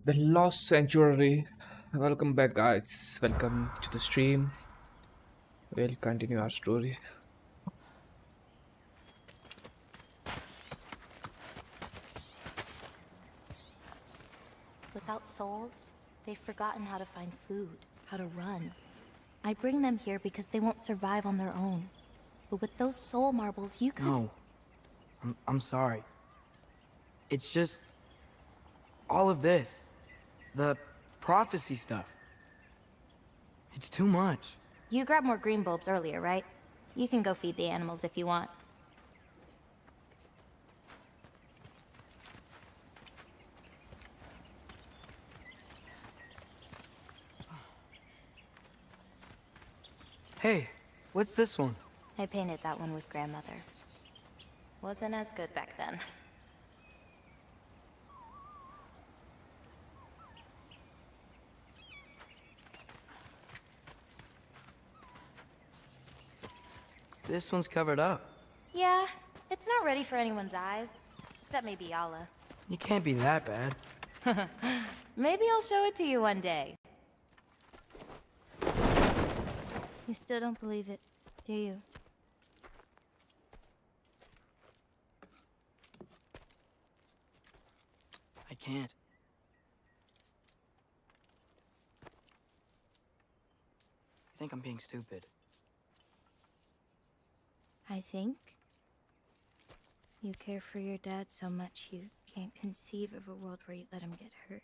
The Lost Sanctuary. Welcome back, guys. Welcome to the stream. We'll continue our story. Without souls, they've forgotten how to find food, how to run. I bring them here because they won't survive on their own. But with those soul marbles, you could... No. I'm sorry. It's just... all of this. The prophecy stuff. It's too much. You grabbed more green bulbs earlier, right? You can go feed the animals if you want. Hey, what's this one? I painted that one with grandmother. Wasn't as good back then. This one's covered up. Yeah, it's not ready for anyone's eyes. Except maybe Yala. You can't be that bad. Maybe I'll show it to you one day. You still don't believe it, do you? I can't. I think I'm being stupid. I think you care for your dad so much you can't conceive of a world where you let him get hurt.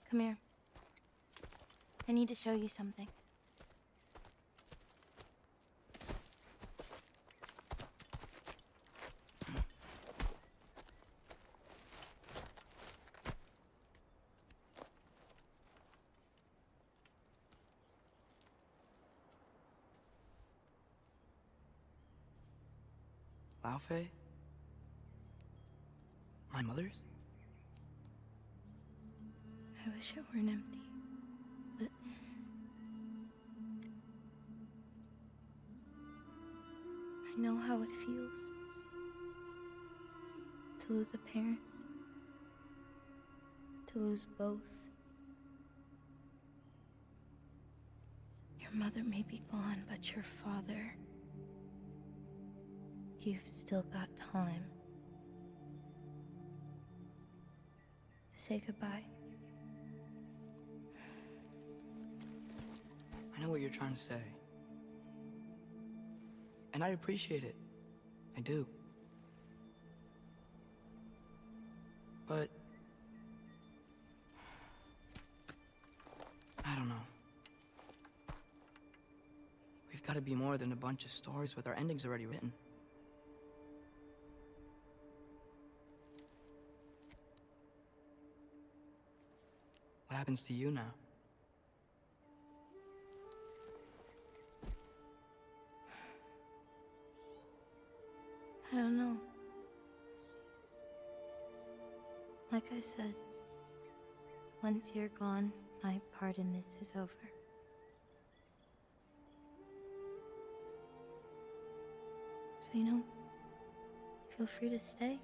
Come here. I need to show you something. Laufey? My mother's? I wish it weren't empty, but I know how it feels to lose a parent, to lose both. Your mother may be gone, but your father, you've still got time to say goodbye. I know what you're trying to say. And I appreciate it. I do. But... I don't know. We've got to be more than a bunch of stories with our endings already written. What happens to you now? I don't know. Like I said, once you're gone, my part in this is over. So, feel free to stay.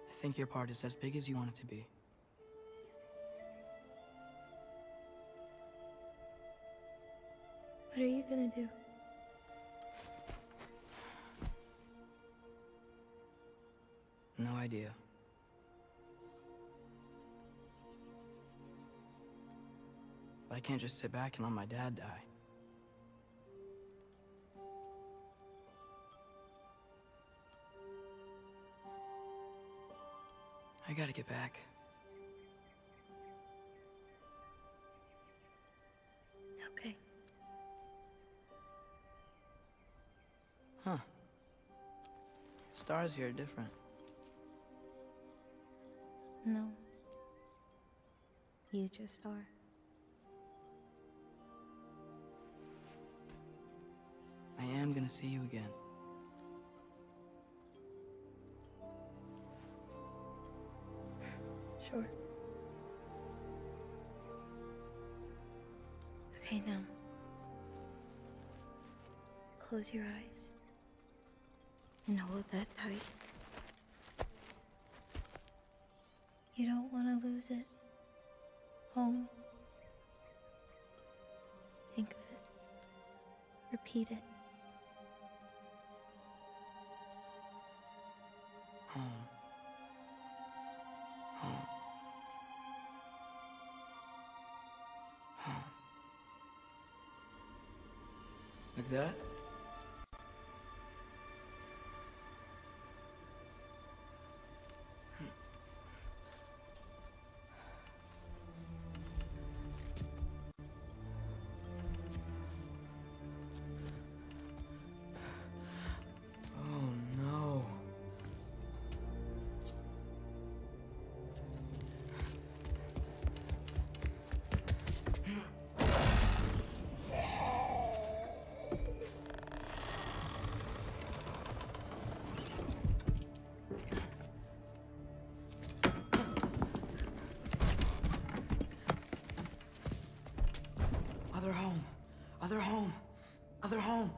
I think your part is as big as you want it to be. What are you gonna do? No idea. But I can't just sit back and let my dad die. I gotta get back. Okay. Huh. Stars here are different. No. You just are. I am gonna see you again. Sure. Okay, now. Close your eyes. And hold that tight. You don't want to lose it. Home. Think of it. Repeat it. Home. Home. Home. Like that? Oh no. Other home. Other home. Other home.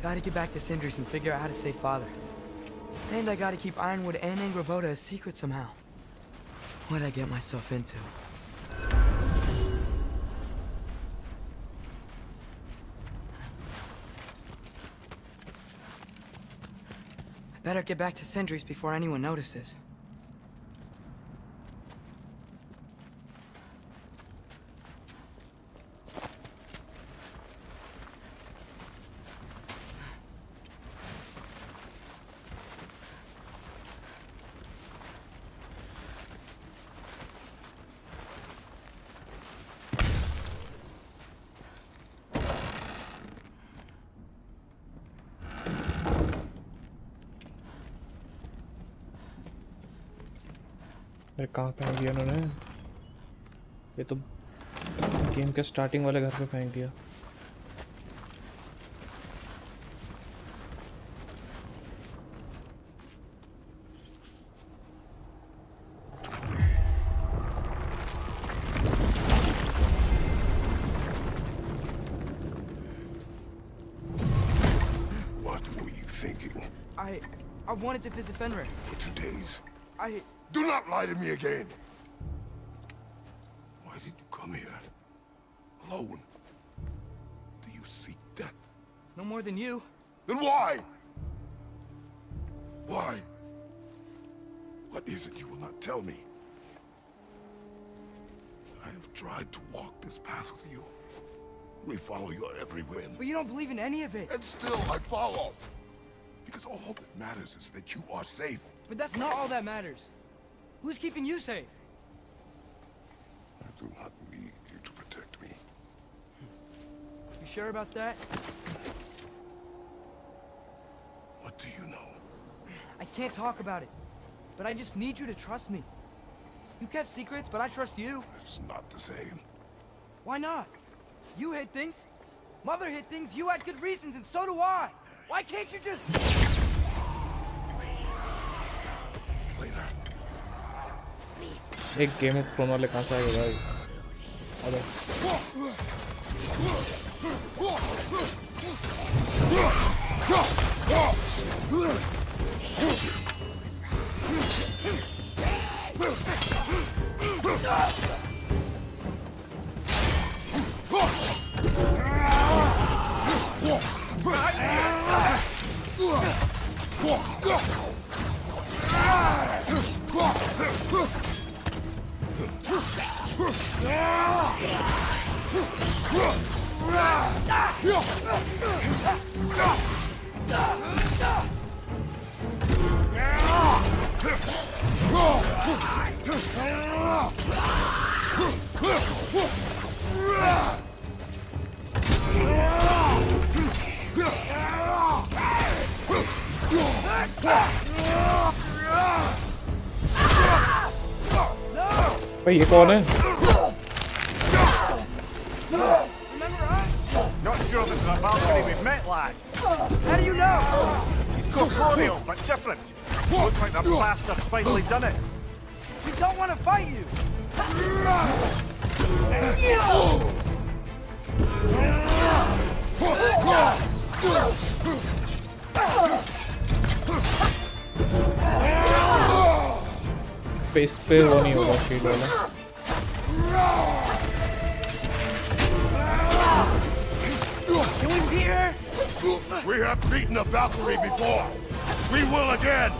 Gotta get back to Sindri's and figure out how to save Father. And I gotta keep Ironwood and Angravoda a secret somehow. What'd I get myself into? I better get back to Sindri's before anyone notices. अरे कहाँ फेंक दिया उन्होंने? ये तो game के starting वाले घर पे फेंक दिया. What were you thinking? I wanted to visit Fenrir. For 2 days. Do not lie to me again! Why did you come here? Alone? Do you seek death? No more than you. Then why? Why? What is it you will not tell me? I have tried to walk this path with you. We follow your every whim. But you don't believe in any of it. And still I follow. Because all that matters is that you are safe. But that's not all that matters. Who's keeping you safe? I do not need you to protect me. You sure about that? What do you know? I can't talk about it. But I just need you to trust me. You kept secrets, but I trust you. It's not the same. Why not? You hid things. Mother hid things. You had good reasons, and so do I. Why can't you just... एक game of throne वाले कहाँ से आ गए भाई? अरे भाई ये कौन है? Not sure this is a Valkyrie we've met, lad. How do you know? She's corporeal, but different. Looks like the bastard's finally done it. We don't want to fight you. Face पे वो नहीं होगा shield वाला। Can we beat her? We have beaten a Valkyrie before. We will again.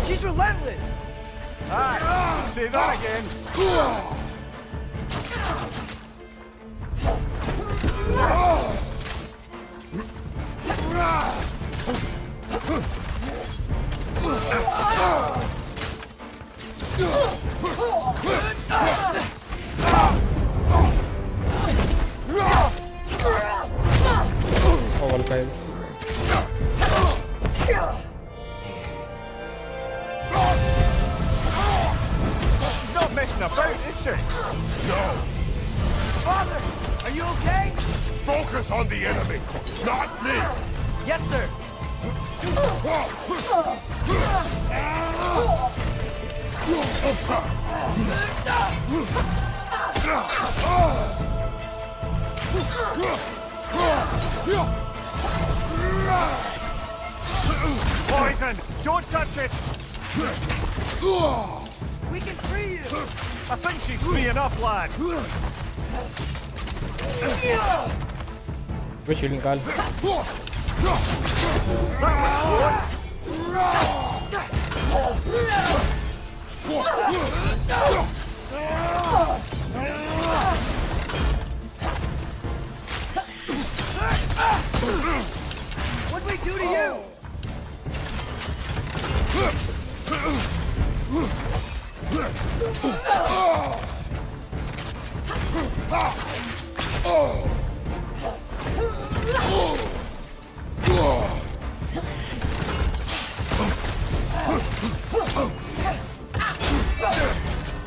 She's relentless. Aye, say that again. Oval का She's not messing about, is she? No. Father, are you okay? Focus on the enemy, not me. Yes, sir. Poison! Don't touch it! We can free you. I think she's free enough, lad. पे shield निकाल। What'd we do to you?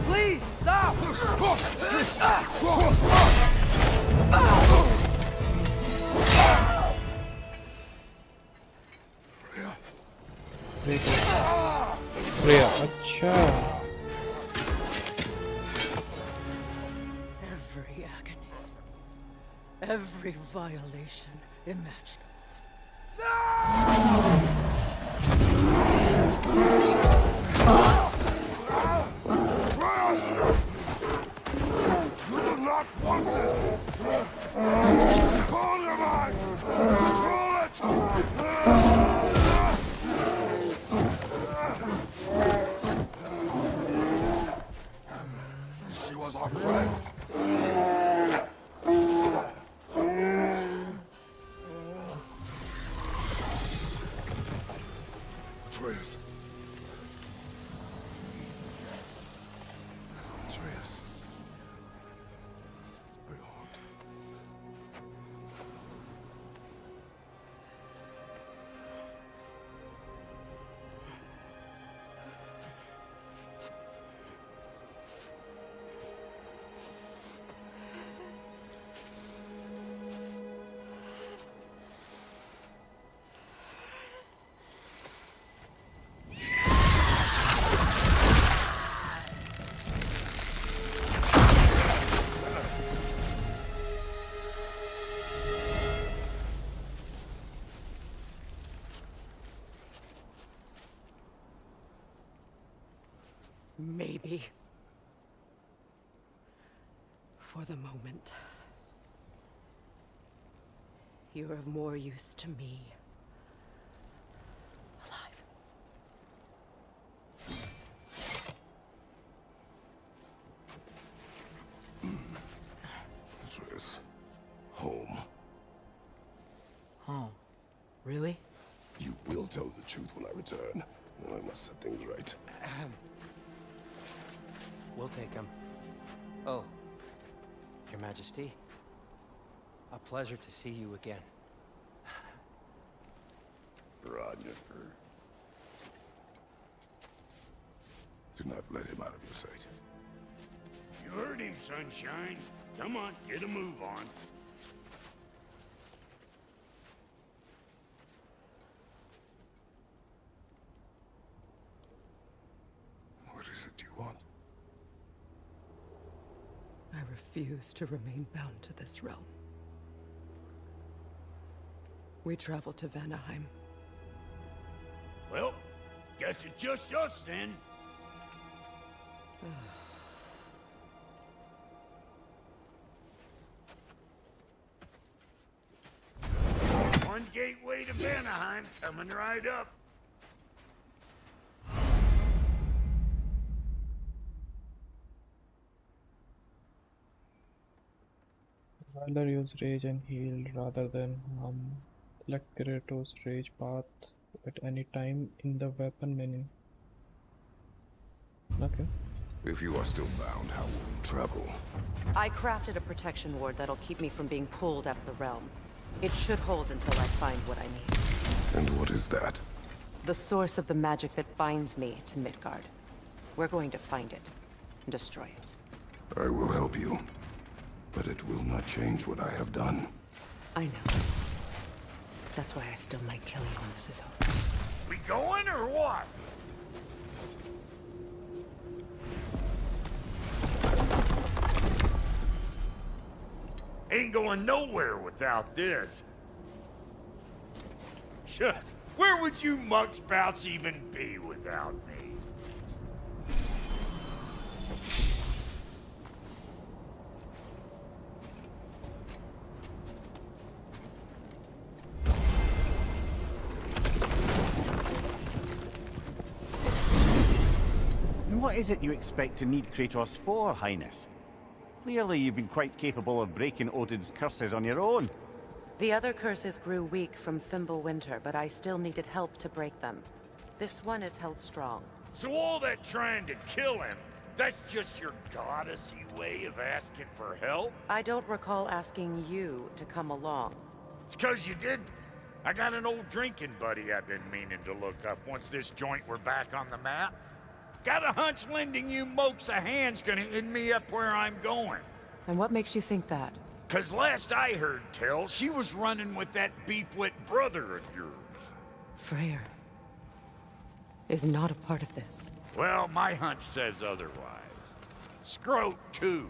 Please stop. प्रिया अच्छा Every agony, every violation imaginable. You do not want this. Control your mind. Control it. She was our friend. Atreus. Atreus. My heart. Maybe. For the moment. You're of more use to me. Alive. This is home. Home. Really? You will tell the truth when I return. I must set things right. We'll take him. Oh, Your Majesty. A pleasure to see you again. Ragnarök. Do not let him out of your sight. You heard him, Sunshine. Come on, get a move on. What is it you want? I refuse to remain bound to this realm. We travel to Vanaheim. Well, guess it's just us then. One gateway to Vanaheim coming right up. Rather use rage and heal rather than harm. Select Kratos' rage path at any time in the weapon menu. Okay. If you are still bound, how will you travel? I crafted a protection ward that'll keep me from being pulled out of the realm. It should hold until I find what I need. And what is that? The source of the magic that binds me to Midgard. We're going to find it and destroy it. I will help you. But it will not change what I have done. I know. That's why I still might kill you when this is over. We going or what? Ain't going nowhere without this. Where would you muckspouts even be without me? And what is it you expect to need Kratos for, Highness? Clearly you've been quite capable of breaking Odin's curses on your own. The other curses grew weak from Fimbulwinter, but I still needed help to break them. This one is held strong. So all that trying to kill him, that's just your goddessy way of asking for help? I don't recall asking you to come along. It's 'cause you didn't. I got an old drinking buddy I've been meaning to look up once this joint were back on the map. Got a hunch lending you mokes a hand's gonna end me up where I'm going. And what makes you think that? 'Cause last I heard tell, she was running with that beef-wit brother of yours. Freyr is not a part of this. Well, my hunch says otherwise. Scroat, too.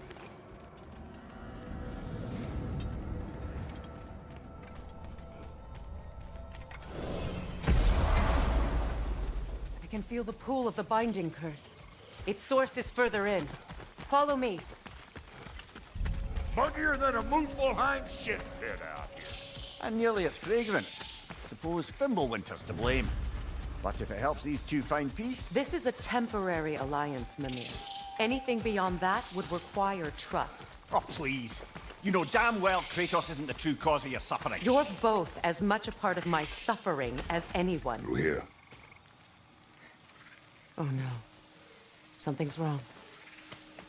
I can feel the pull of the binding curse. Its source is further in. Follow me. Muggier than a Muspelheim shit pit out here. And nearly as fragrant. Suppose Fimbulwinter's to blame. But if it helps these two find peace... This is a temporary alliance, Mimir. Anything beyond that would require trust. Oh, please. You know damn well Kratos isn't the true cause of your suffering. You're both as much a part of my suffering as anyone. Through here. Oh no. Something's wrong.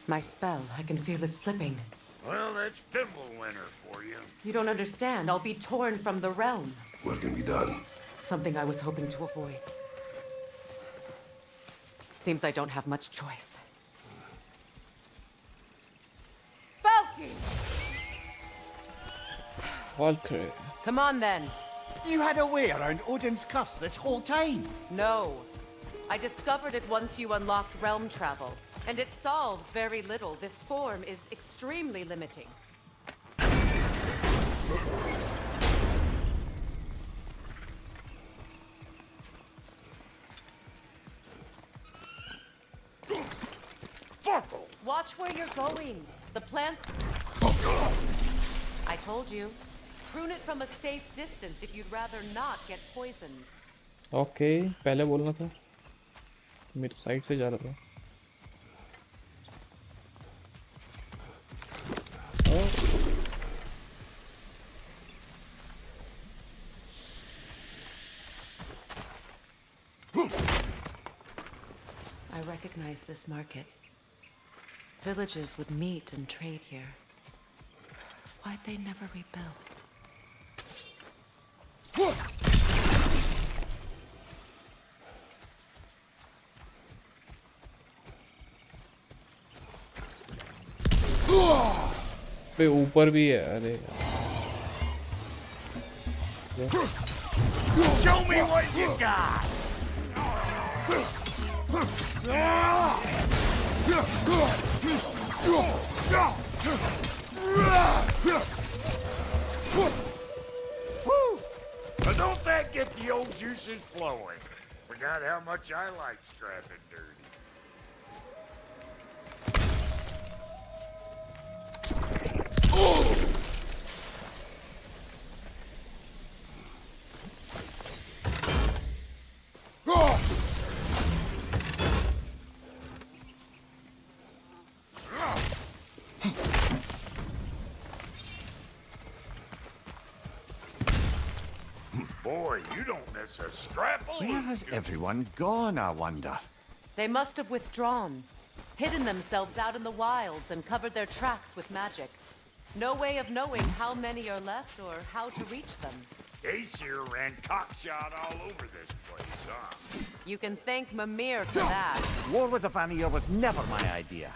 My spell, I can feel it slipping. Well, that's Fimbulwinter for you. You don't understand. I'll be torn from the realm. What can be done? Something I was hoping to avoid. Seems I don't have much choice. Valky! Valkyrie. Come on then. You had a way around Odin's curse this whole time. No. I discovered it once you unlocked realm travel, and it solves very little. This form is extremely limiting. awful. Watch where you're going. The plant... I told you. Prune it from a safe distance if you'd rather not get poisoned. Okay, पहले बोलना था. मैं तो side से जा रहा था. I recognize this market. Villages would meet and trade here. Why'd they never rebuild? पे ऊपर भी है. अरे Show me what you got. Woo! But don't that get the old juices flowing? Forgot how much I like scrapping dirty. Boy, you don't miss a scrapple. Where has everyone gone, I wonder? They must have withdrawn, hidden themselves out in the wilds and covered their tracks with magic. No way of knowing how many are left or how to reach them. Aesir ran cockshot all over this place, huh? You can thank Mimir for that. War with the Vanir was never my idea.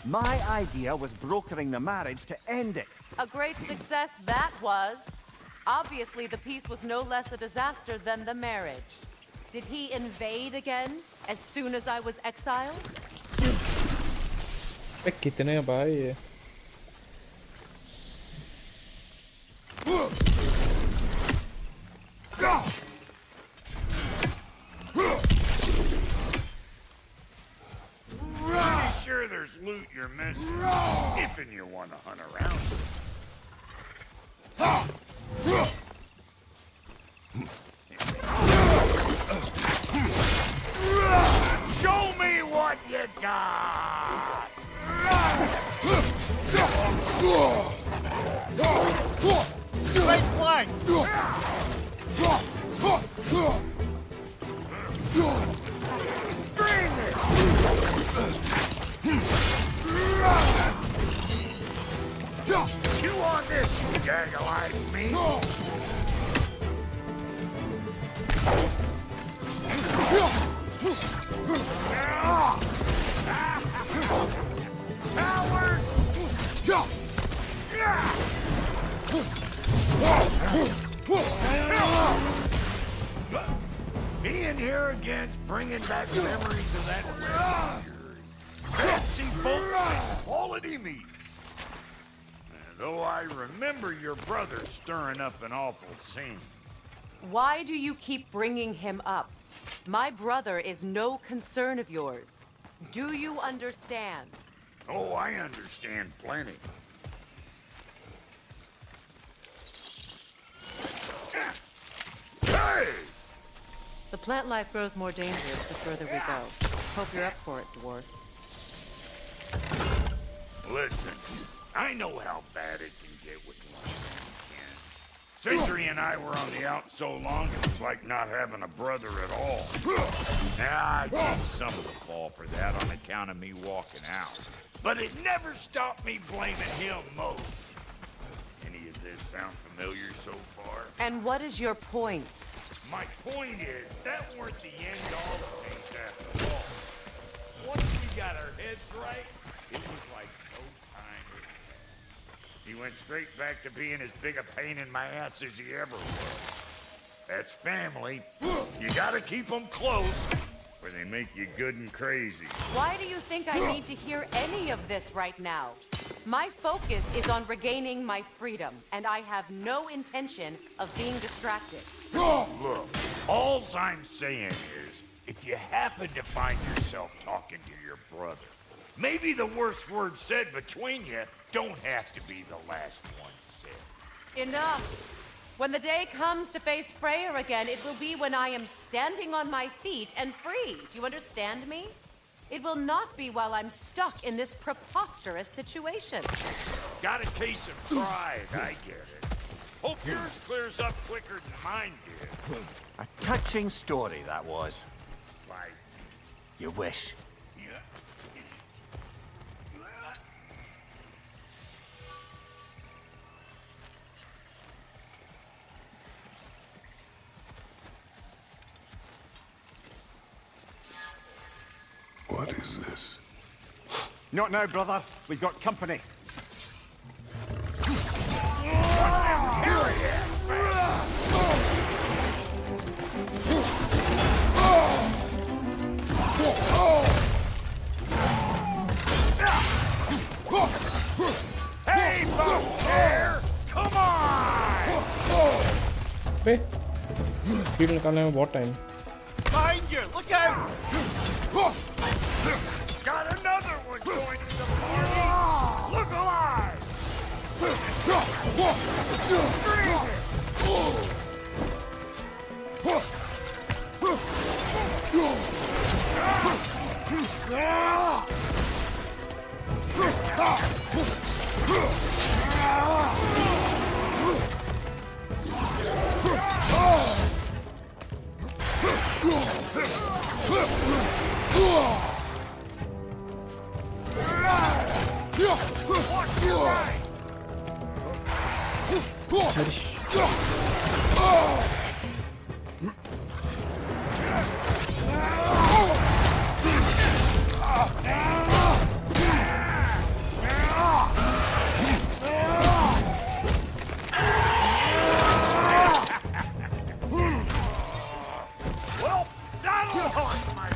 My idea was brokering the marriage to end it. A great success that was. Obviously, the peace was no less a disaster than the marriage. Did he invade again as soon as I was exiled? पे कितने भाई ये? Pretty sure there's loot you're missing. If and you want to hunt around. Show me what you got! Right flank! Bring it! You want this, you gaggle-eyed me? Howard! Being here again's bringing back memories of that friend of yours. Fancy folks and quality meats. Though I remember your brother stirring up an awful scene. Why do you keep bringing him up? My brother is no concern of yours. Do you understand? Oh, I understand plenty. Hey! The plant life grows more dangerous the further we go. Hope you're up for it, dwarf. Listen, I know how bad it can get with one. Sindri and I were on the out so long, it was like not having a brother at all. Now, I get some of the fall for that on account of me walking out. But it never stopped me blaming him most. Any of this sound familiar so far? And what is your point? My point is, that weren't the end all of things after all. Once we got our heads right, it was like no time. He went straight back to being as big a pain in my ass as he ever was. That's family. You gotta keep them close, or they make you good and crazy. Why do you think I need to hear any of this right now? My focus is on regaining my freedom, and I have no intention of being distracted. Look, all I'm saying is, if you happen to find yourself talking to your brother, Maybe the worst word said between you don't have to be the last one said. Enough. When the day comes to face Freyr again, it will be when I am standing on my feet and free. Do you understand me? It will not be while I'm stuck in this preposterous situation. Got a case of pride, I get it. Hope yours clears up quicker than mine did. A touching story, that was. Like, You wish. What is this? Not now, brother. We've got company. hey, folks here! Come on! Wait. Speed निकालने में बहुत time. Behind you! Look out! Got another one joining the party! Look alive! Well, that'll haunt my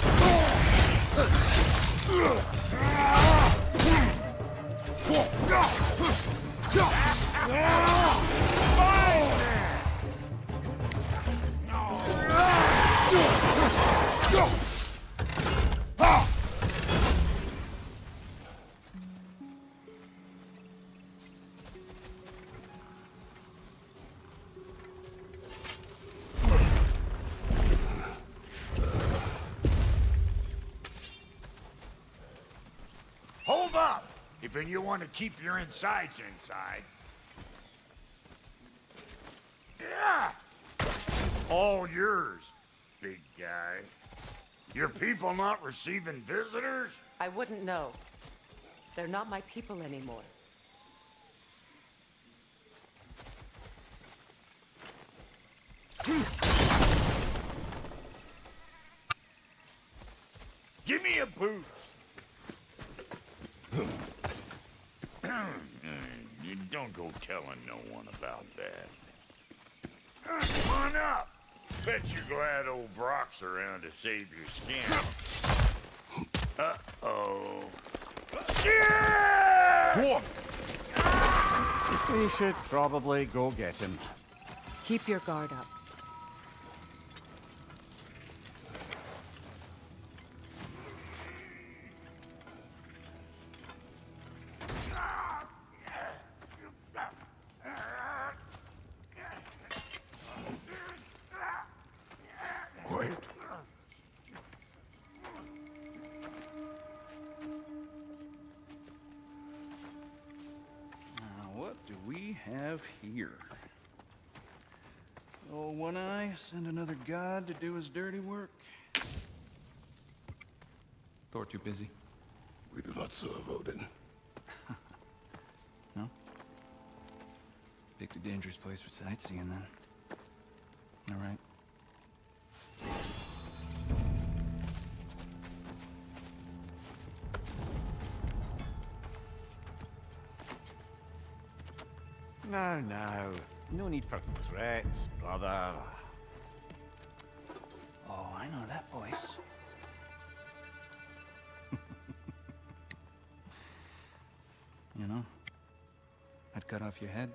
Hold up! If you want to keep your insides inside. Yeah! All yours, big guy. Your people not receiving visitors? I wouldn't know. They're not my people anymore. Give me a boost. You don't go telling no one about that. Come on up. Bet you're glad old Brock's around to save your skin. Uh-oh. Shit! We should probably go get him. Keep your guard up. Quiet. Now, what do we have here? Oh, One Eye, send another god to do his dirty work. Thor too busy. We do not serve Odin. No? Picked a dangerous place for sightseeing, then. All right. Now, now. No need for threats, brother. Oh, I know that voice. You know, I'd cut off your head,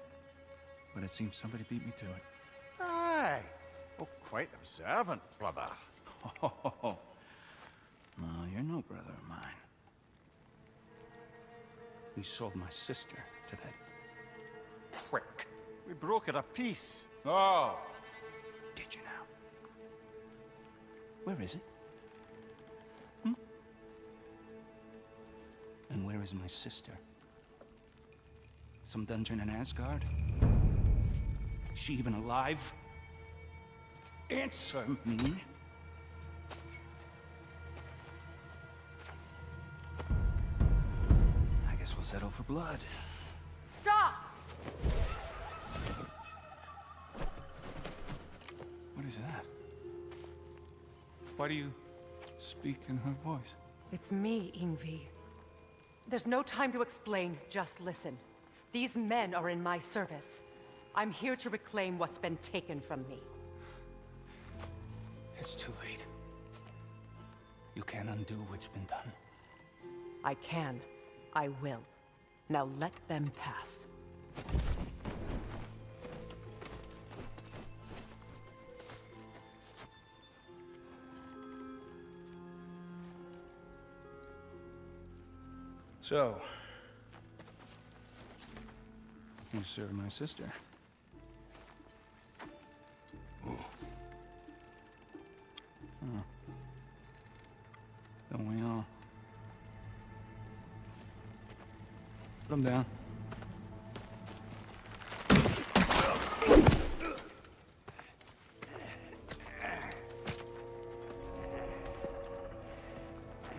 but it seems somebody beat me to it. Aye. Oh, quite observant, brother. Oh, no, you're no brother of mine. sold my sister to that prick. We broke her a piece. Oh! Did you now? Where is it? And where is my sister? Some dungeon in Asgard? Is she even alive? Answer me. I guess we'll settle for blood. Stop! What is that? Why do you speak in her voice? It's me, Ingvi. There's no time to explain, just listen. These men are in my service. I'm here to reclaim what's been taken from me. It's too late. You can't undo what's been done. I can. I will. Now let them pass. So, you serve my sister. Don't we all? Put him down.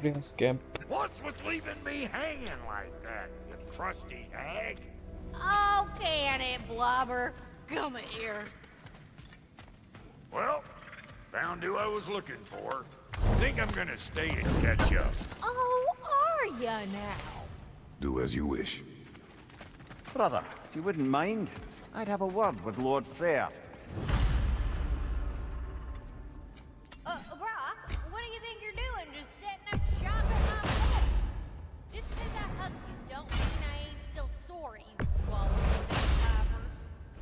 Bring a scamp. What's with leaving me hanging like that, you crusty hag? Oh, can it, Blobber? Come here. Well, found who I was looking for. Think I'm gonna stay and catch up. Oh, are ya now? Do as you wish. Brother, if you wouldn't mind, I'd have a word with Lord Freyr. Brock, what do you think you're doing? Just setting up shop at my place? Just 'cause I hugged you don't mean I ain't still sore at you, swallowing fibers.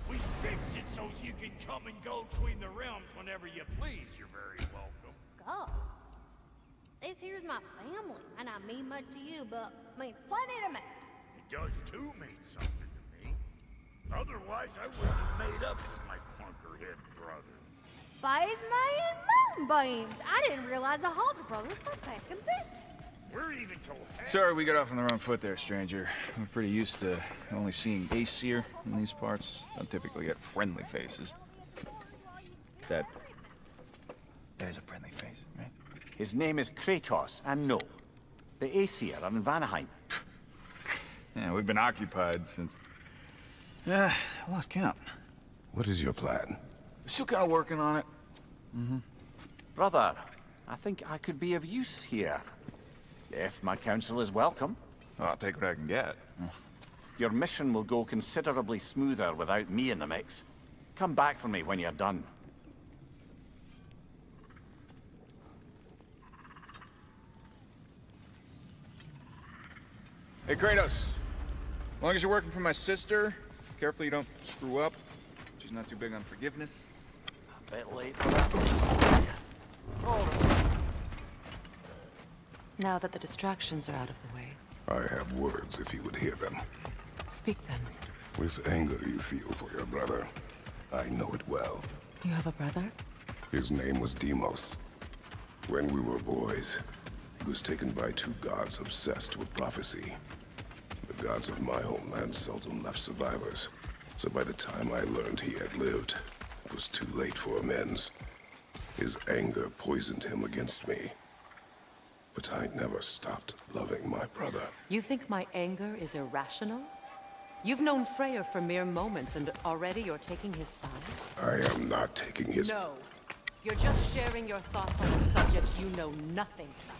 We fixed it so you can come and go between the realms whenever you please. You're very welcome. God, this here's my family, and I mean much to you, but means plenty to me. It does too mean something to me. Otherwise, I wouldn't have made up with my clunkerhead brother. 5 million moonbeams! I didn't realize the Halter brothers were back in business. We're even told. Sorry we got off on the wrong foot there, stranger. We're pretty used to only seeing Aesir in these parts. Don't typically get friendly faces. That is a friendly face, right? His name is Kratos, and no, the Aesir are in Vanaheim. Yeah, we've been occupied since... I lost count. What is your plan? Still kind of working on it. Brother, I think I could be of use here. If my counsel is welcome. Well, I'll take what I can get. Your mission will go considerably smoother without me in the mix. Come back for me when you're done. Hey, Kratos. As long as you're working for my sister, careful you don't screw up. She's not too big on forgiveness. A bit late for that. Now that the distractions are out of the way, I have words if you would hear them. speak them. This anger you feel for your brother, I know it well. You have a brother? His name was Deimos. When we were boys, he was taken by 2 gods obsessed with prophecy. The gods of my homeland seldom left survivors, so by the time I learned he had lived, it was too late for amends. His anger poisoned him against me. But I never stopped loving my brother. You think my anger is irrational? You've known Freyr for mere moments, and already you're taking his side? I am not taking his... No. You're just sharing your thoughts on a subject you know nothing about.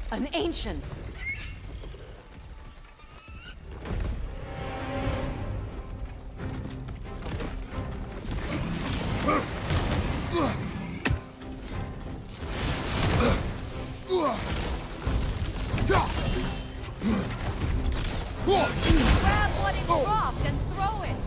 An ancient. Grab what is dropped and throw it!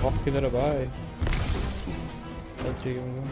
Popular by. I'll take him.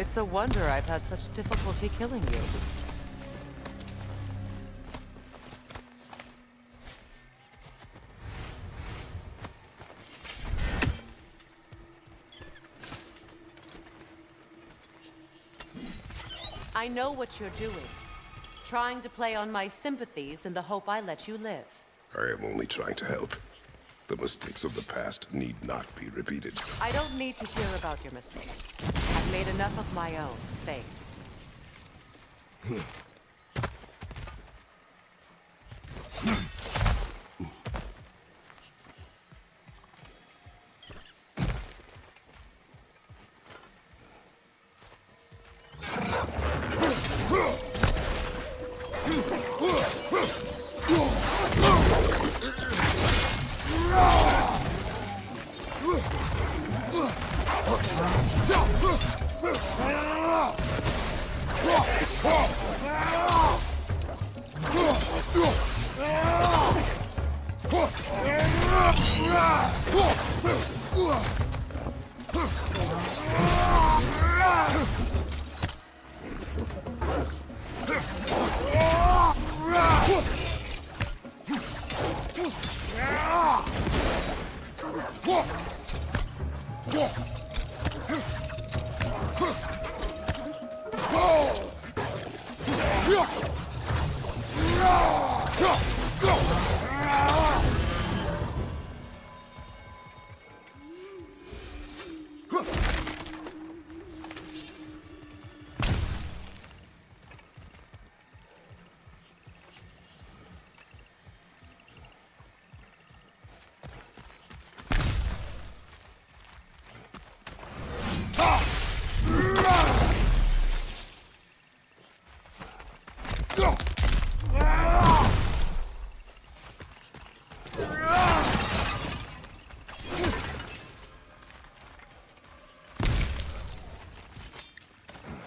It's a wonder I've had such difficulty killing you. I know what you're doing. Trying to play on my sympathies in the hope I let you live. I am only trying to help. The mistakes of the past need not be repeated. I don't need to hear about your mistakes. I've made enough of my own, thanks.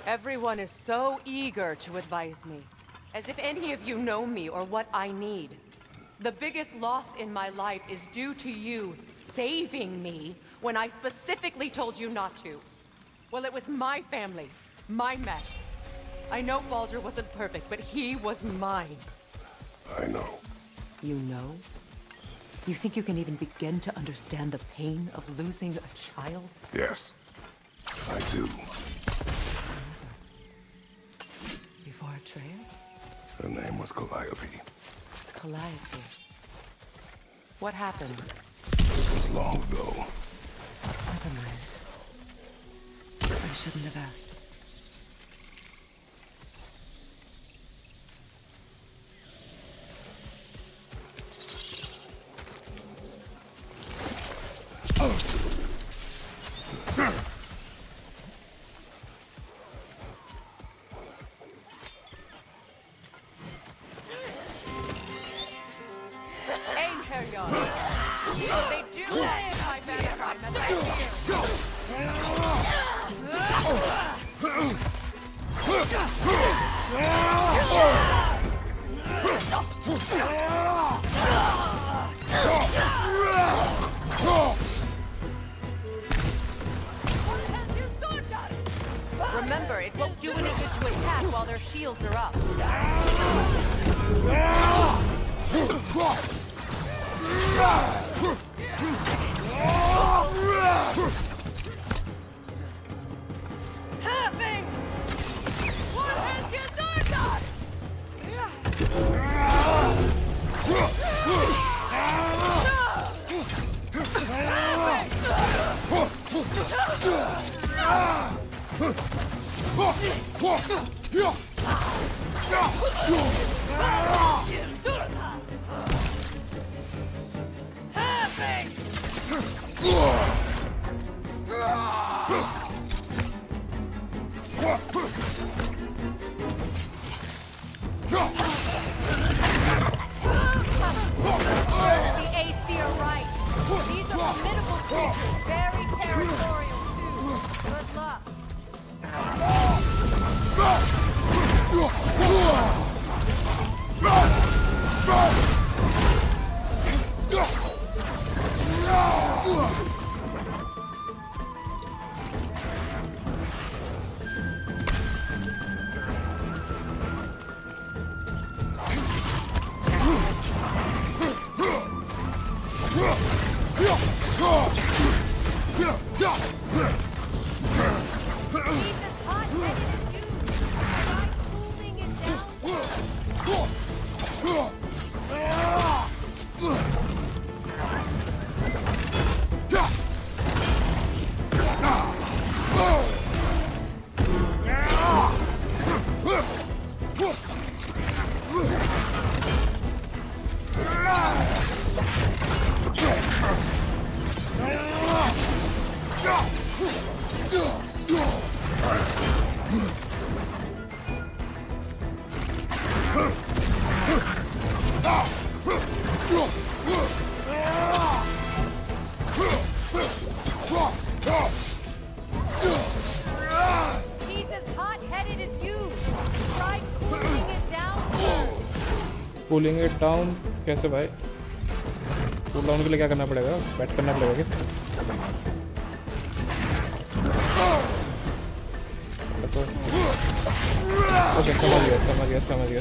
Everyone is so eager to advise me, as if any of you know me or what I need. The biggest loss in my life is due to you saving me when I specifically told you not to. Well, it was my family, my mess. I know Baldur wasn't perfect, but he was mine. I know. You know? You think you can even begin to understand the pain of losing a child? Yes, I do. Before Atreus? Her name was Calliope. Calliope. What happened? It was long ago. Never mind. I shouldn't have asked. Remember, it won't do any good to attack while their shields are up. Having! What has you done? The AC are right. These are formidable creatures, very territorial too. Good luck. He's as hot-headed as you. Try cooling it down. Cooling it down कैसे भाई? Cool down के लिए क्या करना पड़ेगा? Bat करना पड़ेगा क्या? ओके समझ गया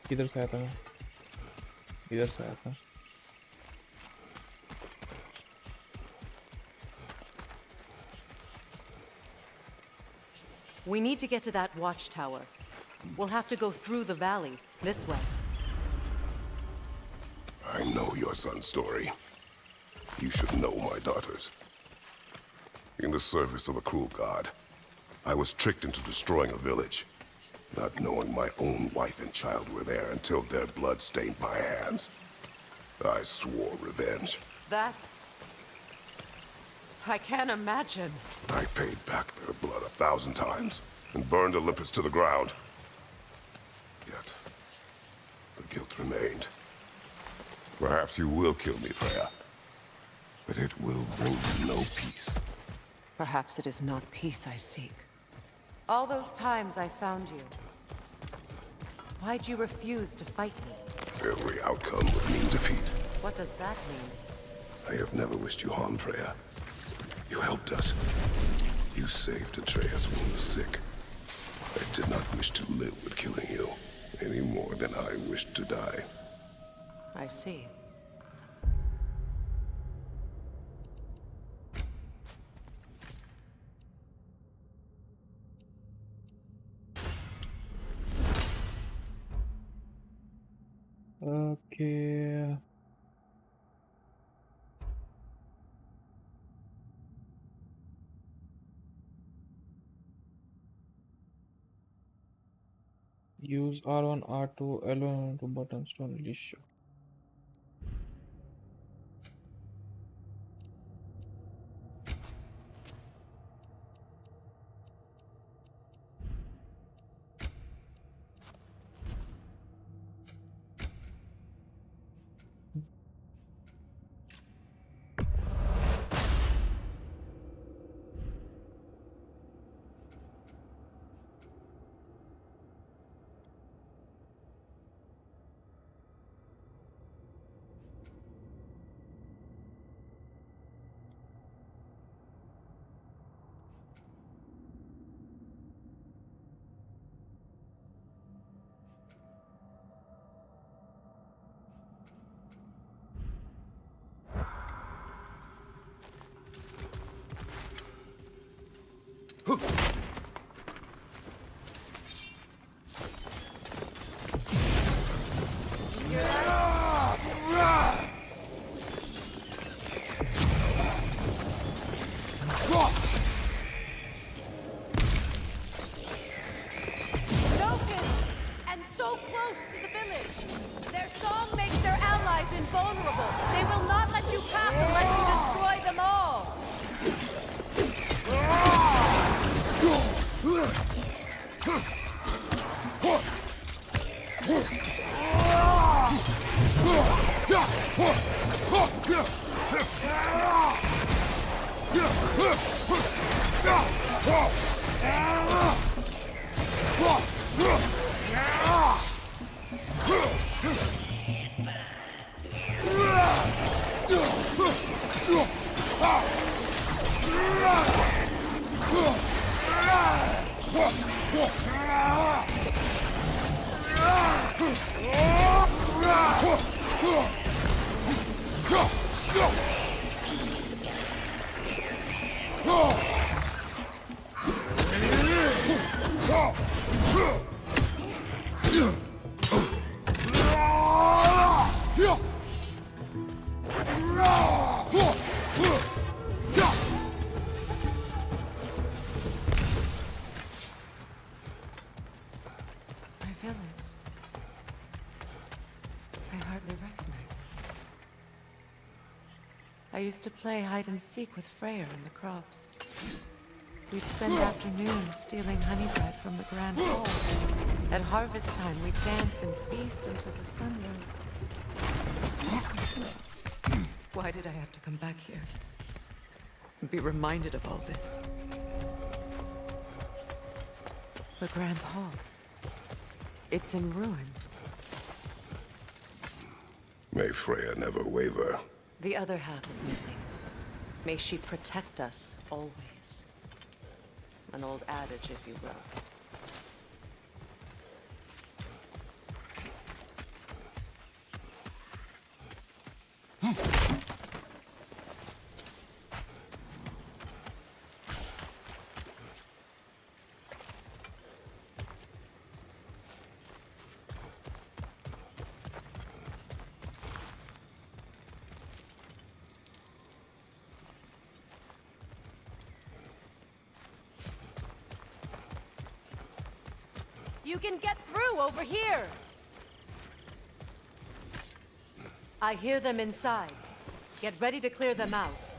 किधर से आया था मैं? इधर से आया था. We need to get to that watchtower. We'll have to go through the valley, this way. I know your son's story. You should know my daughter's. In the service of a cruel god, I was tricked into destroying a village, not knowing my own wife and child were there until their blood stained my hands. I swore revenge. That's... I can't imagine. I paid back their blood 1,000 times and burned Olympus to the ground. Yet, the guilt remained. Perhaps you will kill me, Freya. but it will bring you no peace. Perhaps it is not peace I seek. All those times I found you, why'd you refuse to fight me? Every outcome would mean defeat. What does that mean? I have never wished you harm, Freya. You helped us. You saved Atreus when he was sick. I did not wish to live with killing you, any more than I wished to die. I see. Okay. Use R1, R2, L1 to buttons to unleash. And so close to the village. Their song makes their allies invulnerable. They will not let you pass unless you destroy them all. My village. I hardly recognize it. I used to play hide and seek with Freyr in the crops. We'd spend afternoons stealing honey bread from the Grand Hall. At harvest time, we'd dance and feast until the sun rose. Why did I have to come back here? Be reminded of all this? The Grand Hall. It's in ruin. May Freya never waver. The other half is missing. May she protect us always. An old adage, if you will. You can get through over here! I hear them inside. Get ready to clear them out.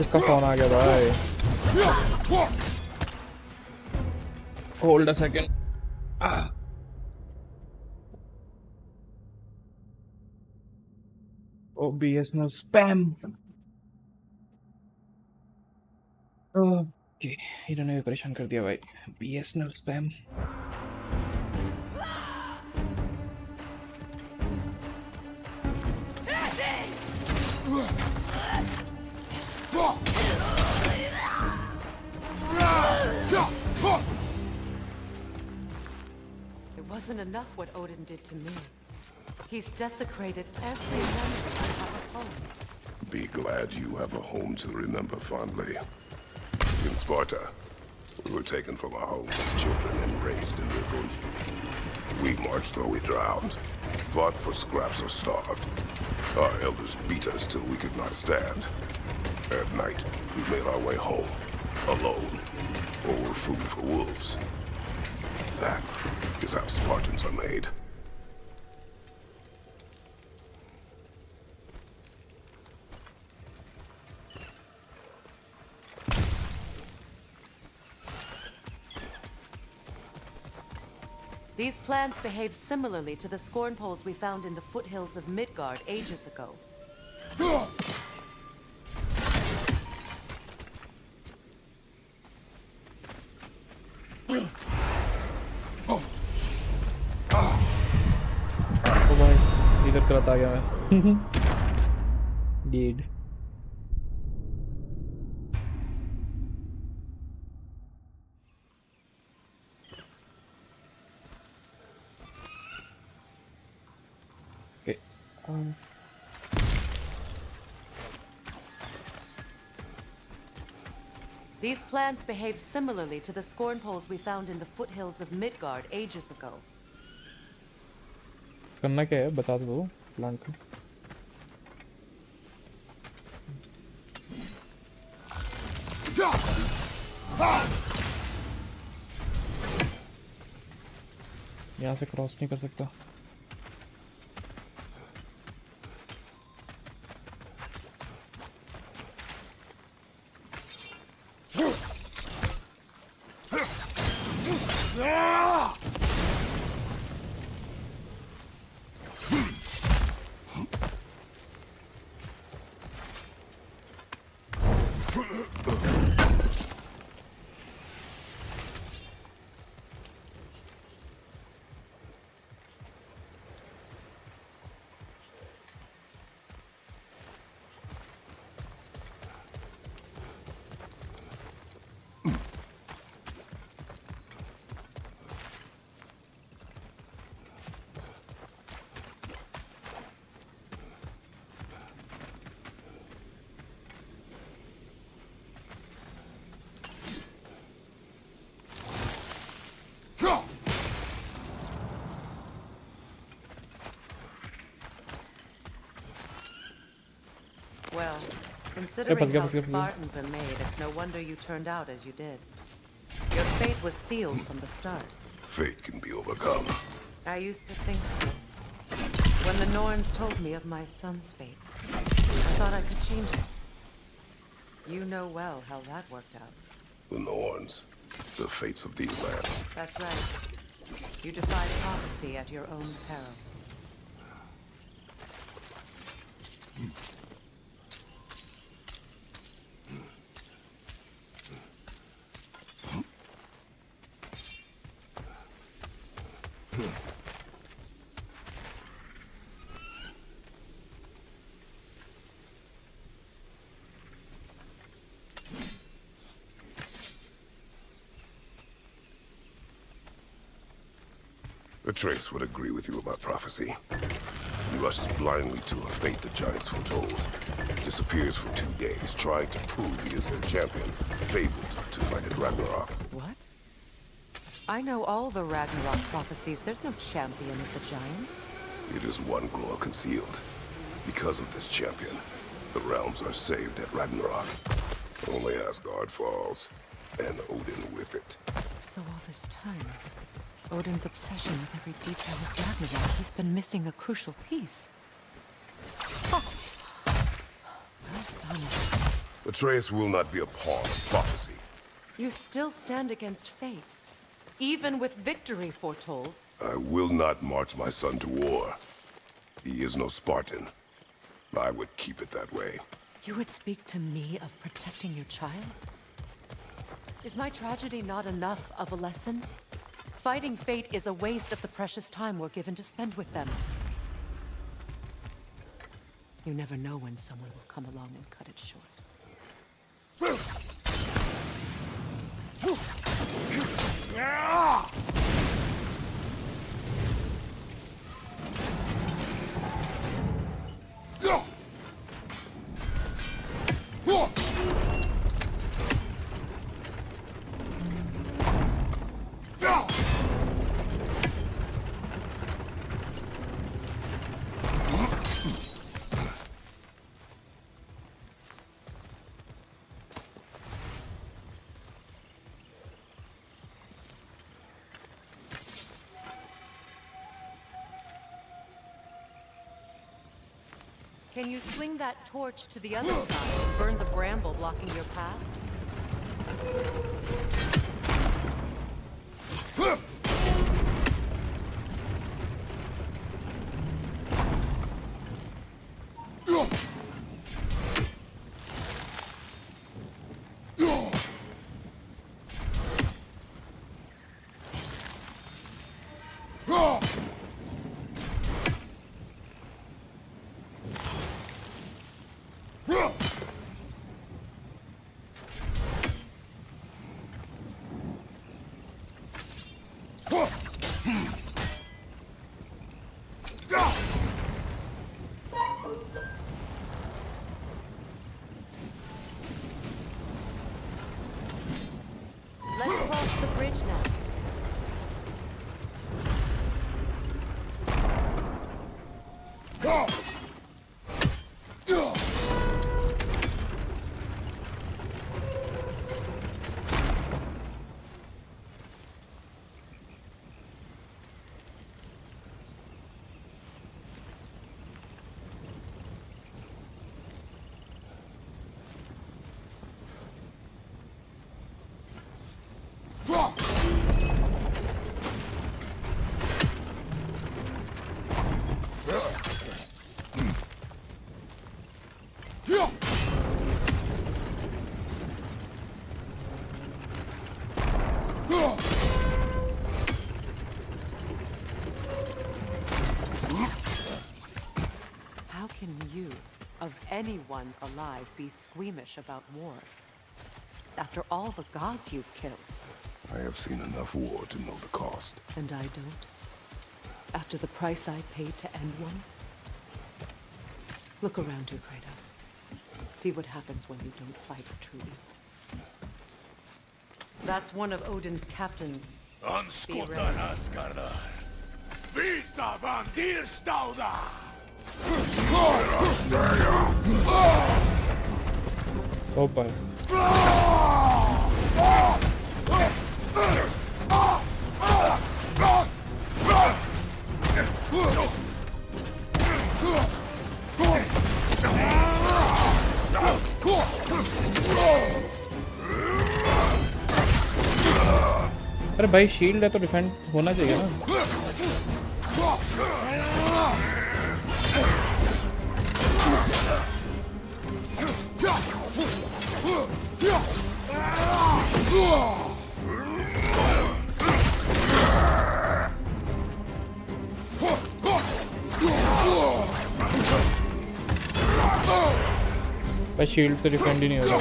इसका phone आ गया भाई. Hold a second. Oh, BSNL spam. Okay, इन्होंने भी परेशान कर दिया भाई. BSNL spam. It wasn't enough what Odin did to me. He's desecrated every memory of our home. Be glad you have a home to remember fondly. In Sparta, we were taken from our homes as children and raised in rivers. We marched or we drowned, fought for scraps or starved. Our elders beat us till we could not stand. At night, we made our way home, alone, or were food for wolves. That is how Spartans are made. These plants behave similarly to the scorn poles we found in the foothills of Midgard ages ago. Oh भाई, इधर गलत आ गया मैं. Deed. These plants behave similarly to the scorn poles we found in the foothills of Midgard ages ago. करना क्या है बता दो प्लान का. यहाँ से क्रॉस नहीं कर सकता. Well, considering how Gabas. Spartans are made, it's no wonder you turned out as you did. Your fate was sealed from the start. Fate can be overcome. I used to think so. When the Norns told me of my son's fate, I thought I could change it. You know well how that worked out. The Norns. The fates of these lands. That's right. You defied prophecy at your own peril. Atreus would agree with you about prophecy. He rushes blindly to a fate the giants foretold. Disappears for 2 days, trying to prove he is their champion, fabled to fight at Ragnarok. What? I know all the Ragnarok prophecies. There's no champion of the giants. It is one glow concealed. Because of this champion, the realms are saved at Ragnarok. Only Asgard falls, and Odin with it. So all this time, Odin's obsession with every detail of Ragnarok, he's been missing a crucial piece. Oh. Well done. Atreus will not be a pawn of prophecy. You still stand against fate, even with victory foretold. I will not march my son to war. He is no Spartan. I would keep it that way. You would speak to me of protecting your child? Is my tragedy not enough of a lesson? Fighting fate is a waste of the precious time we're given to spend with them. You never know when someone will come along and cut it short. Can you swing that torch to the other side and burn the bramble blocking your path? Let's cross the bridge now. anyone alive be squeamish about war? After all the gods you've killed. I have seen enough war to know the cost. And I don't? After the price I paid to end one? Look around you, Kratos. See what happens when you don't fight a true evil. That's one of Odin's captains. Be ready. Vista van dir stauda! Opa. अरे भाई shield है तो defend होना चाहिए ना. भाई shield से defend ही नहीं हो रहा.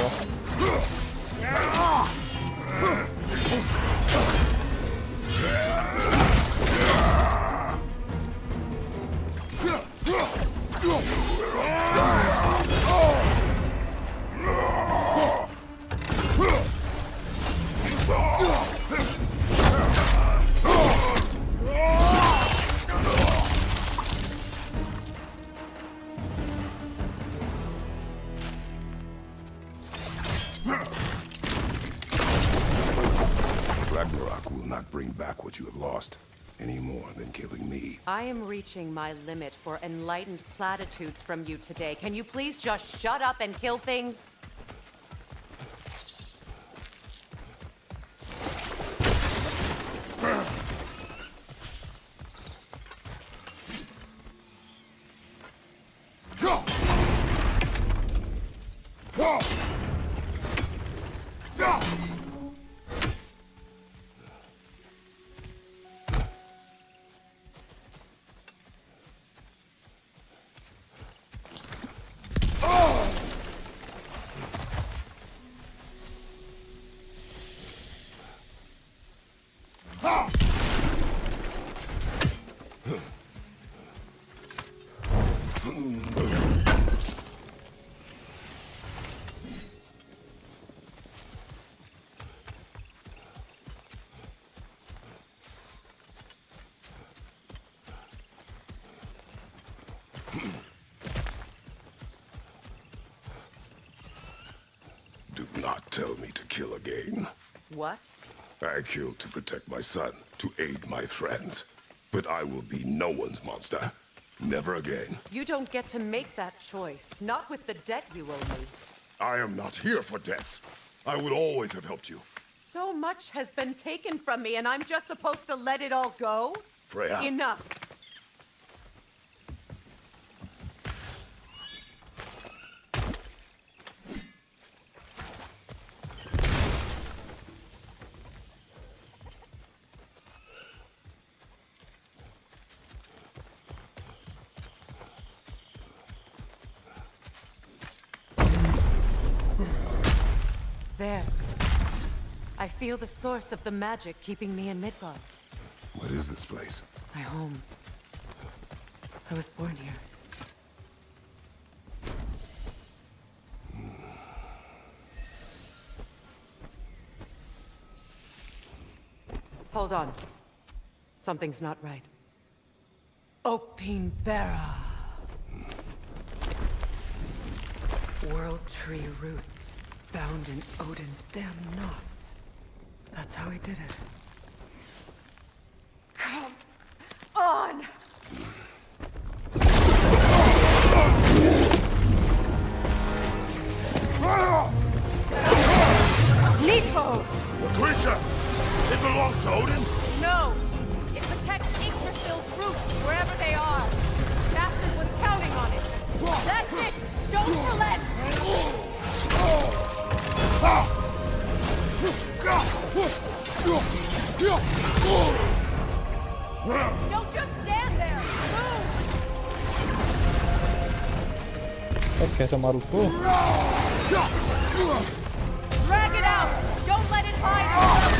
Ragnarok will not bring back what you have lost, any more than killing me. I am reaching my limit for enlightened platitudes from you today. Can you please just shut up and kill things? Do not tell me to kill again. What? I killed to protect my son, to aid my friends. But I will be no one's monster. Never again. You don't get to make that choice. Not with the debt you owe me. I am not here for debts. I would always have helped you. So much has been taken from me, and I'm just supposed to let it all go? Freya. Enough. There. I feel the source of the magic keeping me in Midgard. What is this place? My home. I was born here. Hold on. Something's not right. Opin Bera. World tree roots. Bound in Odin's damn knots. That's how he did it. Come on! Nico! The creature! It belongs to Odin? No! It protects Yggdrasil's roots, wherever they are. Bastard was counting on it. That's it! Don't relent! Don't just stand there! Move! कैसे मारूं उसको? Drag it out! Don't let it hide itself!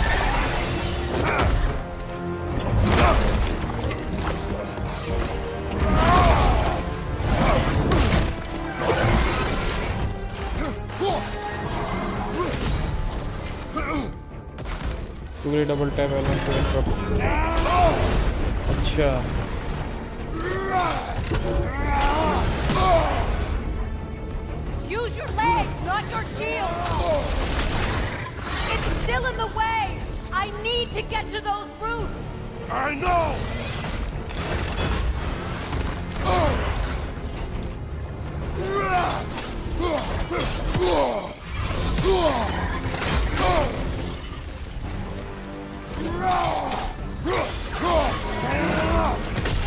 To double tap element to interrupt. अच्छा Use your legs, not your shield! It's still in the way! I need to get to those roots! I know!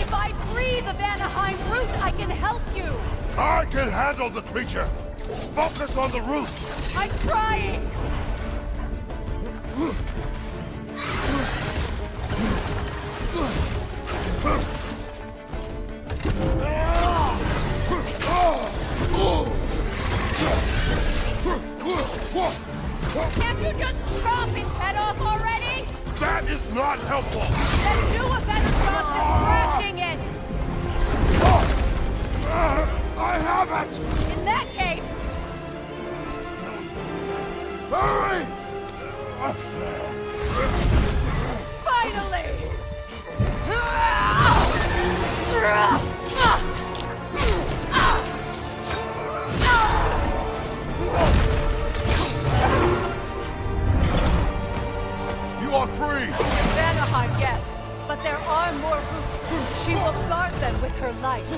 If I breathe the Vanaheim root, I can help you! I can handle the creature! Focus on the root! I'm trying! Can't you just chop its head off already? That is not helpful! Then do a better job distracting it! I have it! In that case... Hurry! Finally! You are free! Vanaheim, yes. But there are more roots. She will guard them with her life.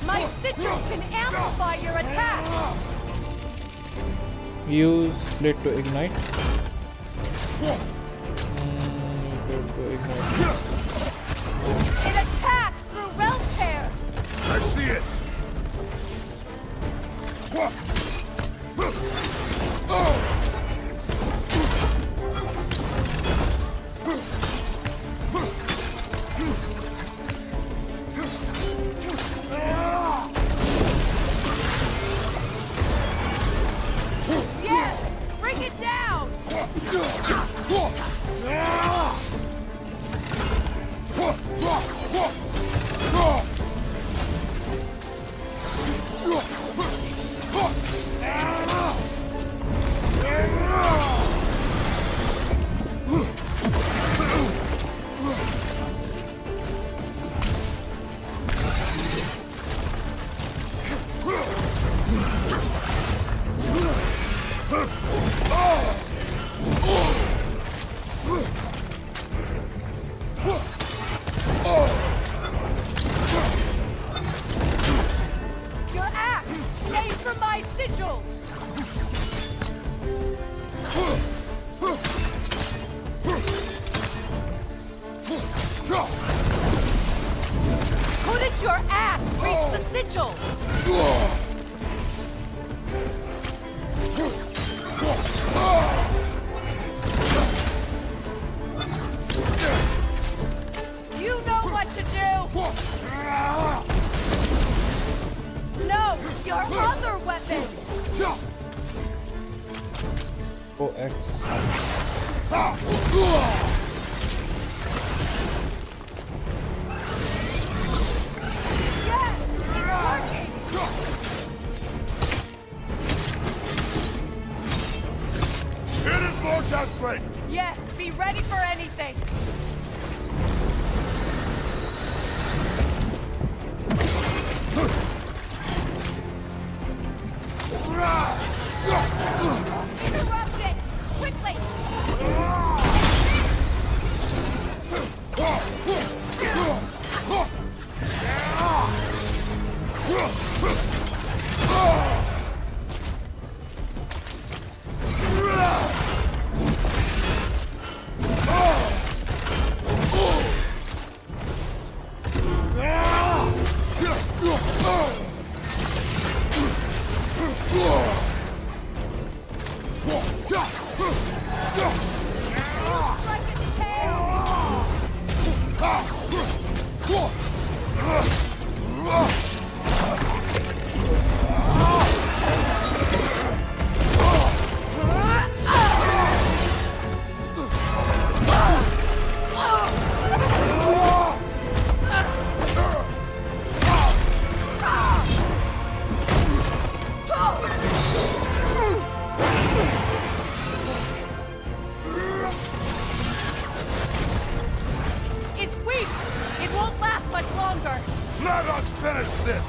My sigils can amplify your attack! use split to ignite. Split to ignite. It attacks through realm tears! I see it! Yes! Bring it down! Your axe came from my sigils! Couldn't your axe reach the sigil? You know what to do! No, your other weapon! Oh, X. Yes! It's working! It is more desperate! Yes, be ready for anything! It's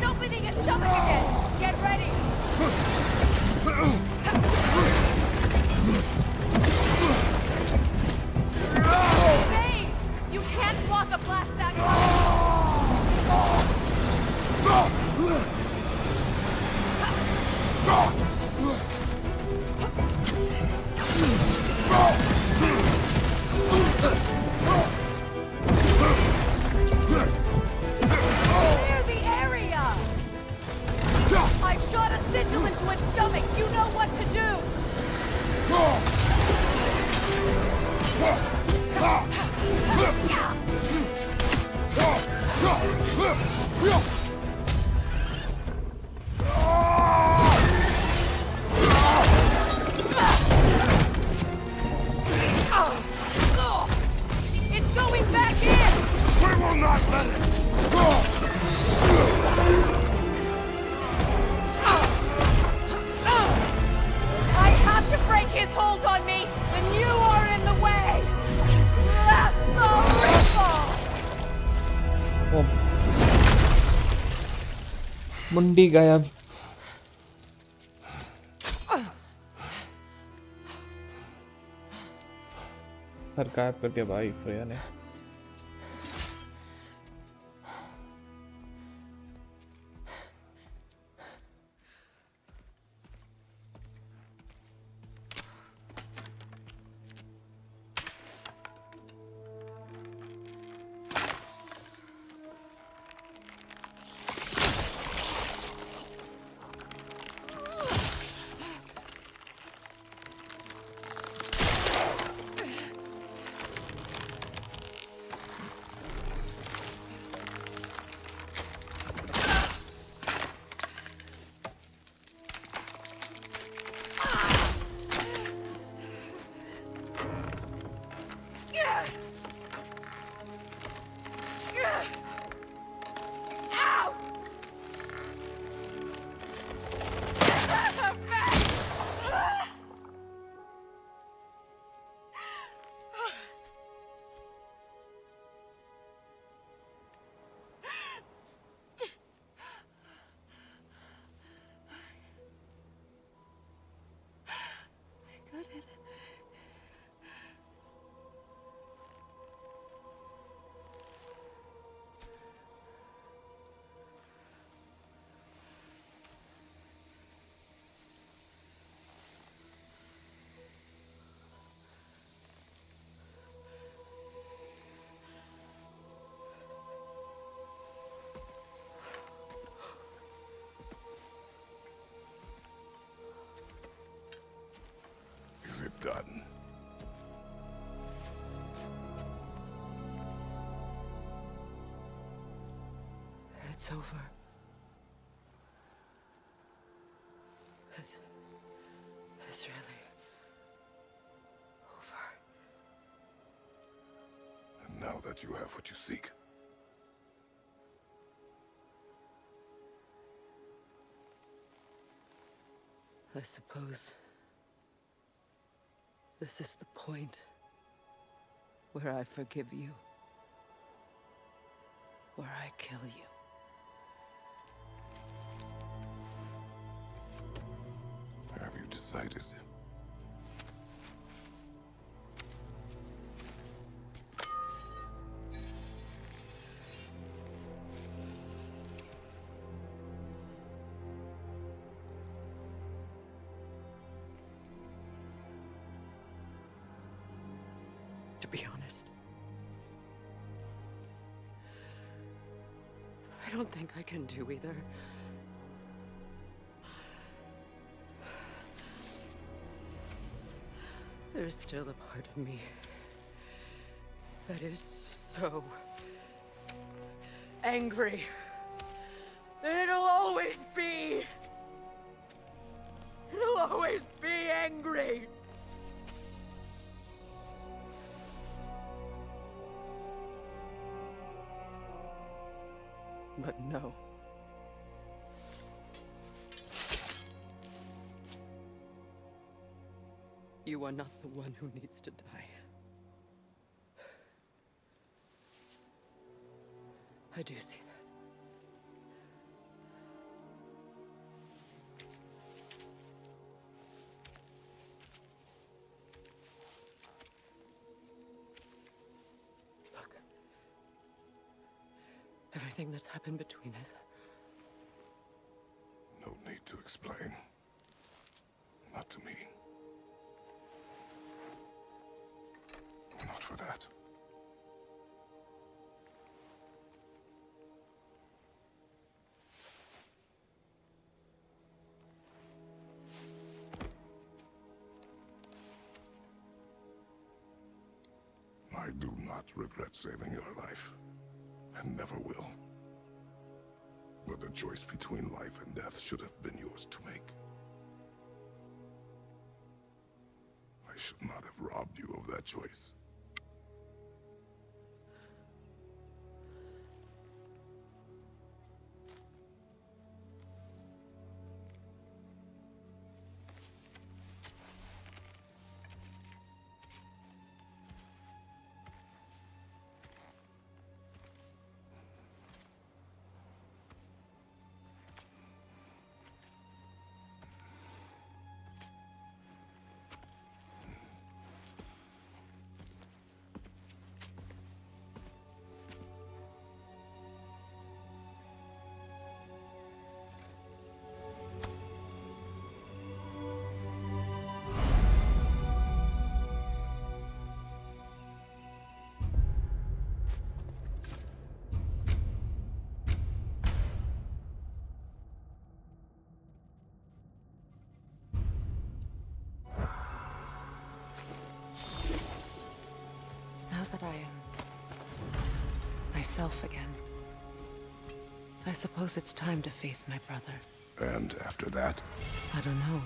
opening its stomach again! Get ready! Bane! You can't block a blast that Clear the area! I shot a sigil into its stomach! You know what to do! It's going back in! We will not let it! I have to break his hold on me, and you are in the way! That's the ripple! मुंडी गायब। Sir गायब कर दिया भाई Freya ने। Is it done? It's over. It's really over. And now that you have what you seek, I suppose this is the point where I forgive you, where I kill you. have you decided? To be honest, I don't think I can do either. There's still a part of me that is so angry. And it'll always be. It'll always be angry. But no. You are not the one who needs to die. I do see that. Look. Everything that's happened between us. No need to explain. Not to me. Not for that. I do not regret saving your life, and never will. But the choice between life and death should have been yours to make. I should not have robbed you of that choice. Now that I am myself again, I suppose it's time to face my brother. And after that? I don't know.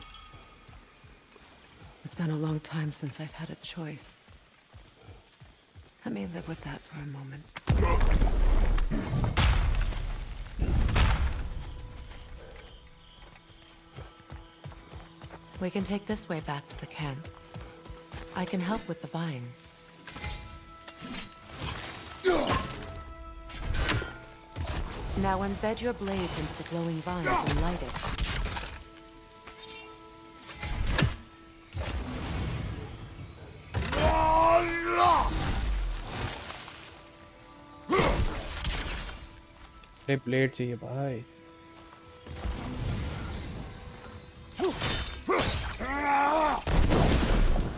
It's been a long time since I've had a choice. Let me live with that for a moment. We can take this way back to the camp. I can help with the vines. Now embed your blades into the glowing vines and light it. अरे plate चाहिए भाई.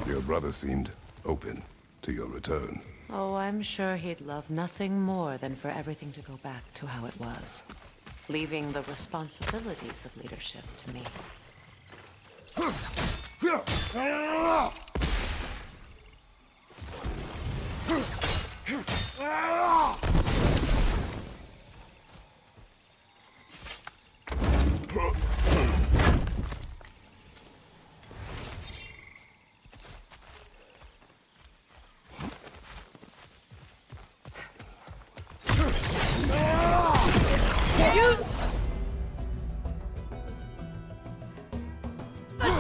Your brother seemed open to your return. Oh, I'm sure he'd love nothing more than for everything to go back to how it was, leaving the responsibilities of leadership to me.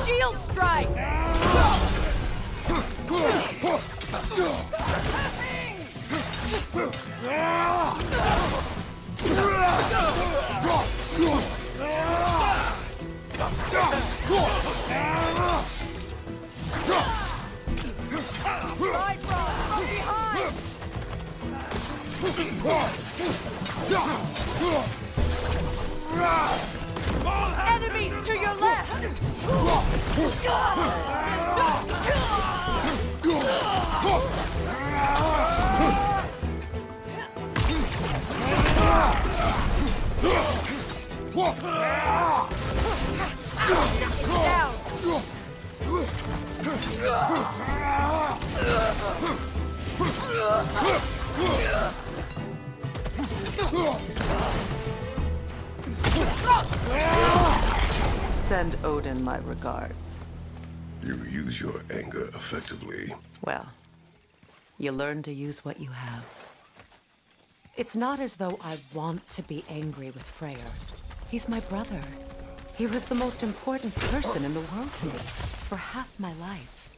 Shield strike! Enemies to your left! Send Odin my regards. You use your anger effectively. Well, you learn to use what you have. It's not as though I want to be angry with Freyr. He's my brother. He was the most important person in the world to me for half my life.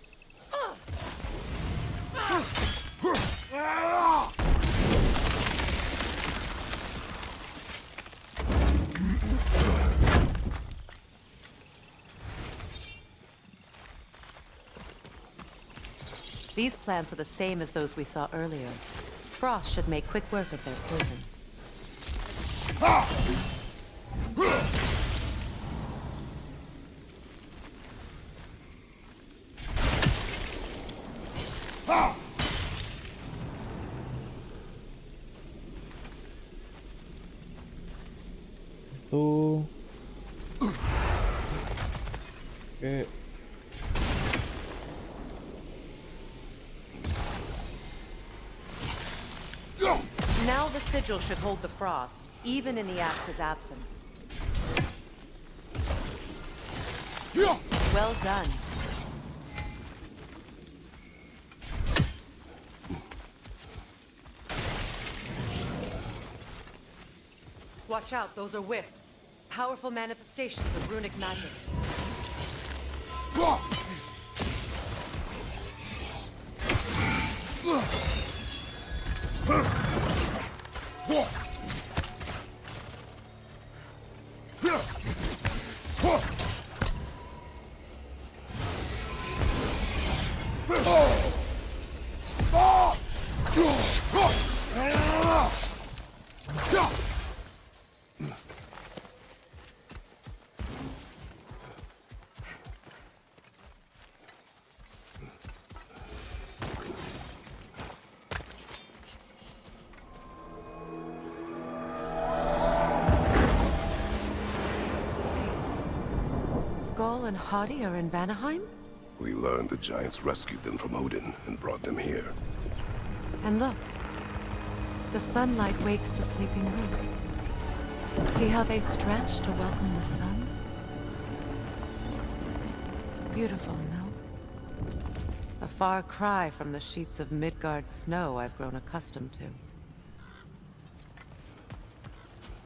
These plants are the same as those we saw earlier. Frost should make quick work of their poison. तो okay. Now the sigil should hold the frost, even in the Axe's absence. Well done. Watch out, those are wisps. Powerful manifestations of runic magic. Skull and Hadi are in Vanaheim? We learned the giants rescued them from Odin and brought them here. And look, the sunlight wakes the sleeping roots. See how they stretch to welcome the sun? Beautiful, no? A far cry from the sheets of Midgard snow I've grown accustomed to.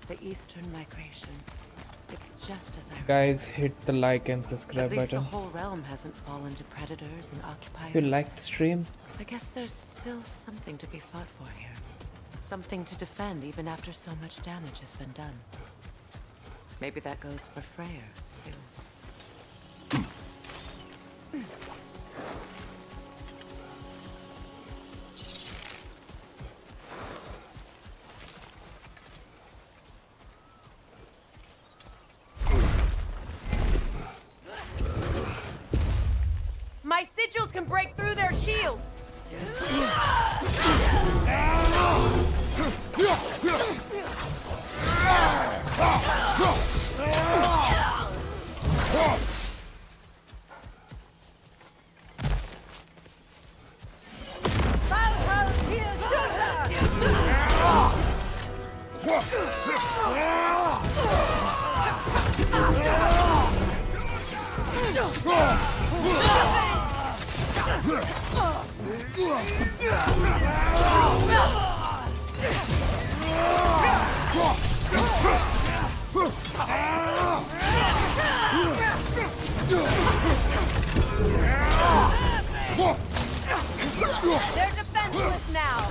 The Eastern Migration. It's just as I Guys, hit the like and At subscribe least button. the whole realm hasn't fallen to predators and occupiers. If you like the stream, I guess there's still something to be fought for here. Something to defend even after so much damage has been done. Maybe that goes for Freyr, too. My sigils can break through their shields! They're defenseless now!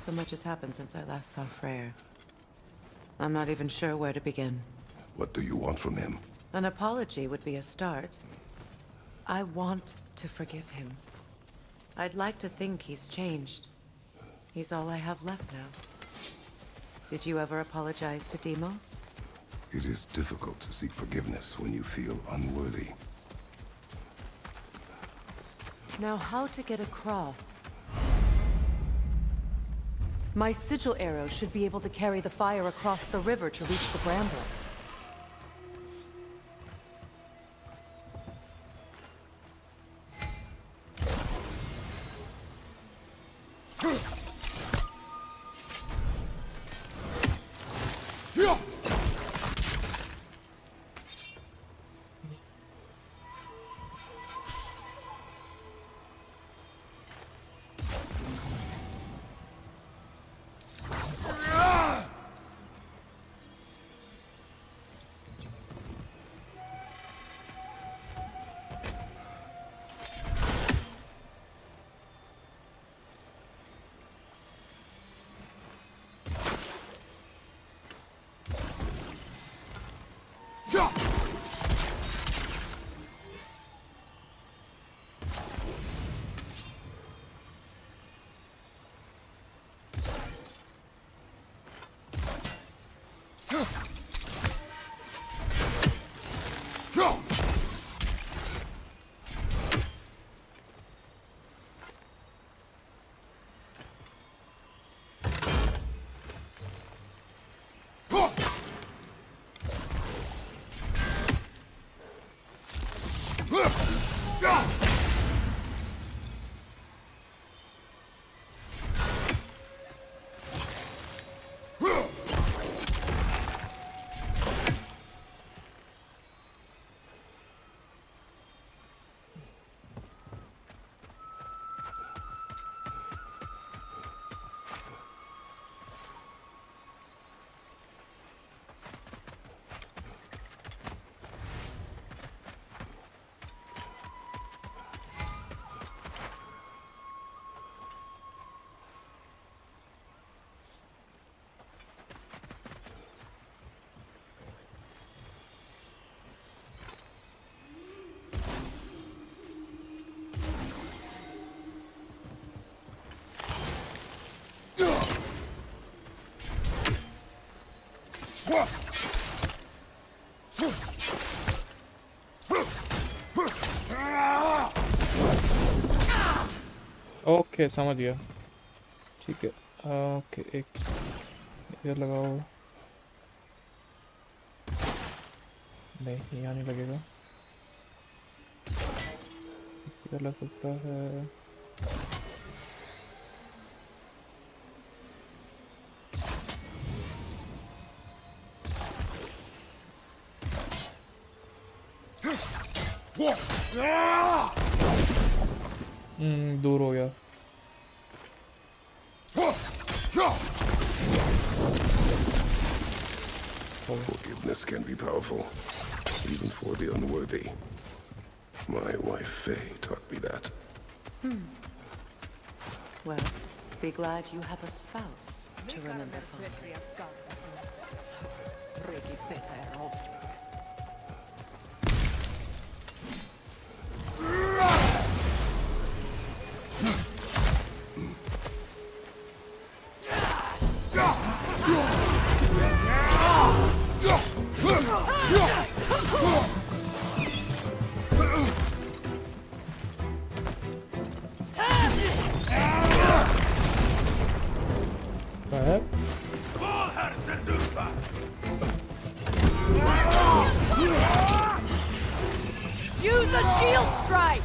So much has happened since I last saw Freyr. I'm not even sure where to begin. What do you want from him? An apology would be a start. I want to forgive him. I'd like to think he's changed. He's all I have left now. Did you ever apologize to Deimos? It is difficult to seek forgiveness when you feel unworthy. Now, how to get across? My sigil arrow should be able to carry the fire across the river to reach the bramble. Okay समझ गया ठीक है okay एक इधर लगाओ नहीं यहाँ नहीं लगेगा इधर लग सकता है दूर हो गया Forgiveness can be powerful, even for the unworthy. My wife Faye taught me that. Well, be glad you have a spouse to remember fondly. Use a shield strike!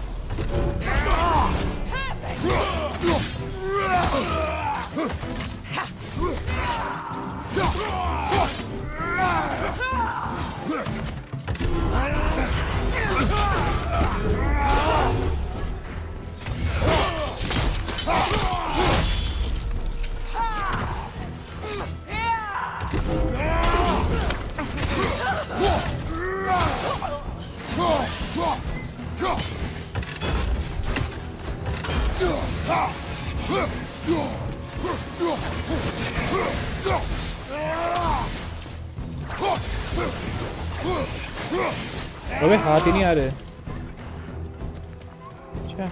अबे हाथ ही नहीं आ रहे। अच्छा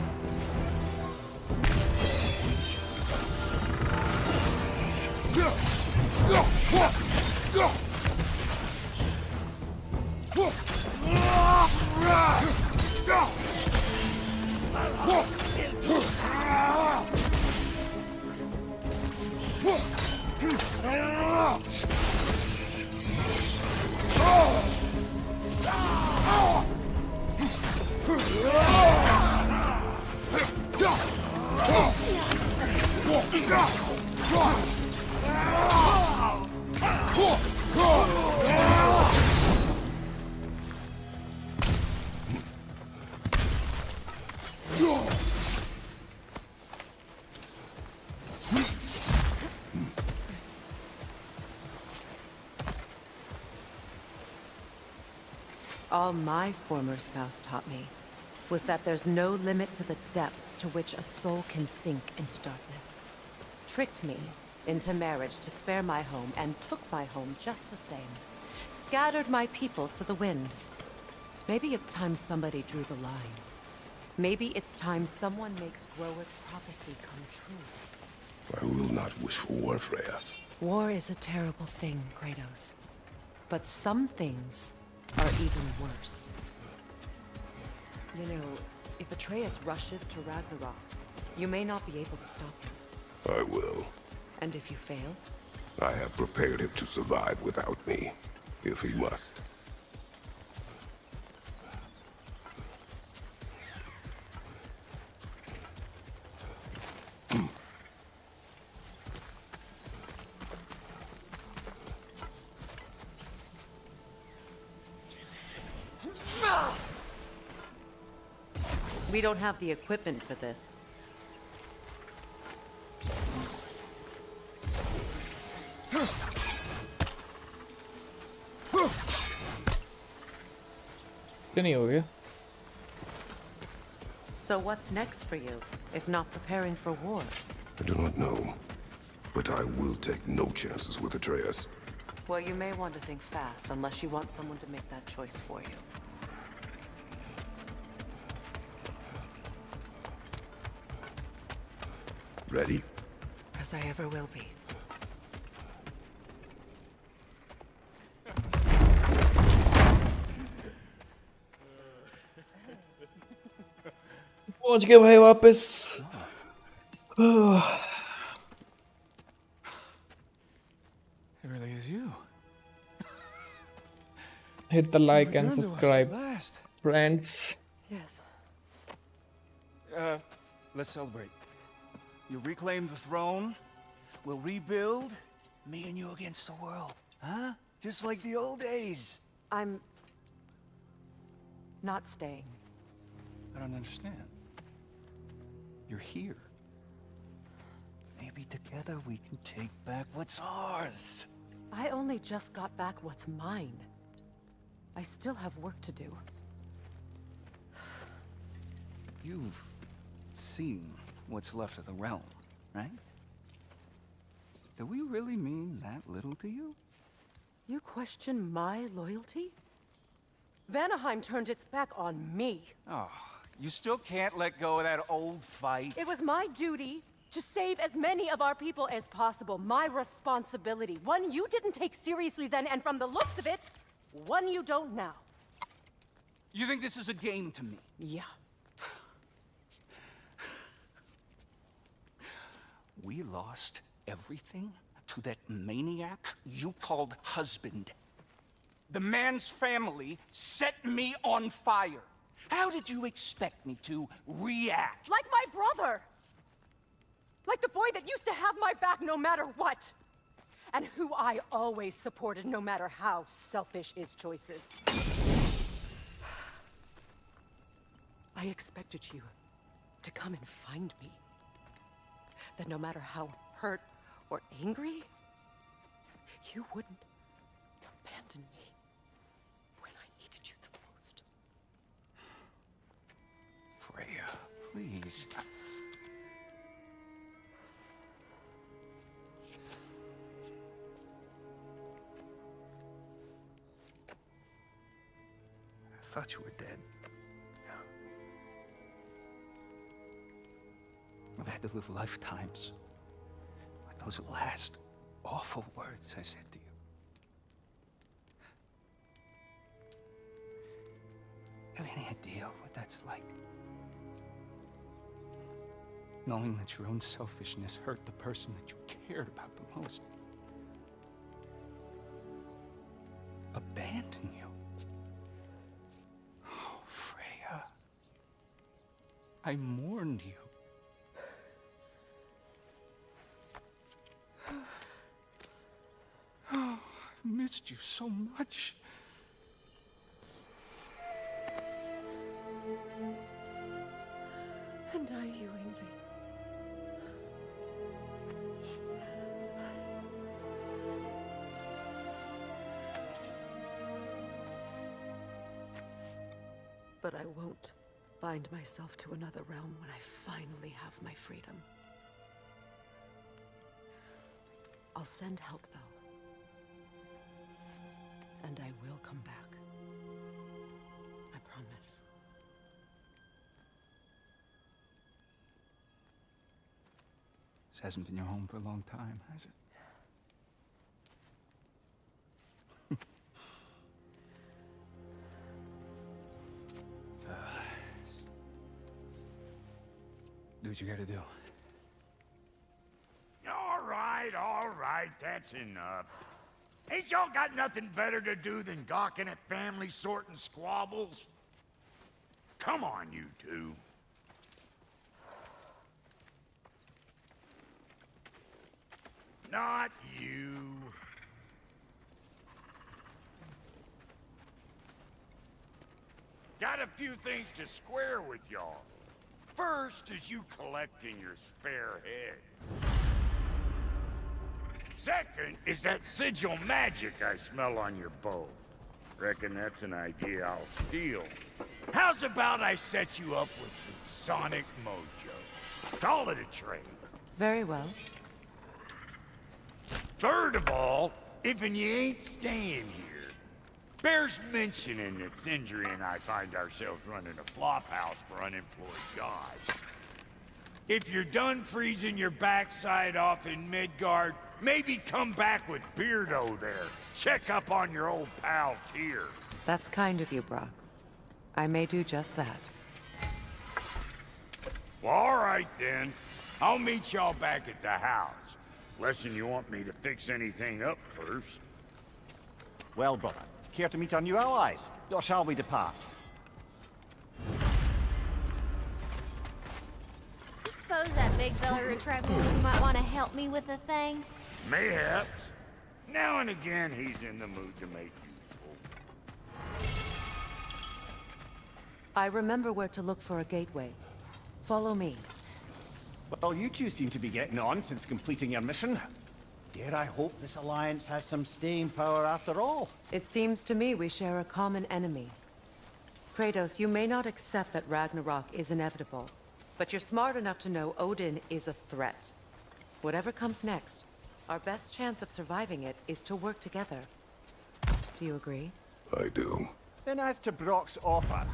All my former spouse taught me was that there's no limit to the depths to which a soul can sink into darkness. Tricked me into marriage to spare my home and took my home just the same. Scattered my people to the wind. Maybe it's time somebody drew the line. Maybe it's time someone makes Groa's prophecy come true. I will not wish for war, Freya. War is a terrible thing, Kratos. But some things are even worse. You know, if Atreus rushes to Ragnarok, you may not be able to stop him. I will. And if you fail? I have prepared him to survive without me, if he must. We don't have the equipment for this. नहीं हो गया। So what's next for you, if not preparing for war? I do not know, but I will take no chances with Atreus. Well, you may want to think fast, unless you want someone to make that choice for you. Ready? As I ever will be. पहुंच गए भाई वापस। It really is you. Hit the like and Returned to us subscribe, at last. friends. Yes. Let's celebrate. You reclaim the throne. We'll rebuild. Me and you against the world. Huh? Just like the old days. I'm not staying. I don't understand. You're here. Maybe together we can take back what's ours. I only just got back what's mine. I still have work to do. You've seen what's left of the realm, right? Do we really mean that little to you? You question my loyalty? Vanaheim turned its back on me. Oh, you still can't let go of that old fight? It was my duty to save as many of our people as possible. My responsibility. One you didn't take seriously then, and from the looks of it, one you don't now. You think this is a game to me? Yeah. We lost everything to that maniac you called husband. The man's family set me on fire. How did you expect me to react? Like my brother! Like the boy that used to have my back no matter what! And who I always supported no matter how selfish his choices. I expected you to come and find me. That no matter how hurt or angry, You wouldn't abandon me when I needed you the most. Freya, please. I thought you were dead. I've had to live lifetimes with those last awful words I said to you. Have any idea what that's like? Knowing that your own selfishness hurt the person that you cared about the most. Abandon you. Oh, Freya. I mourned you. Oh, I've missed you so much. And I you, Ingvi. But I won't bind myself to another realm when I finally have my freedom. I'll send help, though. And I will come back. I promise. This hasn't been your home for a long time, has it? Do what you gotta do. All right, that's enough. Ain't y'all got nothing better to do than gawking at family sorting squabbles? Come on, you two. Not you. Got a few things to square with y'all. First is you collecting your spare heads. Second is that sigil magic I smell on your bow. Reckon that's an idea I'll steal. How's about I set you up with some sonic mojo? Call it a trade. Very well. Third of all, if you ain't staying here, bears mentioning that Sindri and I find ourselves running a flop house for unemployed guys. If you're done freezing your backside off in Midgard, maybe come back with Beardo there. Check up on your old pal Tyr. That's kind of you, Brock. I may do just that. Well, all right then. I'll meet y'all back at the house. Lesson you want me to fix anything up first. Well, brother, care to meet our new allies? Or shall we depart? Suppose that big fella retracting might want to help me with a thing. Mayhaps. Now and again, he's in the mood to make useful. I remember where to look for a gateway. Follow me. Well, you two seem to be getting on since completing your mission. Dare I hope this alliance has some staying power after all? It seems to me we share a common enemy. Kratos, you may not accept that Ragnarok is inevitable, but you're smart enough to know Odin is a threat. Whatever comes next, our best chance of surviving it is to work together. Do you agree? I do. Then as to Brock's offer,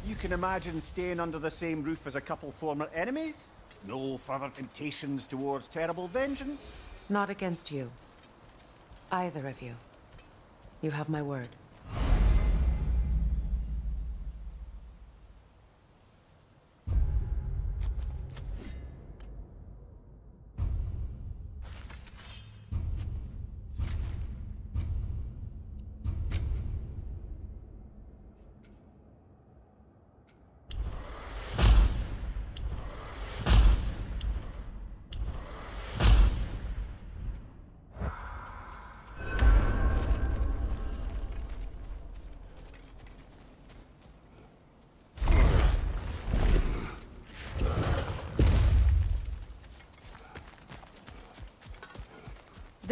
you can imagine staying under the same roof as a couple former enemies? No further temptations towards terrible vengeance? Not against you. Either of you. You have my word.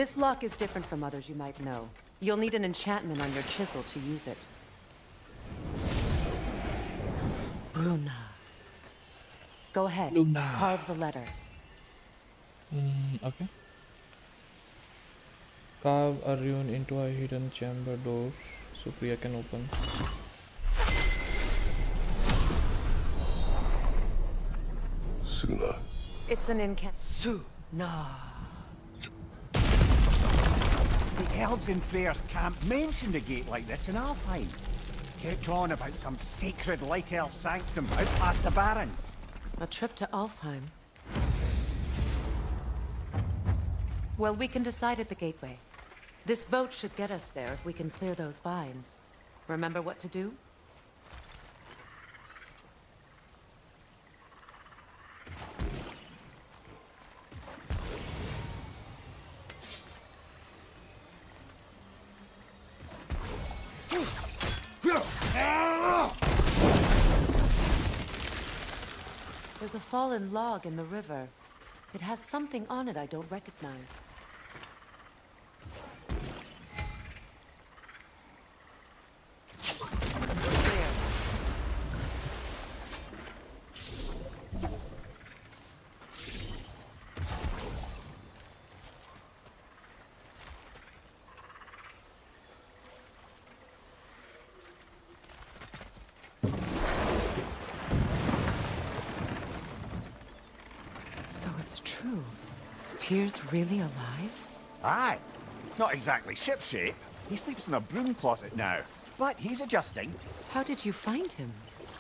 This lock is different from others you might know. You'll need an enchantment on your chisel to use it. Bruna. Go ahead. Luna. Carve the letter. Okay. Carve a rune into a hidden chamber door so Priya can open. Suna. It's an Suna. The elves in Freyr's camp mentioned a gate like this in Alfheim. Kept on about some sacred light elf sanctum out past the barrens. A trip to Alfheim. Well, we can decide at the gateway. This boat should get us there if we can clear those vines. Remember what to do? There's a fallen log in the river. It has something on it I don't recognize. Clear. So it's true. Tyr's really alive? Aye. Not exactly shipshape. He sleeps in a broom closet now. But he's adjusting. How did you find him?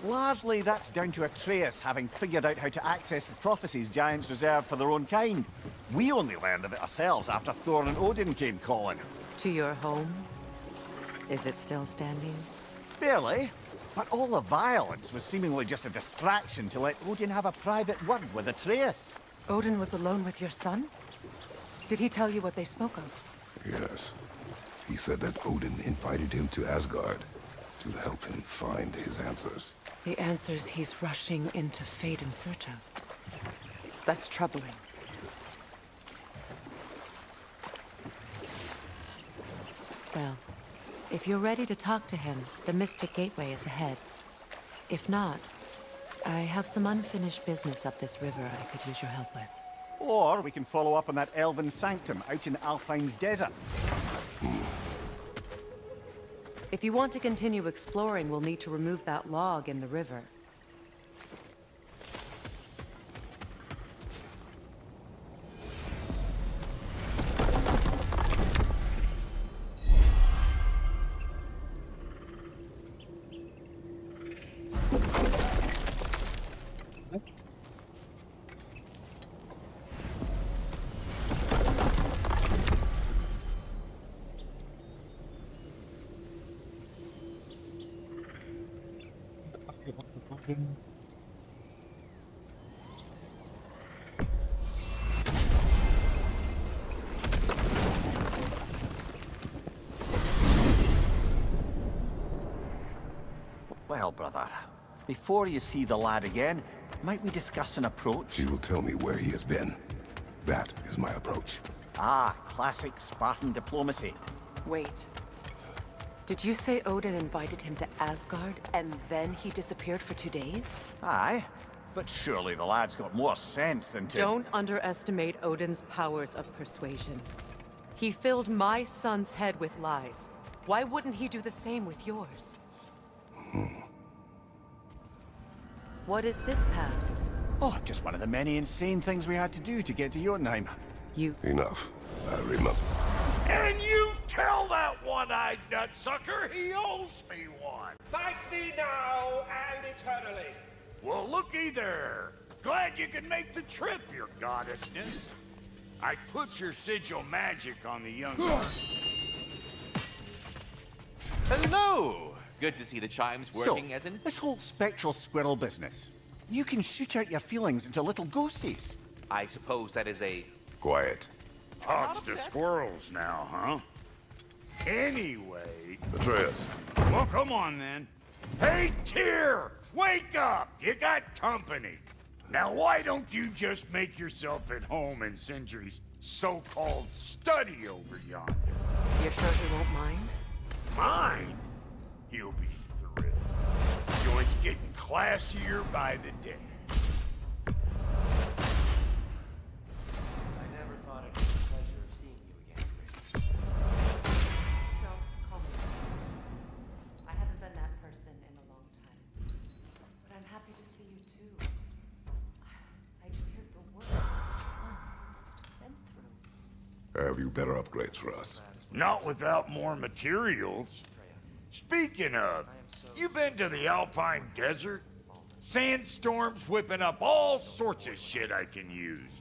Largely that's down to Atreus having figured out how to access the prophecies giants reserved for their own kind. We only learned of it ourselves after Thor and Odin came calling. To your home? Is it still standing? Barely. But all the violence was seemingly just a distraction to let Odin have a private word with Atreus. Odin was alone with your son? Did he tell you what they spoke of? Yes. He said that Odin invited him to Asgard to help him find his answers. The answers he's rushing into fate in search of. That's troubling. Well, if you're ready to talk to him, the Mystic Gateway is ahead. If not, I have some unfinished business up this river I could use your help with. Or we can follow up on that elven sanctum out in Alfheim's desert. If you want to continue exploring, we'll need to remove that log in the river. Well, brother, before you see the lad again, might we discuss an approach? He will tell me where he has been. That is my approach. Ah, classic Spartan diplomacy. Wait. Did you say Odin invited him to Asgard, and then he disappeared for 2 days? Aye, but surely the lad's got more sense than to... Don't underestimate Odin's powers of persuasion. He filled my son's head with lies. Why wouldn't he do the same with yours? What is this path? Oh, just one of the many insane things we had to do to get to Jotunheim. Enough. I remember. And you tell that one-eyed nutsucker he owes me one. Thank thee now and eternally. Well, looky there. Glad you could make the trip, your goddessness. I put your sigil magic on the young man. Hello! Good to see the chimes working So, as in... this whole spectral squirrel business. You can shoot out your feelings into little ghosties. I suppose that is a... Quiet. Hogs to squirrels now, huh? Anyway... Atreus. Well, come on then. Hey, Tyr! Wake up! You got company. Now, why don't you just make yourself at home in Sindri's so-called study over yonder. You're sure he won't mind? Mine? He'll be thrilled. Joint's getting classier by the day. I never thought I'd get the pleasure of seeing you again, Chris. No, call me. I haven't been that person in a long time. But I'm happy to see you too. I feared the worst son must have been through. Have you better upgrades for us? Not without more materials. Speaking of, you been to the Alpine Desert? Sandstorms whipping up all sorts of shit I can use.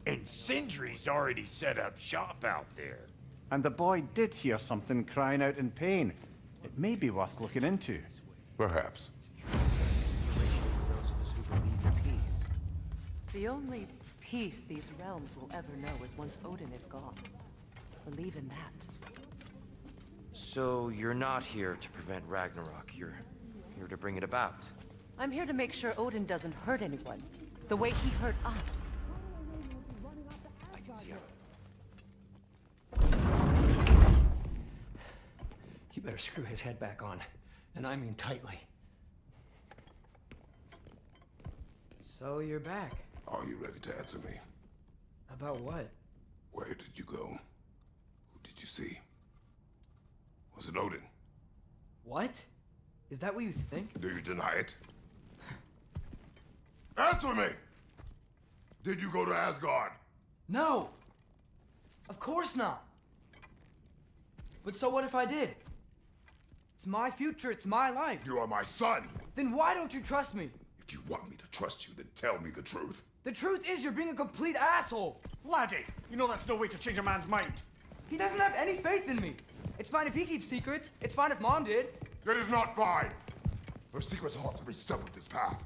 And Sindri's already set up shop out there. And the boy did hear something crying out in pain. It may be worth looking into. Perhaps. The only peace these realms will ever know is once Odin is gone. Believe in that. So you're not here to prevent Ragnarok. You're here to bring it about. I'm here to make sure Odin doesn't hurt anyone, the way he hurt us. I can see how. You better screw his head back on, and I mean tightly. So you're back. Are you ready to answer me? About what? Where did you go? Who did you see? Was it Odin? What? Is that what you think? Do you deny it? Answer me! Did you go to Asgard? No! Of course not! But so what if I did? It's my future, it's my life. You are my son! Then why don't you trust me? If you want me to trust you, then tell me the truth. The truth is you're being a complete asshole! Laddie, you know that's no way to change a man's mind. He doesn't have any faith in me. It's fine if he keeps secrets. It's fine if Mom did. That is not fine! Her secrets ought to be stuck with this path.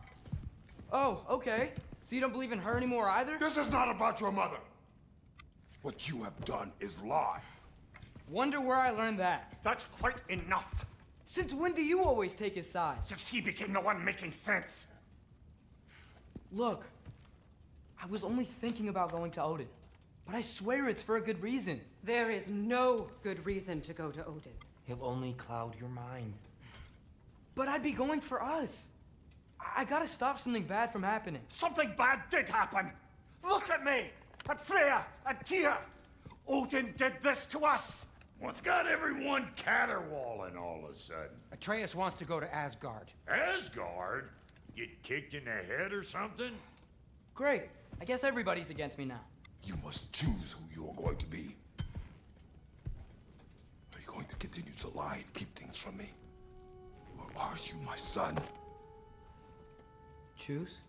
Oh, okay. So you don't believe in her anymore either? This is not about your mother! What you have done is lie. Wonder where I learned that. That's quite enough. Since when do you always take his side? Since he became the one making sense. Look, I was only thinking about going to Odin. But I swear it's for a good reason. There is no good reason to go to Odin. He'll only cloud your mind. But I'd be going for us. I gotta stop something bad from happening. Something bad did happen. Look at me, at Freya, at Tyr. Odin did this to us. What's got everyone caterwauling all of a sudden? Atreus wants to go to Asgard. Asgard? Get kicked in the head or something? Great. I guess everybody's against me now. You must choose who you are going to be. Are you going to continue to lie and keep things from me? Or are you my son? Choose?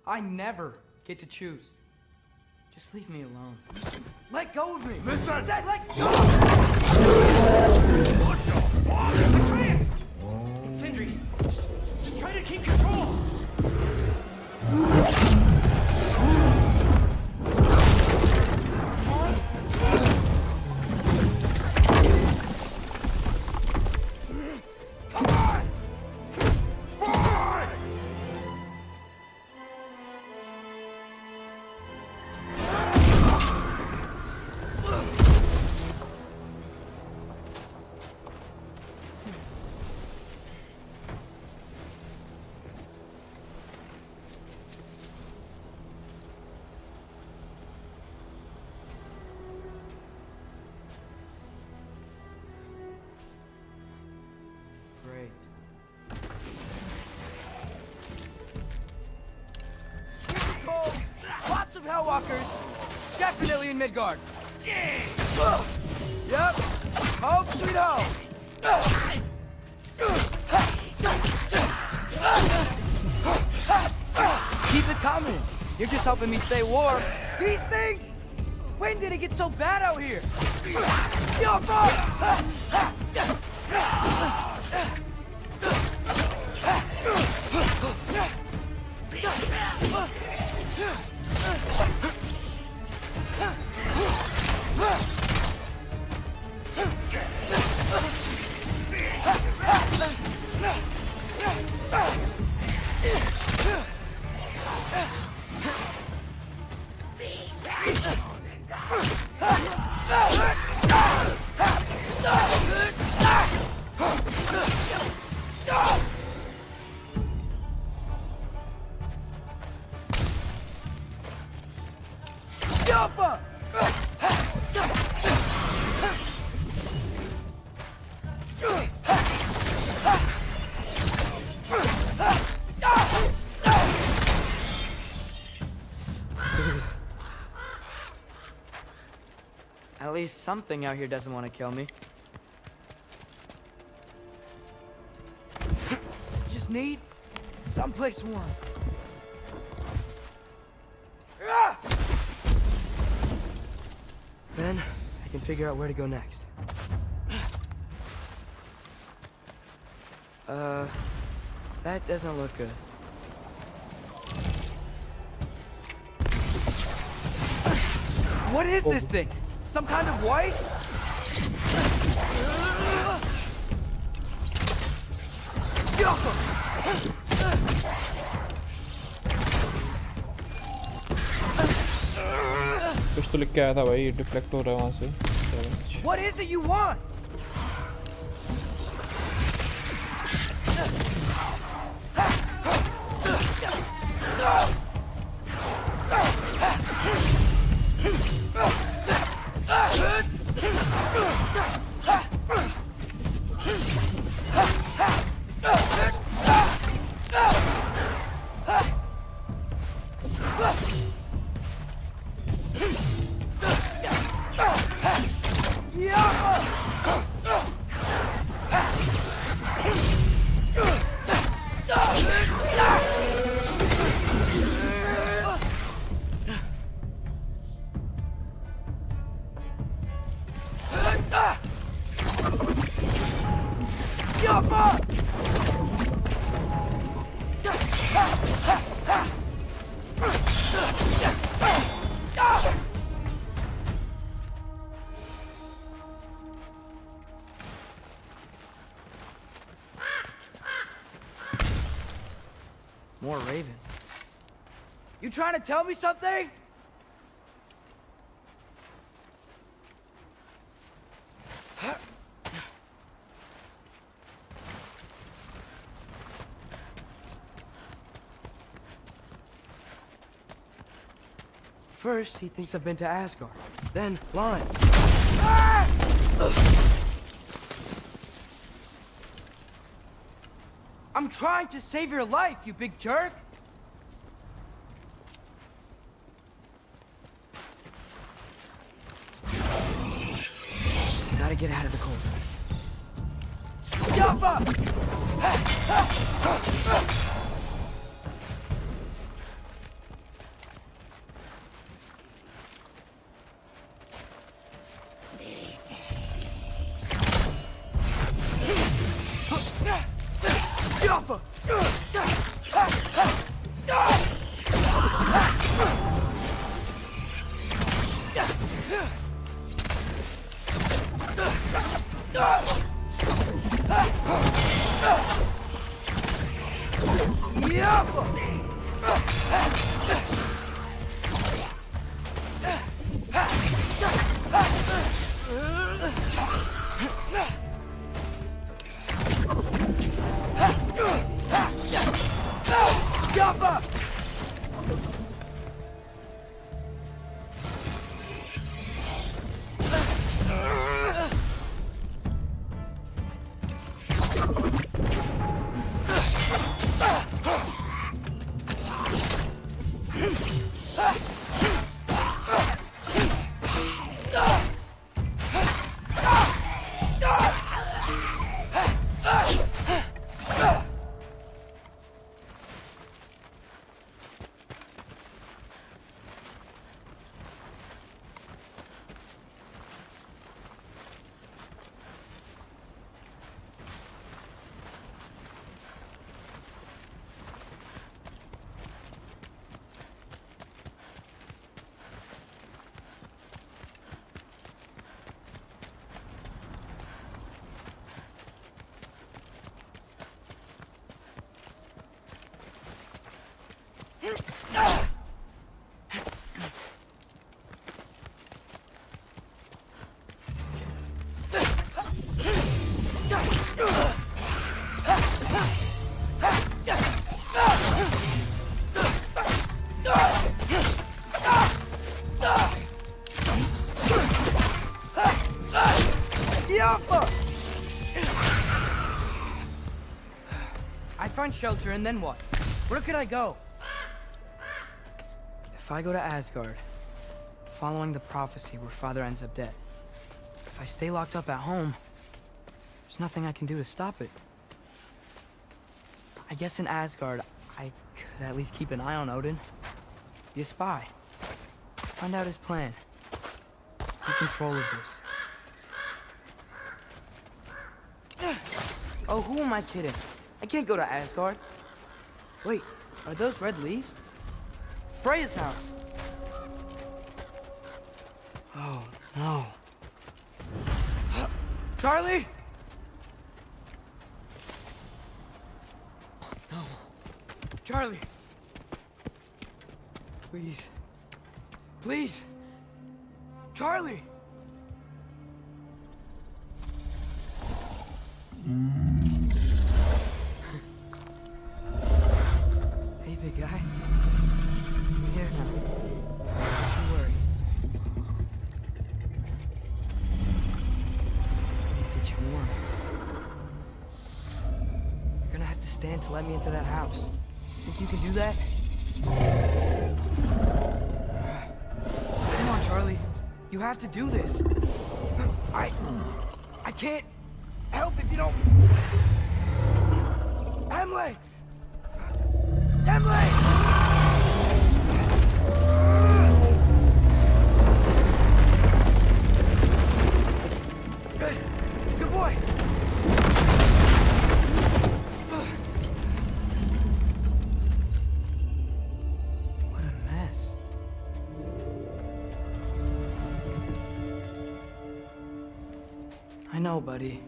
I never get to choose. Just leave me alone. Listen. Let go of me! Listen! Dad, let go! What the fuck? Atreus! It's Sindri. Just try to keep control! Great. Lots of Hellwalkers! Definitely in Midgard! Yep! Home sweet home! Keep it coming! You're just helping me stay warm. He stinks! When did it get so bad out here? Your fault! least something out here doesn't want to kill me. Just need someplace warm. Then I can figure out where to go next. That doesn't look good. What is this thing? Some kind of white? कुछ तो लिख के आया था भाई, deflect हो रहा है वहाँ से. What is it you want? More ravens. You trying to tell me something? First, he thinks I've been to Asgard. Then, blind. I'm trying to save your life, you big jerk! Gotta get out of the cold. Yappa! I find shelter, and then what? Where could I go? If I go to Asgard, following the prophecy where Father ends up dead, If I stay locked up at home, there's nothing I can do to stop it. I guess in Asgard, I could at least keep an eye on Odin. Be a spy. Find out his plan. Take control of this. Oh, who am I kidding? I can't go to Asgard. Wait, are those red leaves? Freya's house. Oh, no. Charlie! No. Charlie! Please. Please! Charlie! Hey, big guy. I'm here now. Don't worry. Get you warm. You're gonna have to stand to let me into that house. Think you can do that? Come on, Charlie. You have to do this. I can't help if you don't. Emily! Emily! Good boy. What a mess. I know, buddy.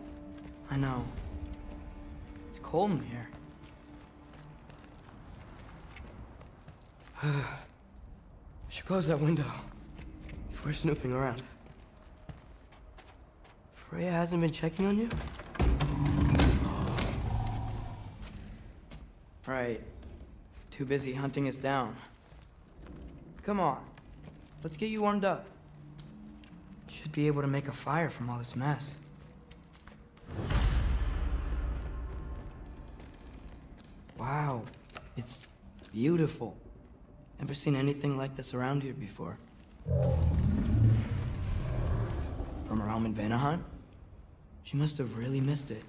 I know. It's cold in here. Should close that window if we're snooping around. Freya hasn't been checking on you? Right. Too busy hunting us down. Come on. Let's get you warmed up. Should be able to make a fire from all this mess. Wow. It's beautiful. Never seen anything like this around here before. From her home in Vanaheim? She must have really missed it.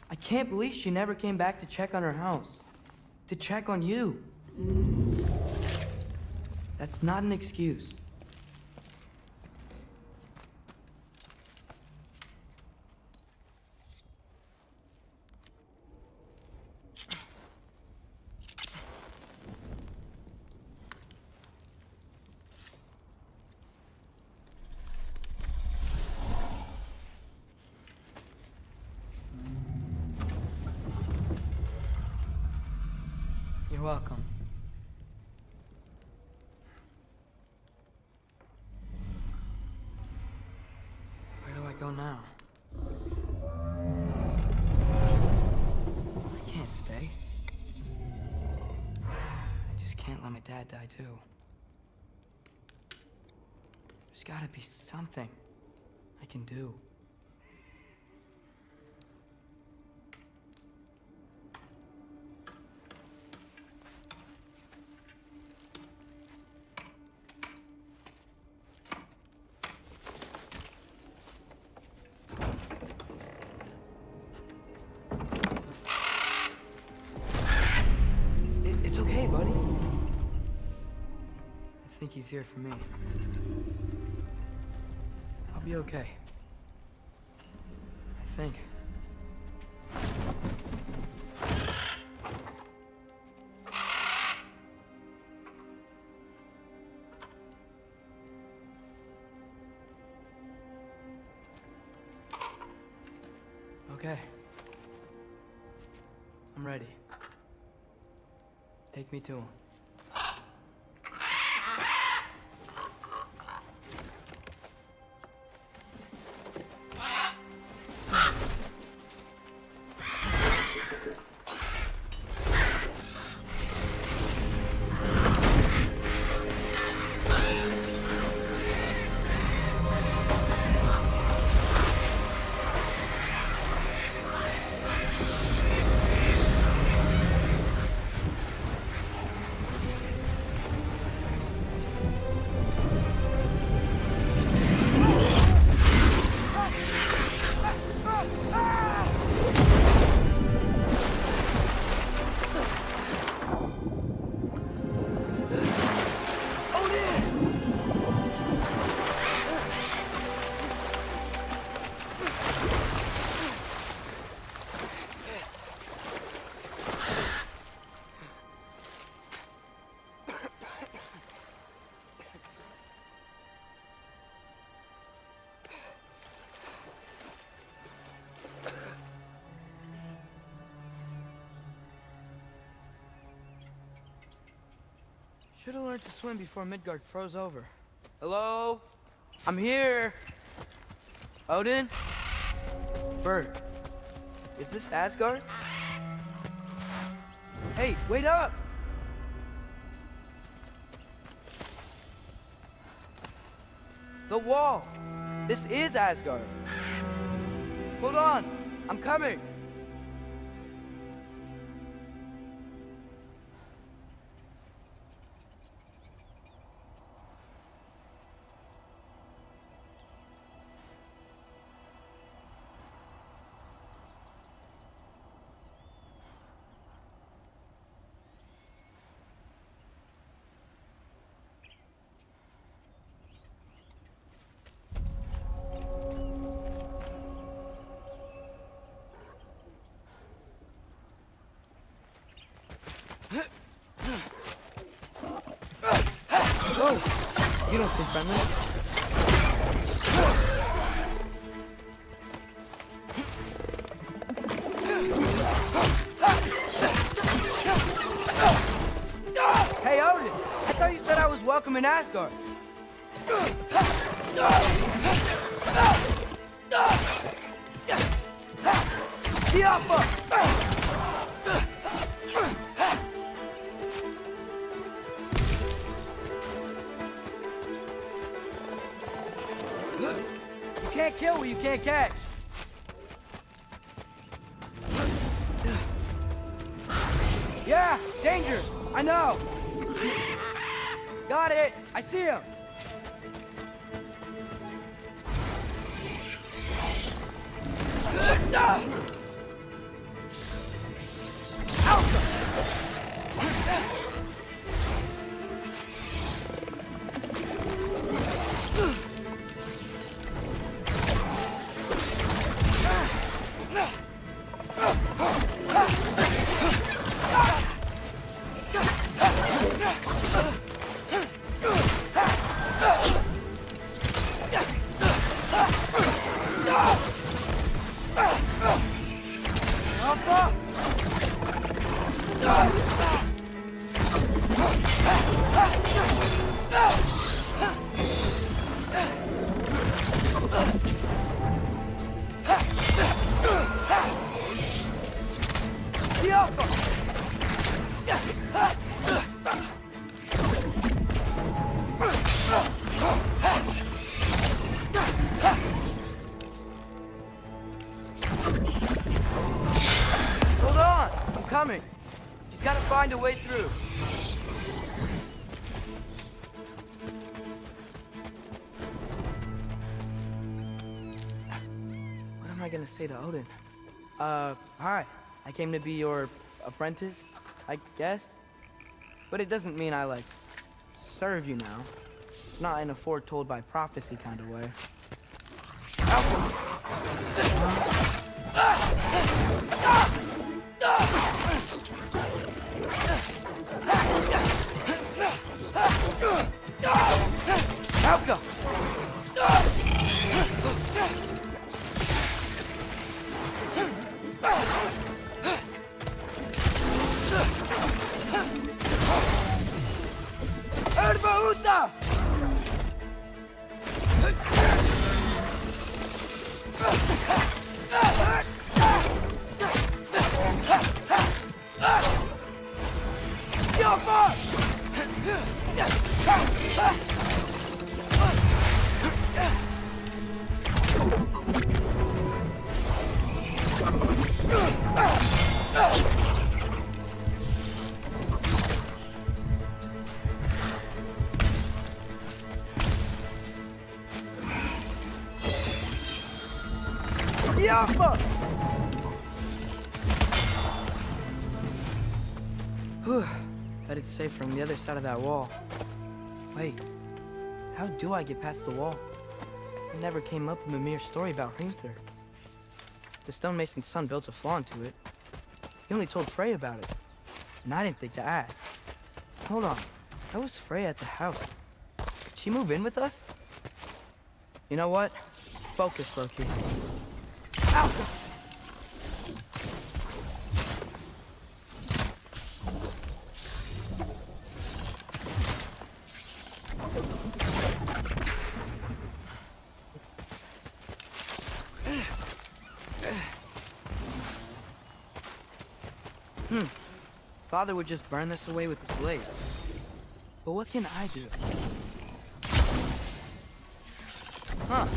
I can't believe she never came back to check on her house. To check on you. That's not an excuse. You're welcome. Where do I go now? I can't stay. I just can't let my dad die too. There's gotta be something I can do. It's okay, buddy. I think he's here for me. I'll be okay. I think. Okay. I'm ready. Take me to him. Should have learned to swim before Midgard froze over. Hello? I'm here! Odin? Bird. Is this Asgard? Hey, wait up! The wall! This is Asgard! Hold on! I'm coming! Whoa! You don't seem friendly. Hey, Odin! I thought you said I was welcome in Asgard. You can't kill what you can't catch. Yeah, danger! I know! Got it! I see him! Hold on! I'm coming! She's gotta find a way through. What am I gonna say to Odin? Hi. I came to be your apprentice, I guess? But it doesn't mean I, like, serve you now. Not in a foretold by prophecy kind of way. Alka! Erba Whew. Bet it's safe from the other side of that wall. Wait, how do I get past the wall? It never came up in Mimir's story about Hrimthur. The stonemason's son built a flaw into it. He only told Frey about it, and I didn't think to ask. Hold on, how was Frey at the house? Could she move in with us? You know what? Focus, Loki. Alka! Father would just burn this away with his blade. But what can I do? Huh.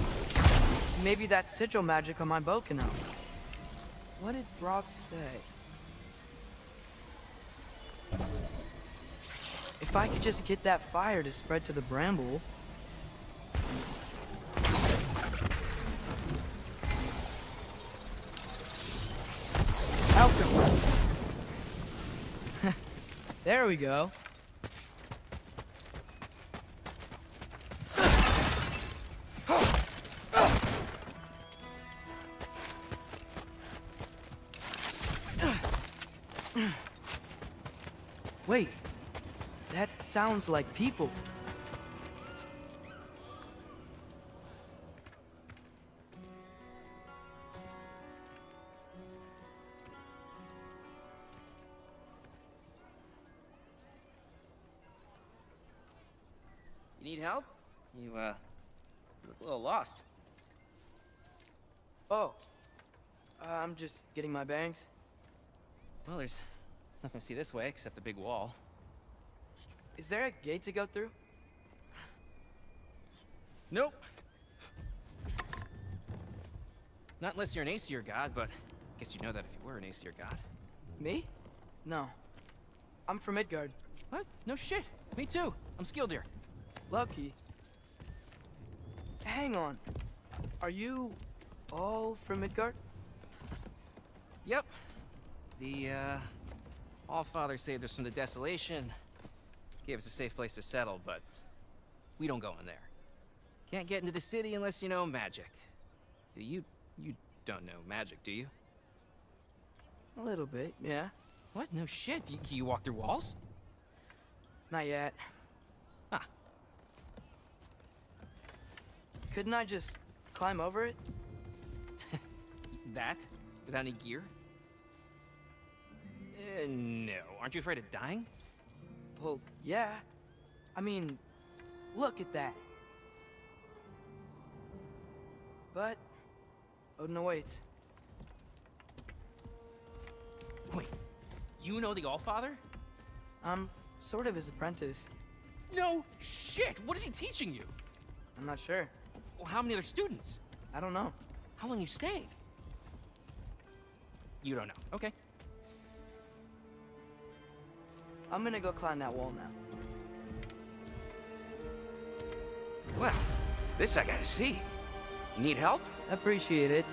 Maybe that sigil magic on my bow can help. What did Brock say? If I could just get that fire to spread to the bramble... Alchemy! There we go. Wait, that sounds like people. You need help? You look a little lost. Oh, I'm just getting my bangs. Well, there's nothing to see this way except the big wall. Is there a gate to go through? Nope. Not unless you're an Aesir god, but I guess you'd know that if you were an Aesir god. Me? No. I'm from Midgard. What? No shit. Me too. I'm skilled here. Loki. Hang on. Are you all from Midgard? Yep. The, Allfather saved us from the desolation. Gave us a safe place to settle, but we don't go in there. Can't get into the city unless you know magic. You don't know magic, do you? A little bit, yeah. What? No shit. Can you walk through walls? Not yet. Huh. Couldn't I just climb over it? That? Without any gear? No. Aren't you afraid of dying? Well, yeah. I mean, look at that. But Odin awaits. Wait, you know the Allfather? I'm sort of his apprentice. No shit! What is he teaching you? I'm not sure. Well, how many other students? I don't know. How long you stayed? You don't know. Okay. I'm gonna go climb that wall now. Well, this I gotta see. You need help? Appreciate it,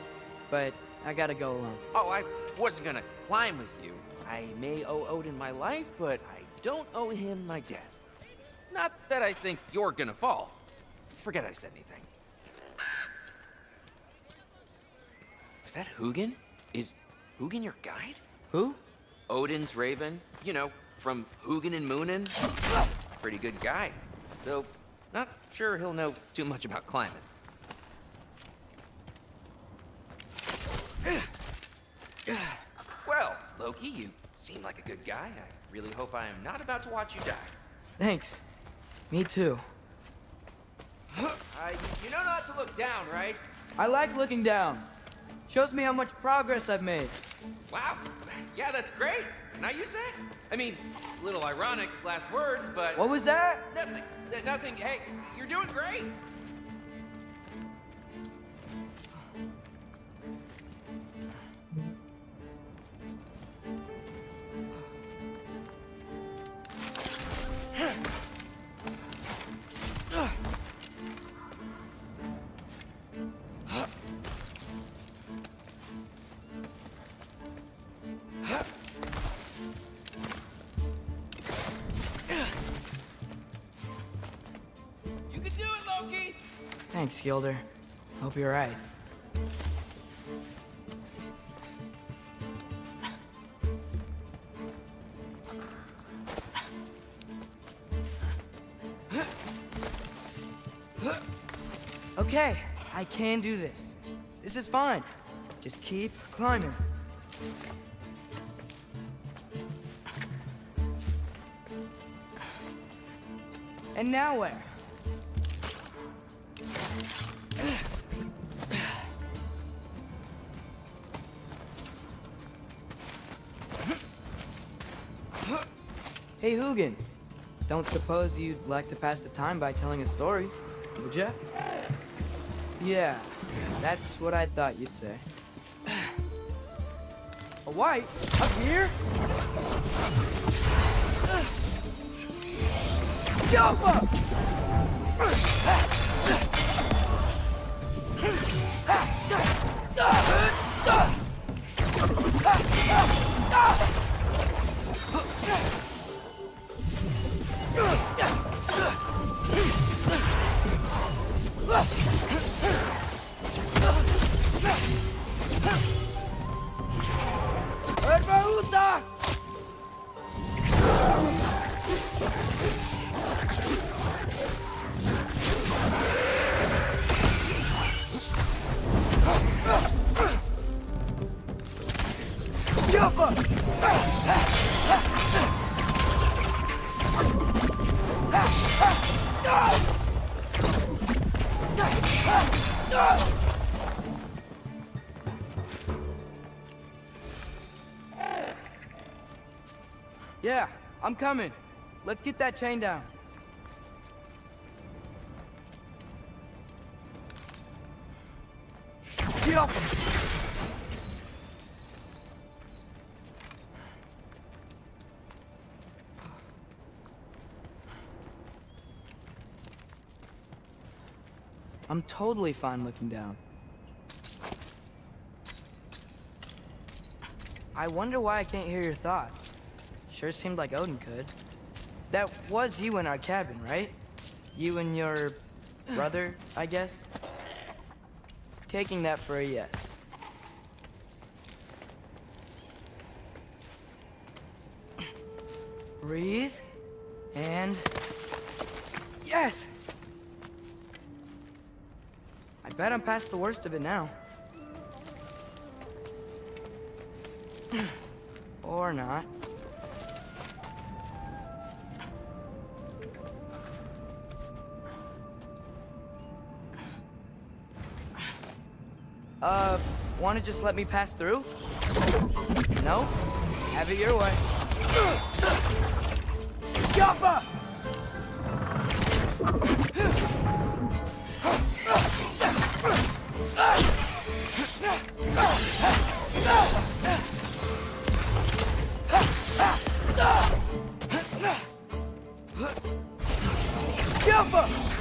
but I gotta go alone. Oh, I wasn't gonna climb with you. I may owe Odin my life, but I don't owe him my death. Not that I think you're gonna fall. Forget I said anything. Is that Hugin? Is Hugin your guide? Who? Odin's raven. You know, from Hugin and Moonin. Pretty good guy. Though, not sure he'll know too much about climbing. Well, Loki, you seem like a good guy. I really hope I am not about to watch you die. Thanks. Me too. You know not to look down, right? I like looking down. Shows me how much progress I've made. Wow. Yeah, that's great. Can I use that? I mean, a little ironic, last words, but... What was that? Nothing. Nothing. Hey, you're doing great. Thanks, Gilder. Hope you're right. Okay, I can do this. This is fine. Just keep climbing. And now where? Hey, Hugin. Don't suppose you'd like to pass the time by telling a story, would ya? Yeah, that's what I thought you'd say. A white? Up here? Jump! Hermauta! Yeah, I'm coming. Let's get that chain down. Get off him! I'm totally fine looking down. I wonder why I can't hear your thoughts. Sure seemed like Odin could. That was you in our cabin, right? You and your brother, I guess? Taking that for a yes. Breathe. And... yes! I bet I'm past the worst of it now. Or not. Wanna just let me pass through? No? Have it your way. Jumpa! Jumpa!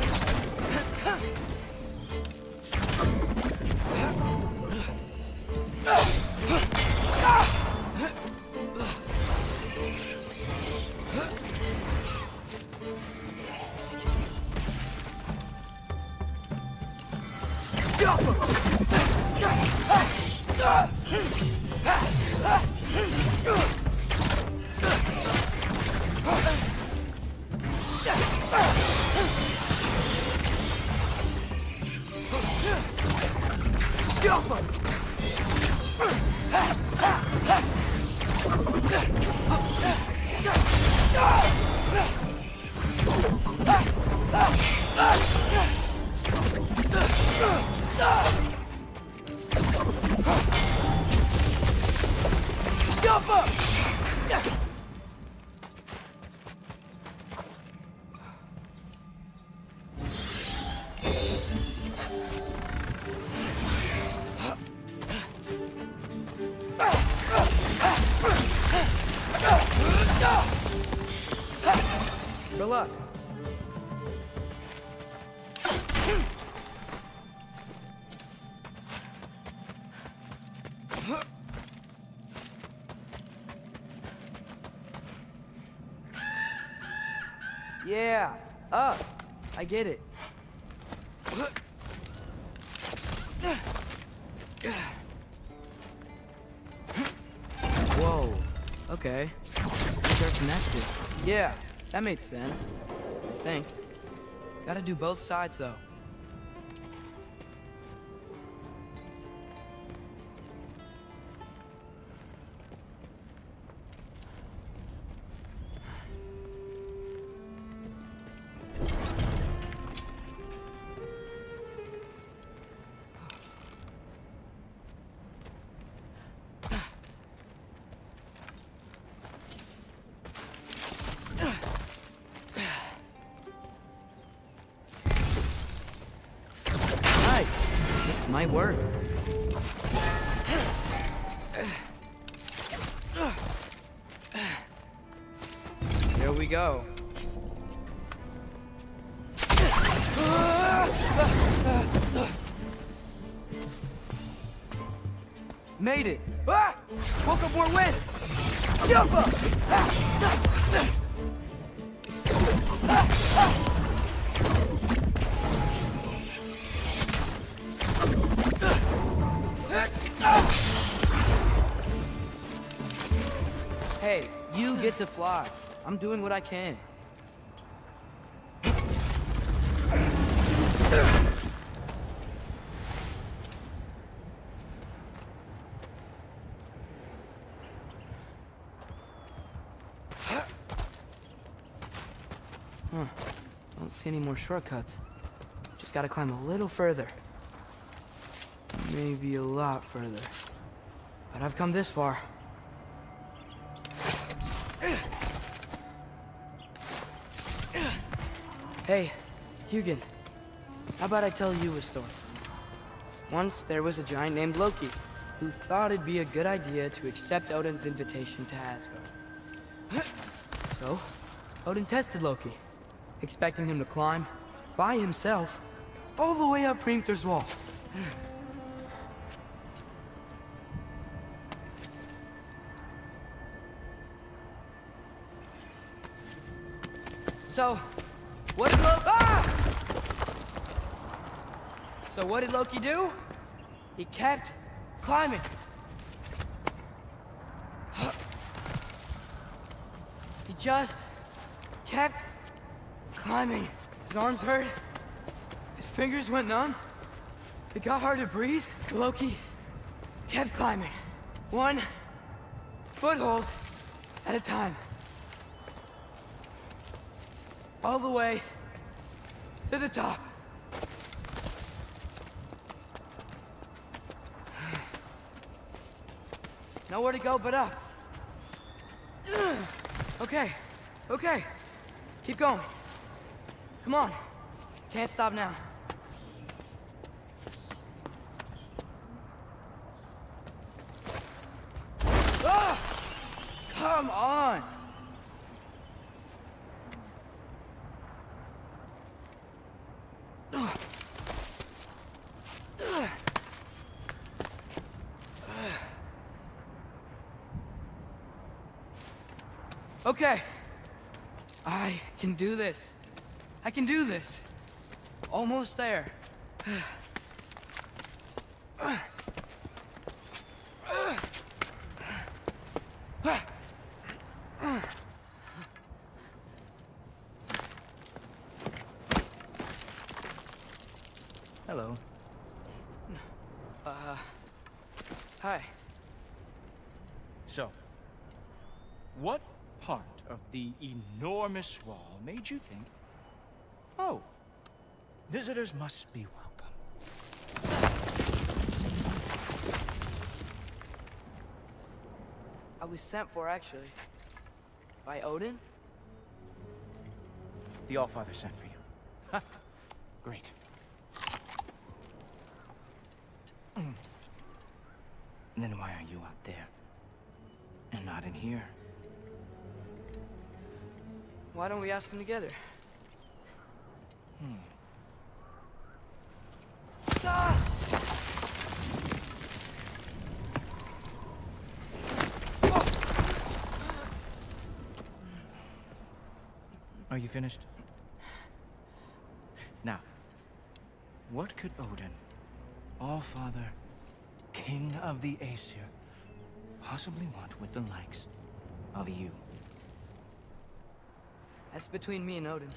Good luck. Yeah, up. I get it. Whoa. Okay. These are connected. Yeah, that makes sense. I think. Gotta do both sides, though. might work. Here we go. Made it! Ah! Woke up more wind! Jump up! Hey, you get to fly. I'm doing what I can. Huh. Don't see any more shortcuts. Just gotta climb a little further. Maybe a lot further. But I've come this far. Hey, Hugin. How about I tell you a story? Once there was a giant named Loki who thought it'd be a good idea to accept Odin's invitation to Asgard. So, Odin tested Loki, expecting him to climb, by himself, all the way up Hrimthur's wall. So, what did Loki do? He kept climbing. He just kept climbing. His arms hurt. His fingers went numb. It got hard to breathe. Loki kept climbing. One foothold at a time. All the way to the top. Nowhere to go but up. Okay, okay. Keep going. Come on. Can't stop now. Ah! Come on! Okay. I can do this. I can do this. Almost there. Hello. Hi. So, what part of the enormous wall made you think, oh, visitors must be welcome? I was sent for, actually. By Odin? The Allfather sent for you. Huh. Great. Then why are you out there? And not in here? Why don't we ask them together? Ah! Are you finished? Now, what could Odin, Allfather, King of the Aesir, possibly want with the likes of you? That's between me and Odin.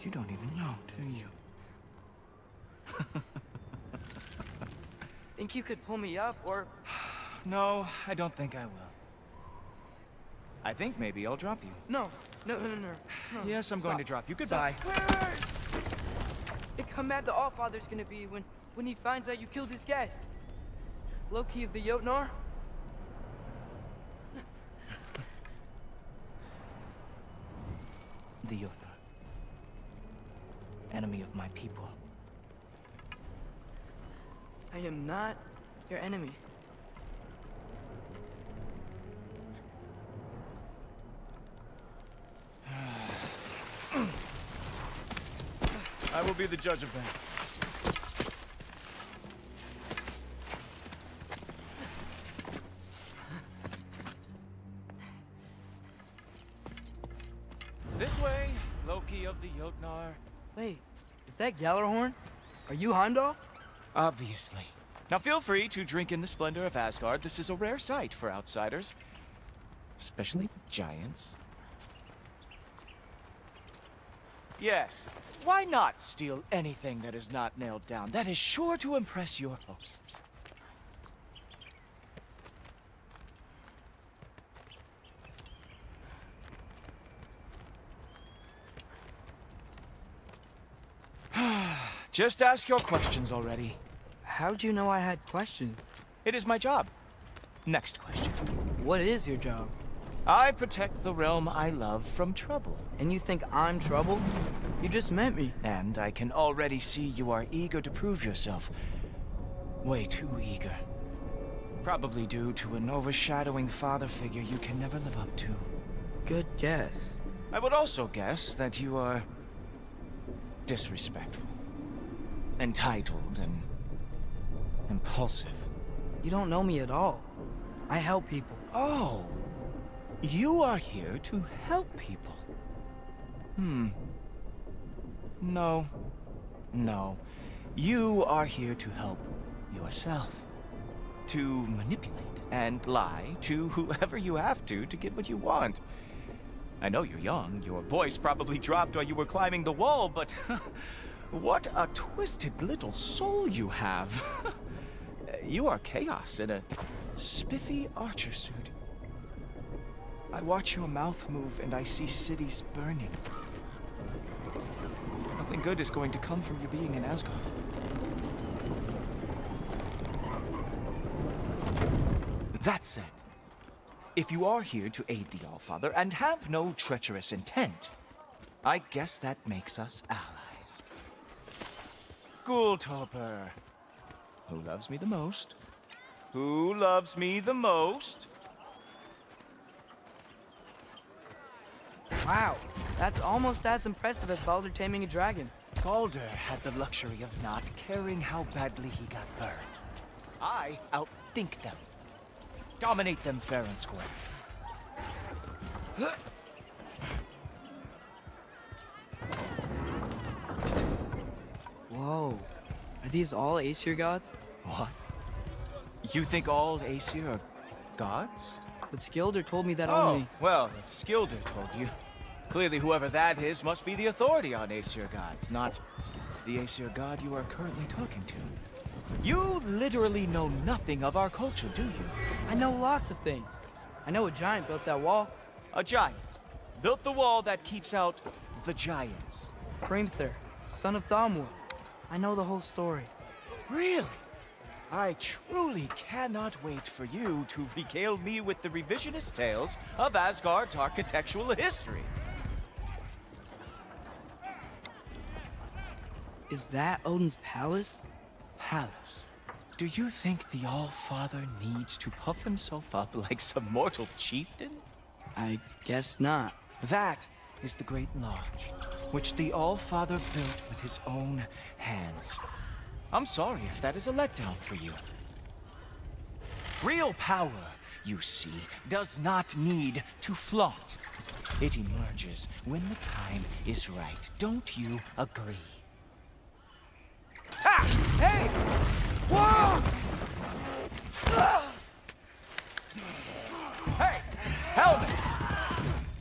You don't even know, do you? Think you could pull me up, or... No, I don't think I will. I think maybe I'll drop you. No. Yes, I'm going to drop you. Goodbye. Wait. Think how mad the Allfather's gonna be when he finds out you killed his guest. Loki of the Jotnar? the Jotnar. Enemy of my people. I am not your enemy. I will be the judge of that. This way, Loki of the Jotnar. Wait, is that Gallarhorn? Are you Heimdall? Obviously. Now feel free to drink in the splendor of Asgard. This is a rare sight for outsiders. Especially giants. Yes, why not steal anything that is not nailed down? That is sure to impress your hosts. Just ask your questions already. How'd you know I had questions? It is my job. Next question. What is your job? I protect the realm I love from trouble. And you think I'm trouble? You just met me. And I can already see you are eager to prove yourself. Way too eager. Probably due to an overshadowing father figure you can never live up to. Good guess. I would also guess that you are disrespectful, entitled, and impulsive. You don't know me at all. I help people. Oh, you are here to help people. No. No. You are here to help yourself. To manipulate and lie to whoever you have to get what you want. I know you're young. Your voice probably dropped while you were climbing the wall, but what a twisted little soul you have. You are chaos in a spiffy archer suit. I watch your mouth move and I see cities burning. Nothing good is going to come from you being in Asgard. That said, if you are here to aid the Allfather and have no treacherous intent, I guess that makes us allies. Ghoultoper. Who loves me the most? Who loves me the most? Wow, that's almost as impressive as Baldur taming a dragon. Baldur had the luxury of not caring how badly he got burned. I outthink them. Dominate them fair and square. Whoa. Are these all Aesir gods? What? You think all Aesir are gods? But Skilder told me that Oh, only... well, if Skilder told you, clearly whoever that is must be the authority on Aesir gods, not the Aesir god you are currently talking to. You literally know nothing of our culture, do you? I know lots of things. I know a giant built that wall. A giant built the wall that keeps out the giants. Hrimthur, son of Thamur. I know the whole story. Really? I truly cannot wait for you to regale me with the revisionist tales of Asgard's architectural history. Is that Odin's palace? Palace? Do you think the All-Father needs to puff himself up like some mortal chieftain? I guess not. That is the Great Lodge, which the All-Father built with his own hands. I'm sorry if that is a letdown for you. Real power, you see, does not need to flaunt. It emerges when the time is right. Don't you agree? Ha! Hey! Whoa! Hey! Helmets!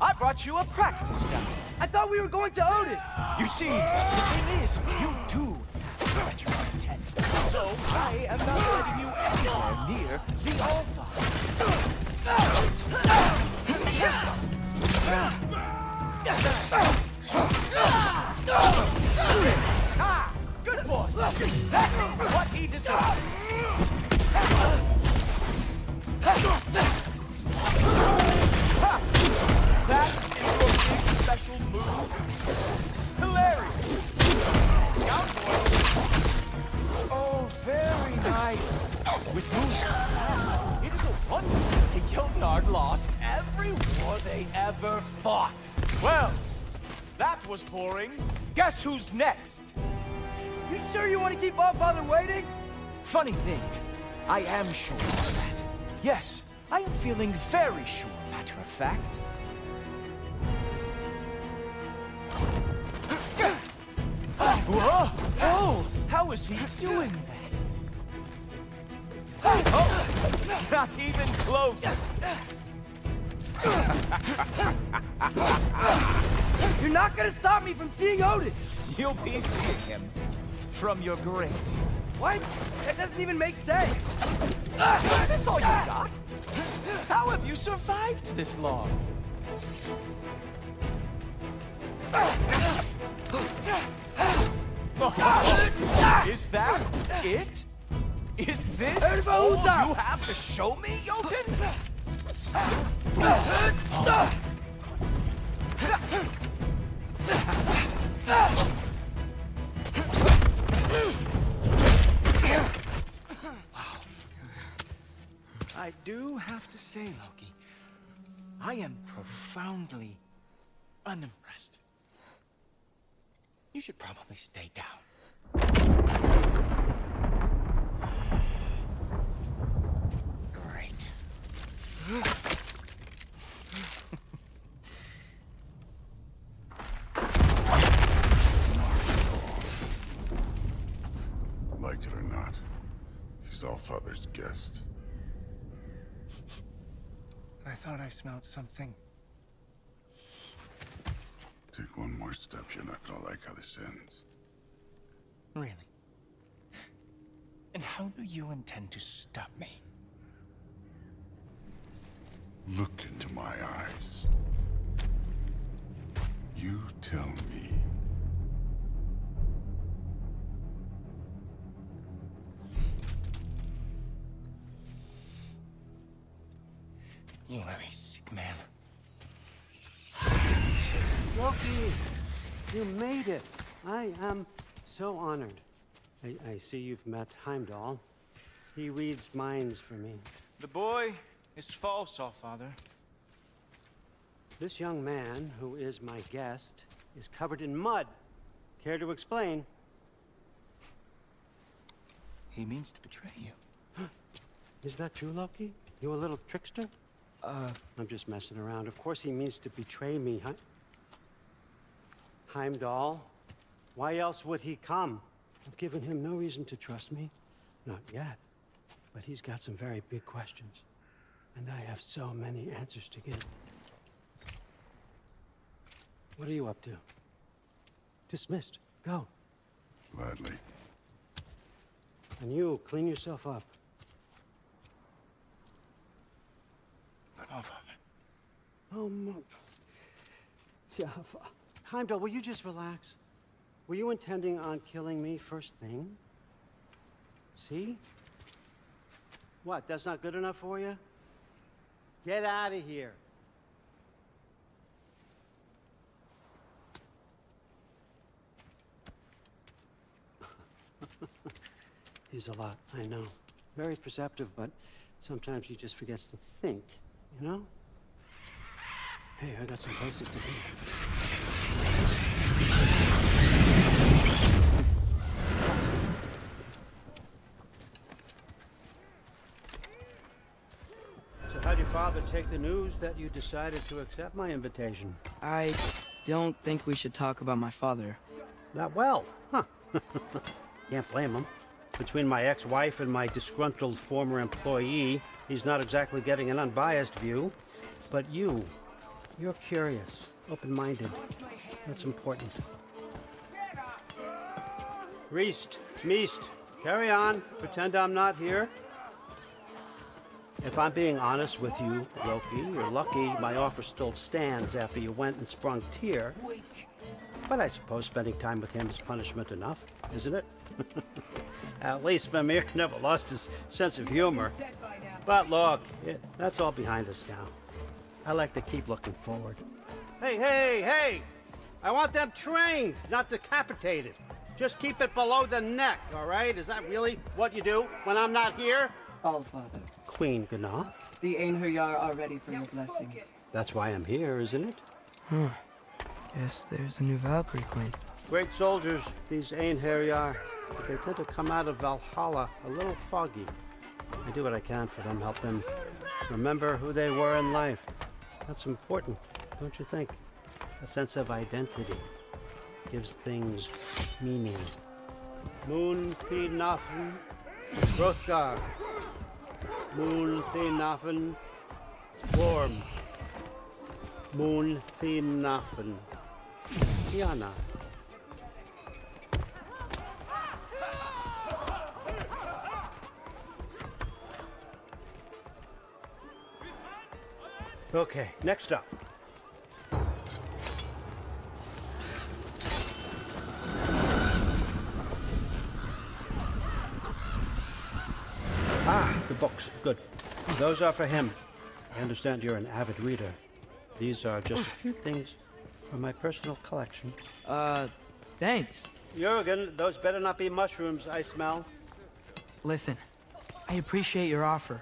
I brought you a practice round. I thought we were going to Odin! You see, the thing is, you do have treacherous intent. So, I am not letting you anywhere near the All-Father. Ah! Good boy! That's what he deserves! That is your big special move? with whom? It is a wonder the Gilnard lost every war they ever fought. Well, that was boring. Guess who's next? You sure you want to keep Allfather waiting? Funny thing, I am sure of that. Yes, I am feeling very sure, matter of fact. Whoa! Oh, how is he doing that? Oh, not even close. You're not gonna stop me from seeing Odin! You'll be seeing him from your grave. What? That doesn't even make sense! Is this all you got? How have you survived this long? Is that it? Is this all you have to show me, Jotun? I do have to say, Loki, I am profoundly unimpressed. You should probably stay down. Great. Like it or not, he's Allfather's guest. I thought I smelled something. Take one more step, you're not gonna like how this ends. Really? And how do you intend to stop me? Look into my eyes. You tell me. You are a sick man. Loki, you made it. I am so honored. I see you've met Heimdall. He reads minds for me. The boy is false, Allfather. This young man, who is my guest, is covered in mud. Care to explain? He means to betray you. Is that true, Loki? You a little trickster? I'm just messing around. Of course he means to betray me, huh? Heimdall? Why else would he come? I've given him no reason to trust me. Not yet. But he's got some very big questions. And I have so many answers to give. What are you up to? Dismissed. Go. Gladly. And you, clean yourself up. But Allfather. Heimdall, will you just relax? Were you intending on killing me first thing? See? What, that's not good enough for you? Get out of here. He's a lot, I know. Very perceptive, but sometimes he just forgets to think, you know? Hey, I got some places to be. So how'd your father take the news that you decided to accept my invitation? I don't think we should talk about my father. Not well, huh? Can't blame him. Between my ex-wife and my disgruntled former employee, he's not exactly getting an unbiased view. But you're curious, open-minded. That's important. Reist, Meist, carry on. Pretend I'm not here. If I'm being honest with you, Loki, you're lucky my offer still stands after you went and sprung Tyr. But I suppose spending time with him is punishment enough, isn't it? At least Mimir never lost his sense of humor. But look, that's all behind us now. I like to keep looking forward. Hey! I want them trained, not decapitated. Just keep it below the neck, all right? Is that really what you do when I'm not here? Allfather. Queen Gná. The Einherjar are ready for your blessings. That's why I'm here, isn't it? Guess there's a new Valkyrie Queen. Great soldiers, these Einherjar. But they tend to come out of Valhalla a little foggy. I do what I can for them, help them remember who they were in life. That's important, don't you think? A sense of identity gives things meaning. Moon Nafen, Hrothgar. Moon Nafen, Worm. Moon Nafen, Tiana. Okay, next up. The books. Good. Those are for him. I understand you're an avid reader. These are just a few things from my personal collection. Thanks. Jurgen, those better not be mushrooms I smell. Listen, I appreciate your offer,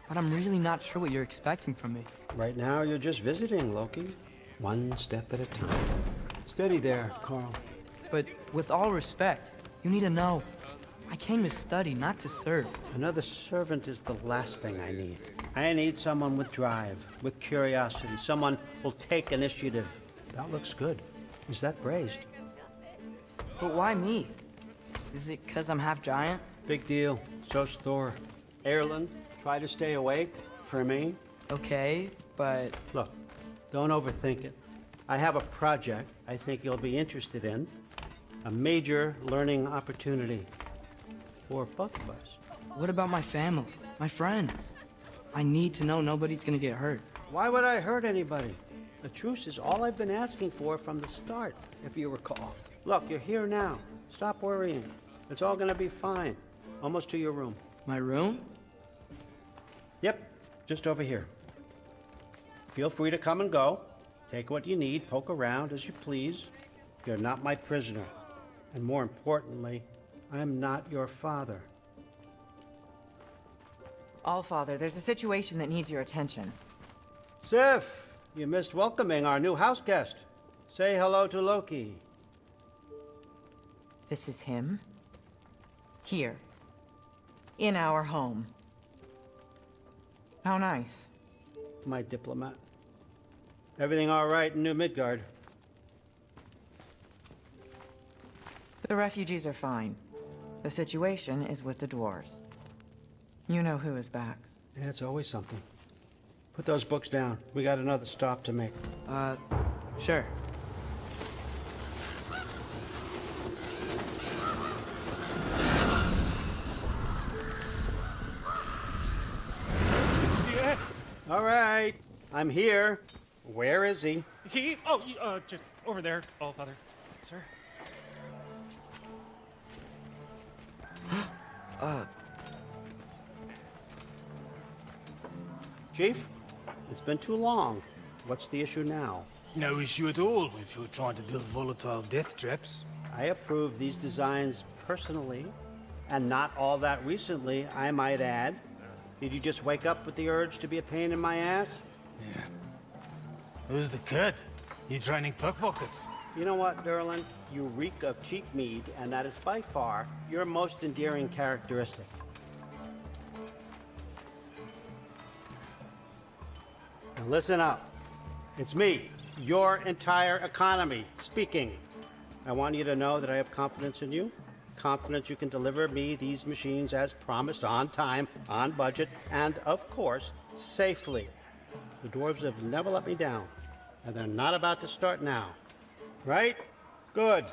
but I'm really not sure what you're expecting from me. Right now, you're just visiting, Loki. One step at a time. Steady there, Carl. But with all respect, you need to know. I came to study, not to serve. Another servant is the last thing I need. I need someone with drive, with curiosity, someone who'll take initiative. That looks good. Is that braised? But why me? Is it because I'm half giant? Big deal. So's Thor. Erlen, try to stay awake for me. Okay, but... Look, don't overthink it. I have a project I think you'll be interested in. A major learning opportunity. For both of us. What about my family? My friends? I need to know nobody's gonna get hurt. Why would I hurt anybody? The truce is all I've been asking for from the start, if you recall. Look, you're here now. Stop worrying. It's all gonna be fine. Almost to your room. My room? Yep, just over here. Feel free to come and go. Take what you need, poke around as you please. You're not my prisoner. And more importantly, I'm not your father. Allfather, there's a situation that needs your attention. Sif, you missed welcoming our new house guest. Say hello to Loki. This is him? Here. In our home. How nice. My diplomat. Everything all right in New Midgard? The refugees are fine. The situation is with the dwarves. You know who is back. Yeah, it's always something. Put those books down. We got another stop to make. Sure. Yeah. All right. I'm here. Where is he? He? Oh, just over there, Allfather. Sir? Chief, it's been too long. What's the issue now? No issue at all if you're trying to build volatile death traps. I approve these designs personally, and not all that recently, I might add. Did you just wake up with the urge to be a pain in my ass? Yeah. Who's the cut? You training pickpockets? You know what, Derlin? You reek of cheap mead, and that is by far your most endearing characteristic. Now listen up. It's me, your entire economy, speaking. I want you to know that I have confidence in you. Confidence you can deliver me these machines as promised, on time, on budget, and of course, safely. The dwarves have never let me down, and they're not about to start now. Right? Good.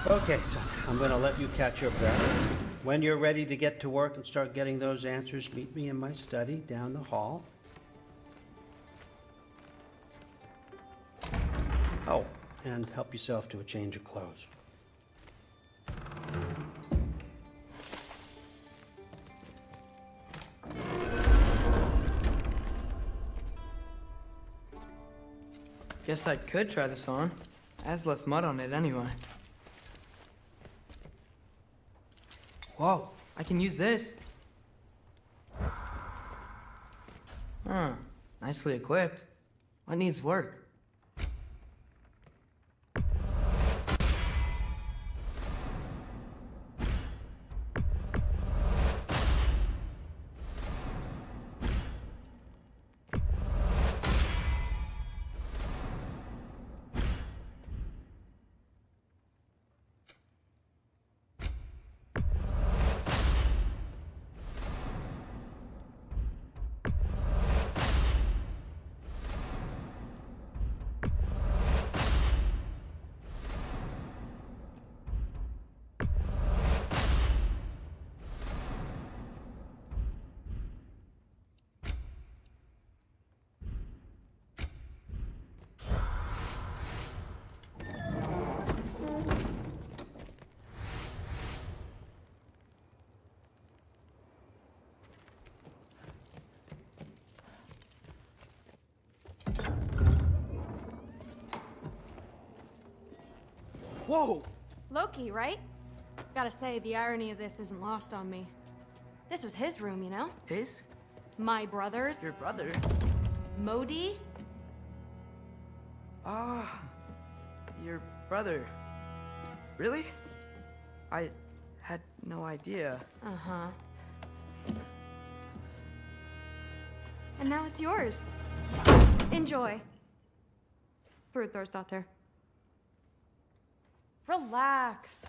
Okay, son, I'm gonna let you catch your breath. When you're ready to get to work and start getting those answers, meet me in my study down the hall. Oh, and help yourself to a change of clothes. Guess I could try this on. Has less mud on it anyway. Whoa, I can use this. Huh, nicely equipped. What needs work? Whoa! Loki, right? Gotta say, the irony of this isn't lost on me. This was his room, you know? His? My brother's. Your brother? Modi? Ah, your brother. Really? I had no idea. Uh-huh. And now it's yours. Enjoy. Daughter. Relax.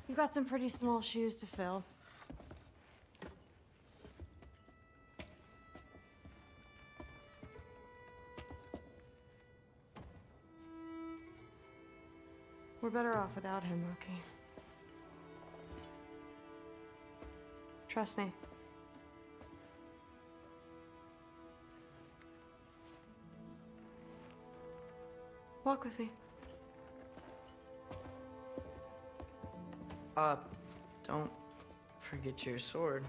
You got some pretty small shoes to fill. We're better off without him, Loki. Trust me. Walk with me. Don't forget your sword.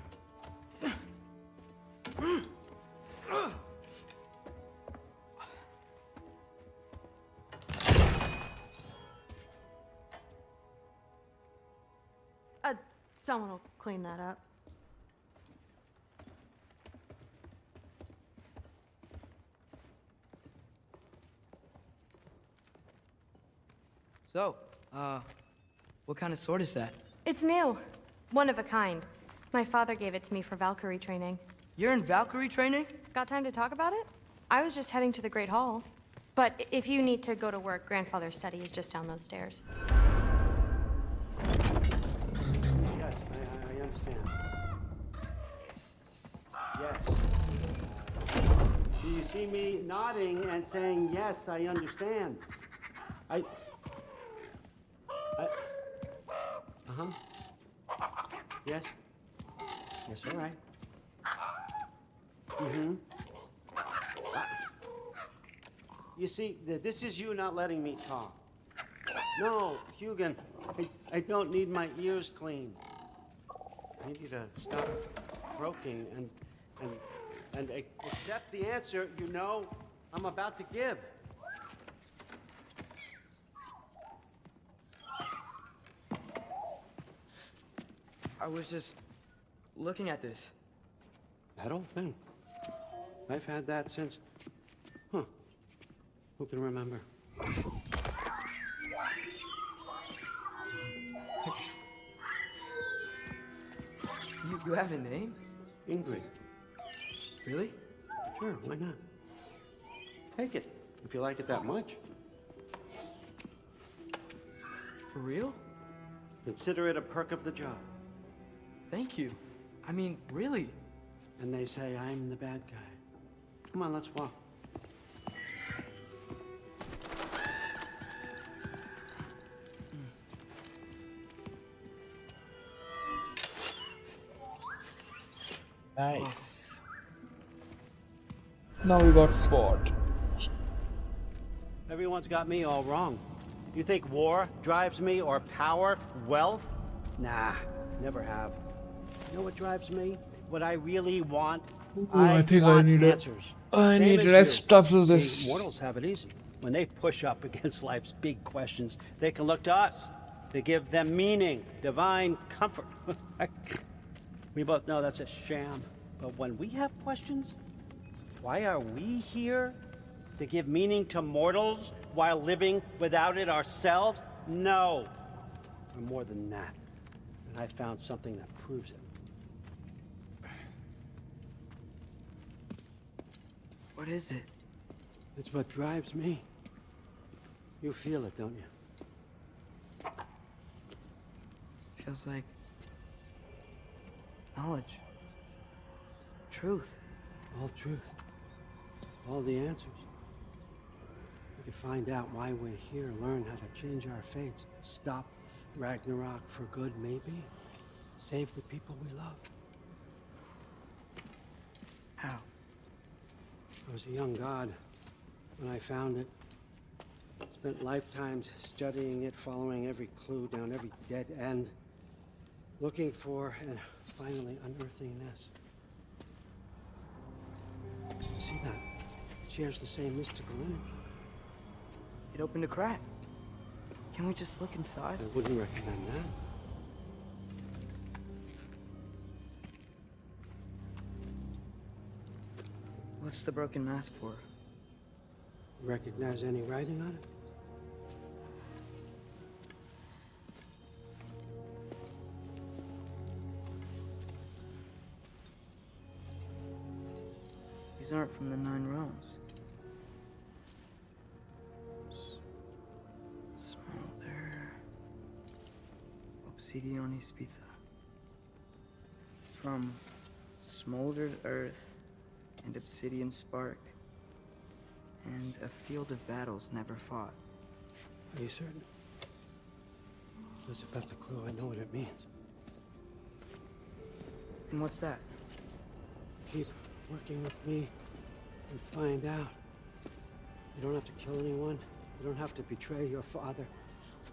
Someone will clean that up. So, what kind of sword is that? It's new. One of a kind. My father gave it to me for Valkyrie training. You're in Valkyrie training? Got time to talk about it? I was just heading to the Great Hall. But if you need to go to work, Grandfather's study is just down those stairs. Yes, I understand. Yes. Do you see me nodding and saying, yes, I understand? Uh-huh. Yes. Yes, all right. Mm-hmm. You see, this is you not letting me talk. No, Hugin, I don't need my ears cleaned. I need you to stop croaking and accept the answer you know I'm about to give. I was just looking at this. That old thing. I've had that since... Huh. Who can remember? You have a name? Ingrid. Really? Sure, why not? Take it, if you like it that much. For real? Consider it a perk of the job. Thank you. I mean, really. And they say I'm the bad guy. Come on, let's walk. Nice. Now we got sword. Everyone's got me all wrong. You think war drives me, or power, wealth? Nah, never have. You know what drives me? What I really want? Ooh, I think I need answers. I Same need as rest you. after See, this. mortals have it easy. when they push up against life's big questions, they can look to us to give them meaning, divine comfort. We both know that's a sham. But when we have questions, why are we here? To give meaning to mortals while living without it ourselves? No. We're more than that. And I found something that proves it. What is it? It's what drives me. You feel it, don't you? Feels like knowledge. Truth. All truth. All the answers. We could find out why we're here, learn how to change our fates, stop Ragnarok for good, maybe. Save the people we love. How? I was a young god when I found it. Spent lifetimes studying it, following every clue down every dead end, looking for and finally unearthing this. See that? It shares the same mystical energy. It opened a crack. Can we just look inside? I wouldn't recommend that. What's the broken mask for? Recognize any writing on it? These aren't from the 9 realms. Smolder. Obsidione Spitha. From smoldered earth and obsidian spark. And a field of battles never fought. Are you certain? Because if that's a clue, I know what it means. And what's that? Keep working with me and find out. You don't have to kill anyone. You don't have to betray your father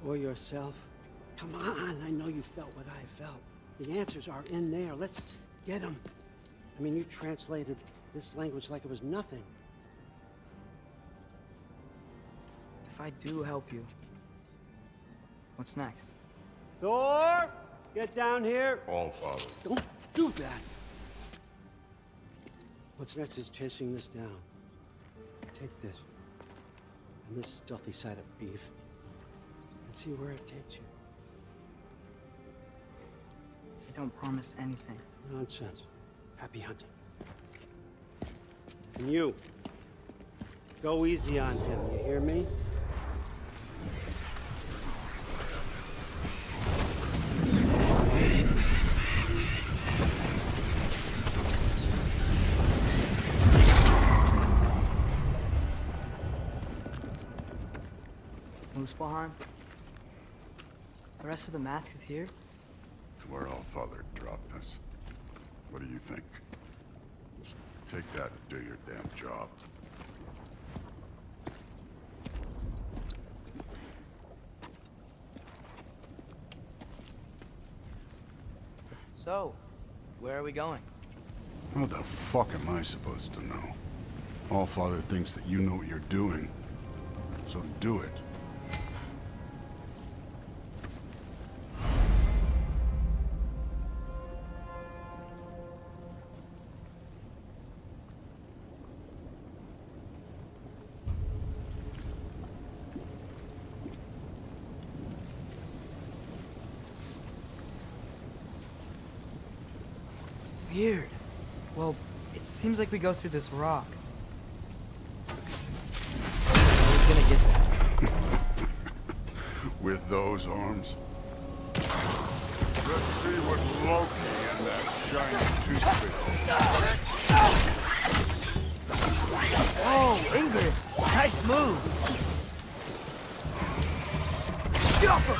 or yourself. Come on, I know you felt what I felt. The answers are in there. Let's get them. I mean, you translated this language like it was nothing. If I do help you, what's next? Thor! Get down here! All Father. Don't do that! What's next is chasing this down. Take this, and this stealthy side of beef, and see where it takes you. I don't promise anything. Nonsense. Happy hunting. And you, go easy on him, you hear me? Muspelheim? The rest of the mask is here? It's where All Father dropped us. What do you think? Just take that and do your damn job. So, where are we going? How the fuck am I supposed to know? All Father thinks that you know what you're doing. So do it. Weird. Well, it seems like we go through this rock. Who's gonna get that? With those arms? Let's see what Loki and that giant toothpick. Oh, Ingrid! Nice move! Get off her!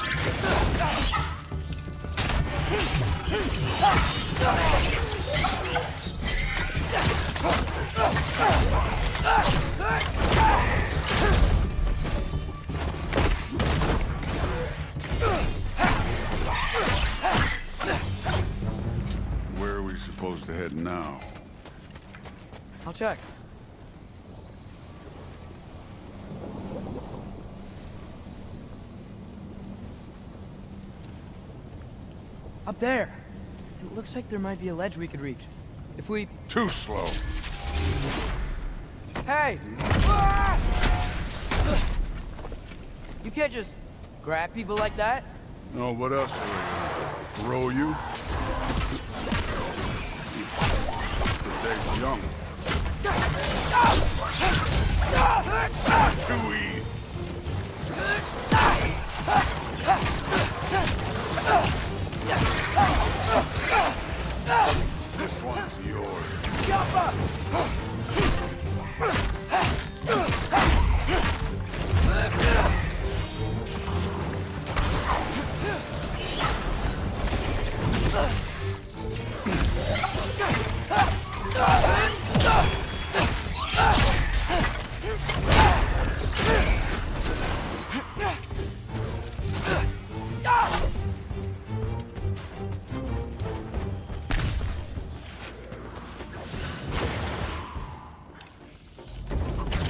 Where are we supposed to head now? I'll check. Up there. It looks like there might be a ledge we could reach. If we... Too slow. Hey! You can't just grab people like that. No, what else are they gonna throw you? They're young. Too easy. This one's yours. Jump up!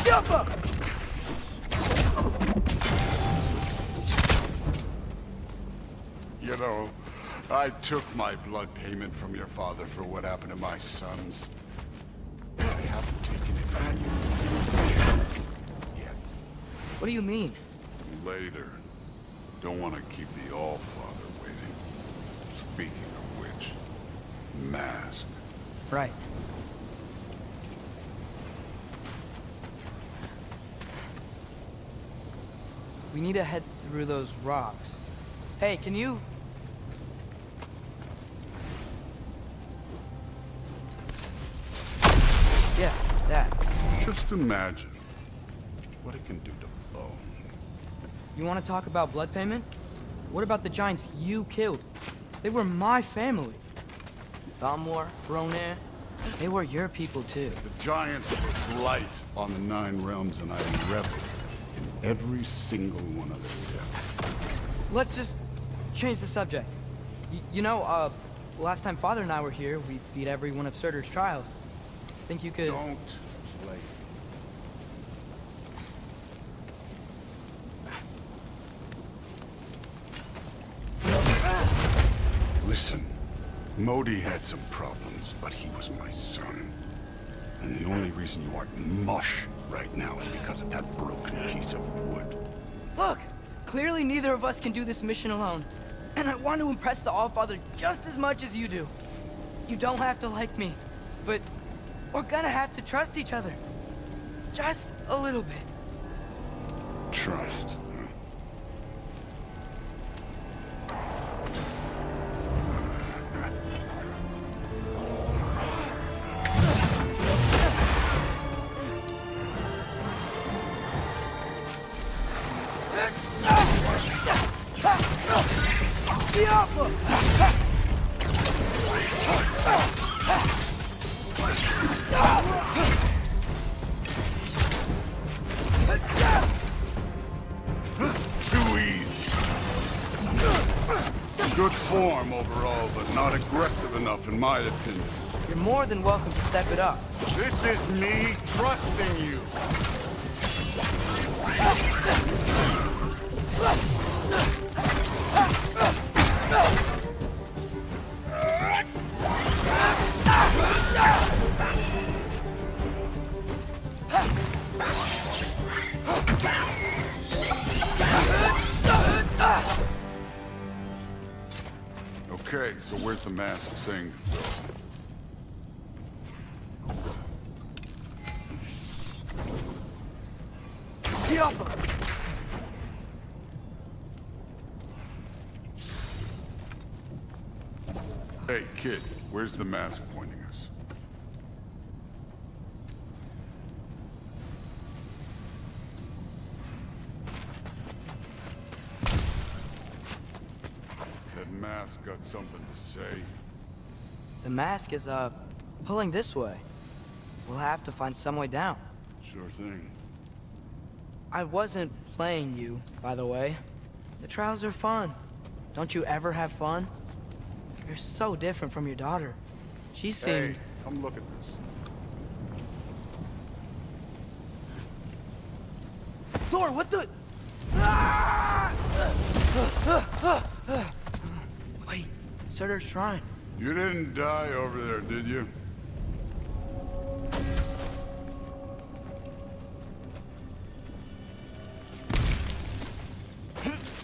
Jump up! You know, I took my blood payment from your father for what happened to my sons. I haven't taken it from you yet. What do you mean? Later. Don't want to keep the All-Father waiting. Speaking of which, mask. Right. We need to head through those rocks. Hey, can you... Yeah, that. Just imagine what it can do to bone. You want to talk about blood payment? What about the giants you killed? They were my family. Thamor, Ronair, they were your people too. The giants were blight on the 9 realms, and I reveled in every single one of their deaths. Let's just change the subject. You know, last time Father and I were here, we beat every one of Surtur's trials. Think you could... Don't play. Listen, Modi had some problems, but he was my son. And the only reason you aren't mush right now is because of that broken piece of wood. Look! Clearly neither of us can do this mission alone. And I want to impress the All-Father just as much as you do. You don't have to like me, but we're gonna have to trust each other. Just a little bit. Trust. Too easy. Good form overall, but not aggressive enough in my opinion. You're more than welcome to step it up. This is me trusting you. Okay, so where's the masked thing? Hey, kid, where's the mask pointing us? That mask got something to say. The mask is, pulling this way. We'll have to find some way down. Sure thing. I wasn't playing you, by the way. The trials are fun. Don't you ever have fun? You're so different from your daughter. She seemed... Hey, come look at this. Thor, what the... Wait, Surtur's shrine. You didn't die over there, did you?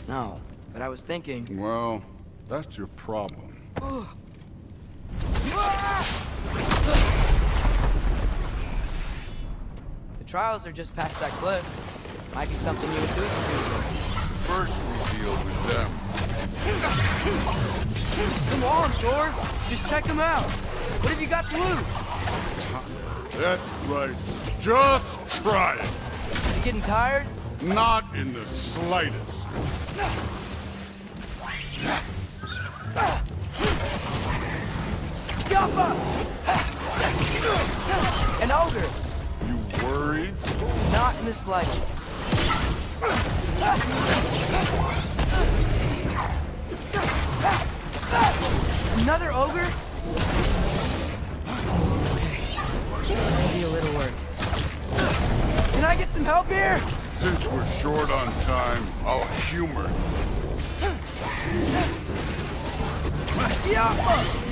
No, but I was thinking... Well, that's your problem. The trials are just past that cliff. Might be something you would do. First we deal with them. Come on, Thor! Just check them out! What have you got to lose? That's right. Just try it. You getting tired? Not in the slightest. Yappa! An ogre! You worried? Not in the slightest. Another ogre? Maybe a little work. Can I get some help here? Since we're short on time, I'll humor. Yappa!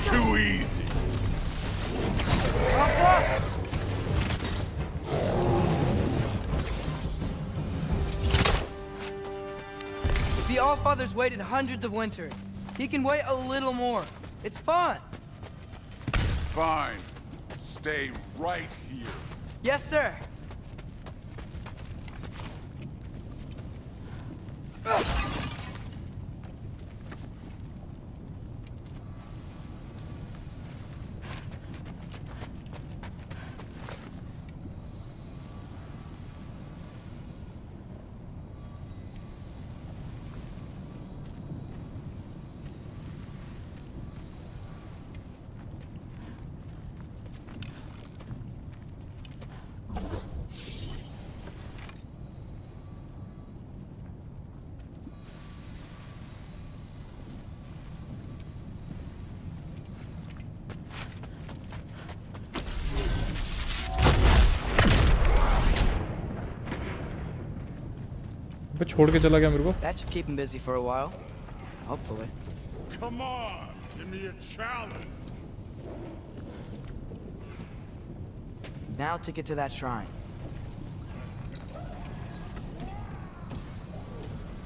Too easy. The Allfather's waited hundreds of winters. He can wait a little more. It's fun. Fine. Stay right here. Yes, sir. अबे छोड़ के चला गया मेरे को. That should keep him busy for a while. Hopefully. Come on, give me a challenge. Now to get to that shrine.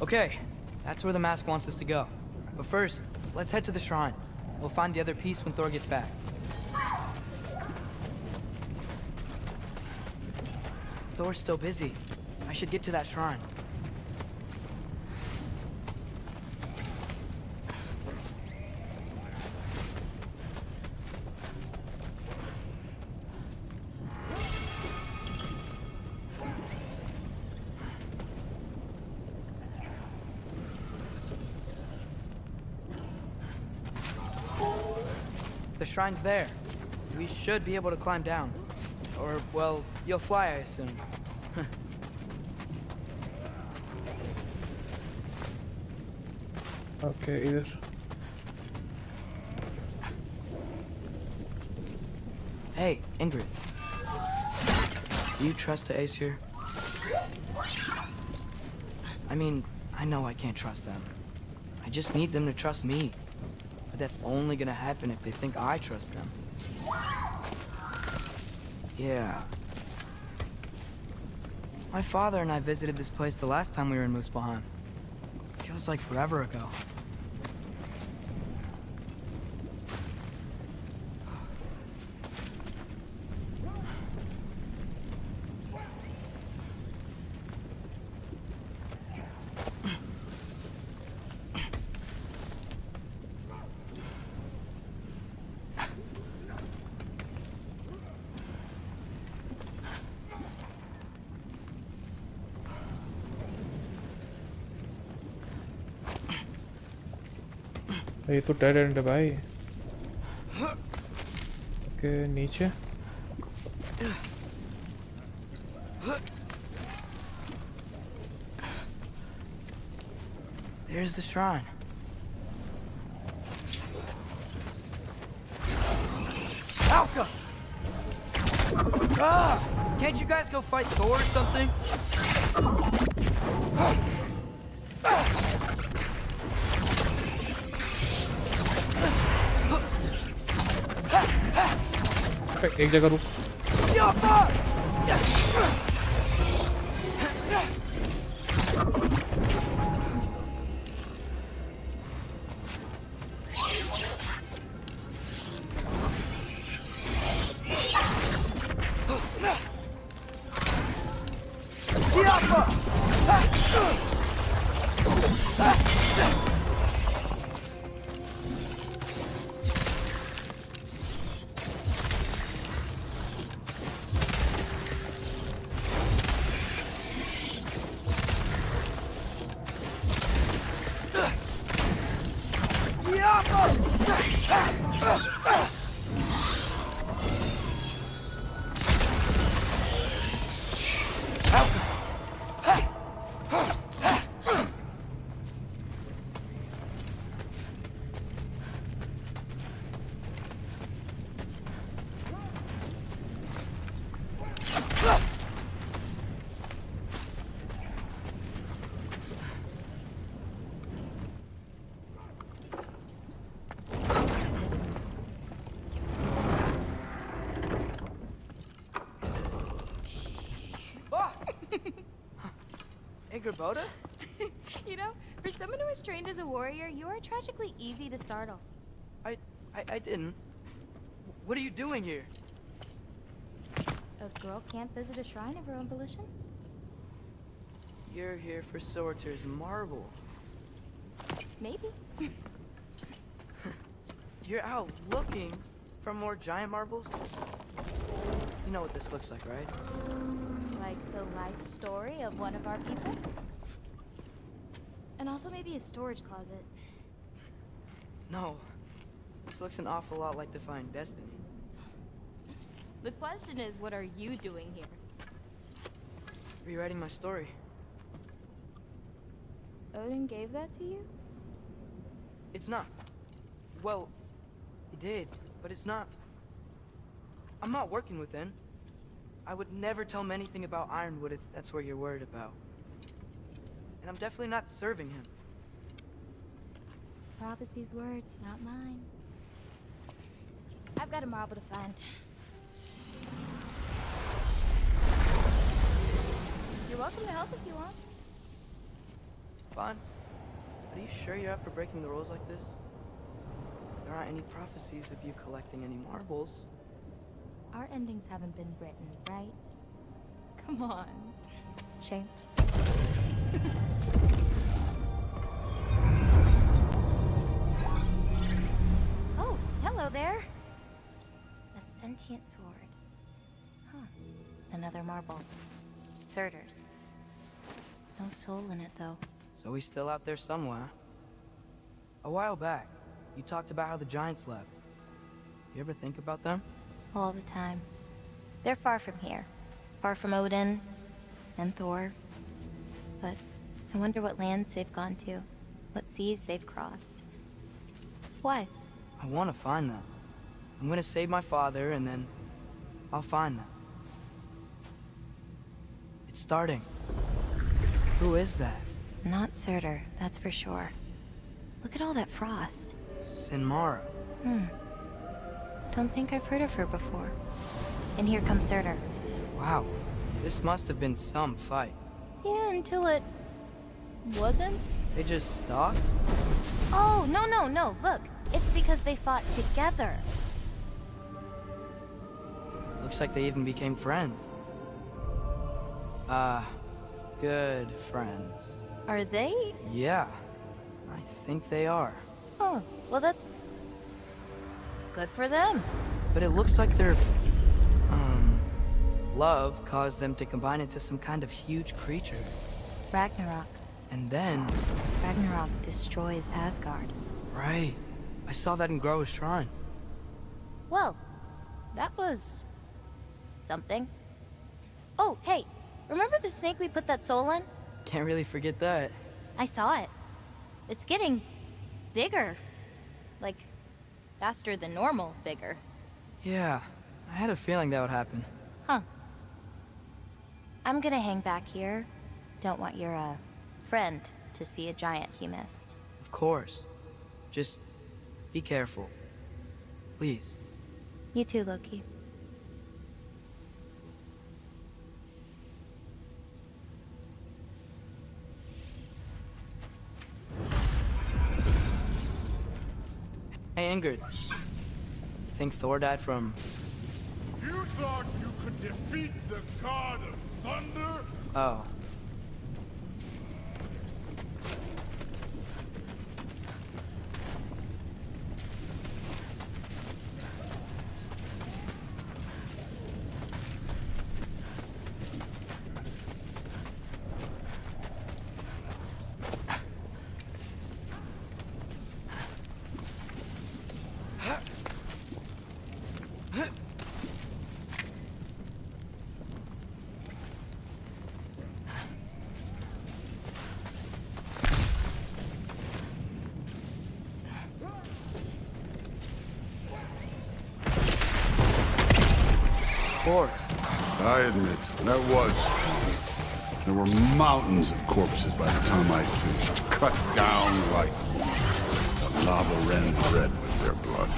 Okay, that's where the mask wants us to go. But first, let's head to the shrine. We'll find the other piece when Thor gets back. Thor's still busy. I should get to that shrine. The shrine's there. We should be able to climb down. Or, well, you'll fly, I assume. Okay, either. Hey, Ingrid. Do you trust the Aesir? I mean, I know I can't trust them. I just need them to trust me. But that's only gonna happen if they think I trust them. Yeah. My father and I visited this place the last time we were in Muspelheim. Feels like forever ago. ये तो dead and है भाई. Okay नीचे. There's the shrine. Alka! Ah! Can't you guys go fight Thor or something? एक जगह रुक। Boda? You know, for someone who was trained as a warrior, you are tragically easy to startle. I didn't. What are you doing here? A girl can't visit a shrine of her own volition? You're here for Sorter's marble. Maybe. You're out looking for more giant marbles? You know what this looks like, right? Like the life story of one of our people? And also maybe a storage closet. No. This looks an awful lot like Defying Destiny. The question is, what are you doing here? Rewriting my story. Odin gave that to you? It's not. Well, he did, but it's not. I'm not working with him. I would never tell him anything about Ironwood if that's what you're worried about. And I'm definitely not serving him. Prophecy's words, not mine. I've got a marble to find. You're welcome to help if you want. Fine. Are you sure you're up for breaking the rules like this? There aren't any prophecies of you collecting any marbles. Our endings haven't been written, right? Come on. Shame. Oh, hello there. A sentient sword. Huh. Another marble. Surtur's. No soul in it, though. So he's still out there somewhere. A while back, you talked about how the giants left. You ever think about them? All the time. They're far from here. Far from Odin and Thor. But I wonder what lands they've gone to. What seas they've crossed. Why? I want to find them. I'm gonna save my father, and then I'll find them. It's starting. Who is that? Not Surtur, that's for sure. Look at all that frost. Sinmara. Don't think I've heard of her before. And here comes Surtur. Wow. This must have been some fight. Yeah, until it... wasn't? They just stopped? Oh, no. Look, it's because they fought together. Looks like they even became friends. Good friends. Are they? Yeah, I think they are. Oh, well that's... good for them. But it looks like their... love caused them to combine into some kind of huge creature. Ragnarok. And then... Ragnarok destroys Asgard. Right. I saw that in Groa's shrine. Well, that was... something. Oh, hey, remember the snake we put that soul in? Can't really forget that. I saw it. It's getting bigger. Like, faster than normal bigger. Yeah, I had a feeling that would happen. Huh. I'm gonna hang back here. Don't want your, friend to see a giant he missed. Of course. Just be careful. Please. You too, Loki. Hey, Ingrid. Think Thor died from... You thought you could defeat the god of thunder? Oh. I admit, that was... There were mountains of corpses by the time I finished, cut down like the lava ran red with their blood.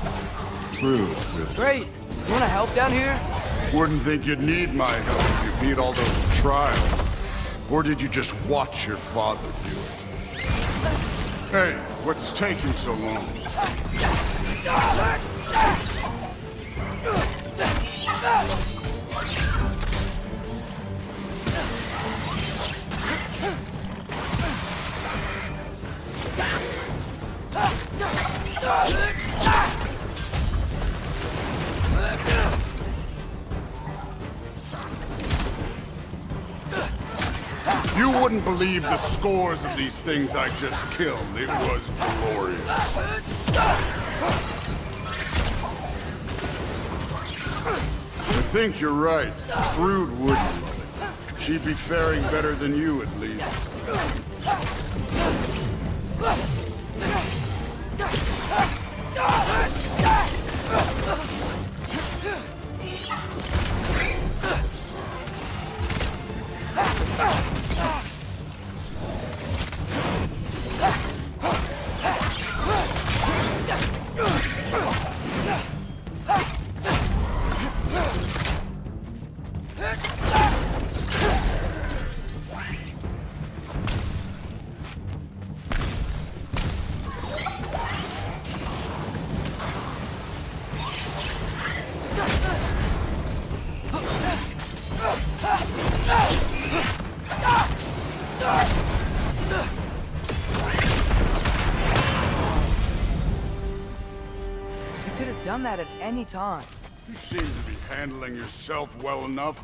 True. Great! You wanna help down here? Wouldn't think you'd need my help if you beat all those trials. Or did you just watch your father do it? Hey, what's taking so long? You wouldn't believe the scores of these things I just killed. It was glorious. I think you're right. Brood wouldn't love it. She'd be faring better than you, at least. Done that at any time. You seem to be handling yourself well enough.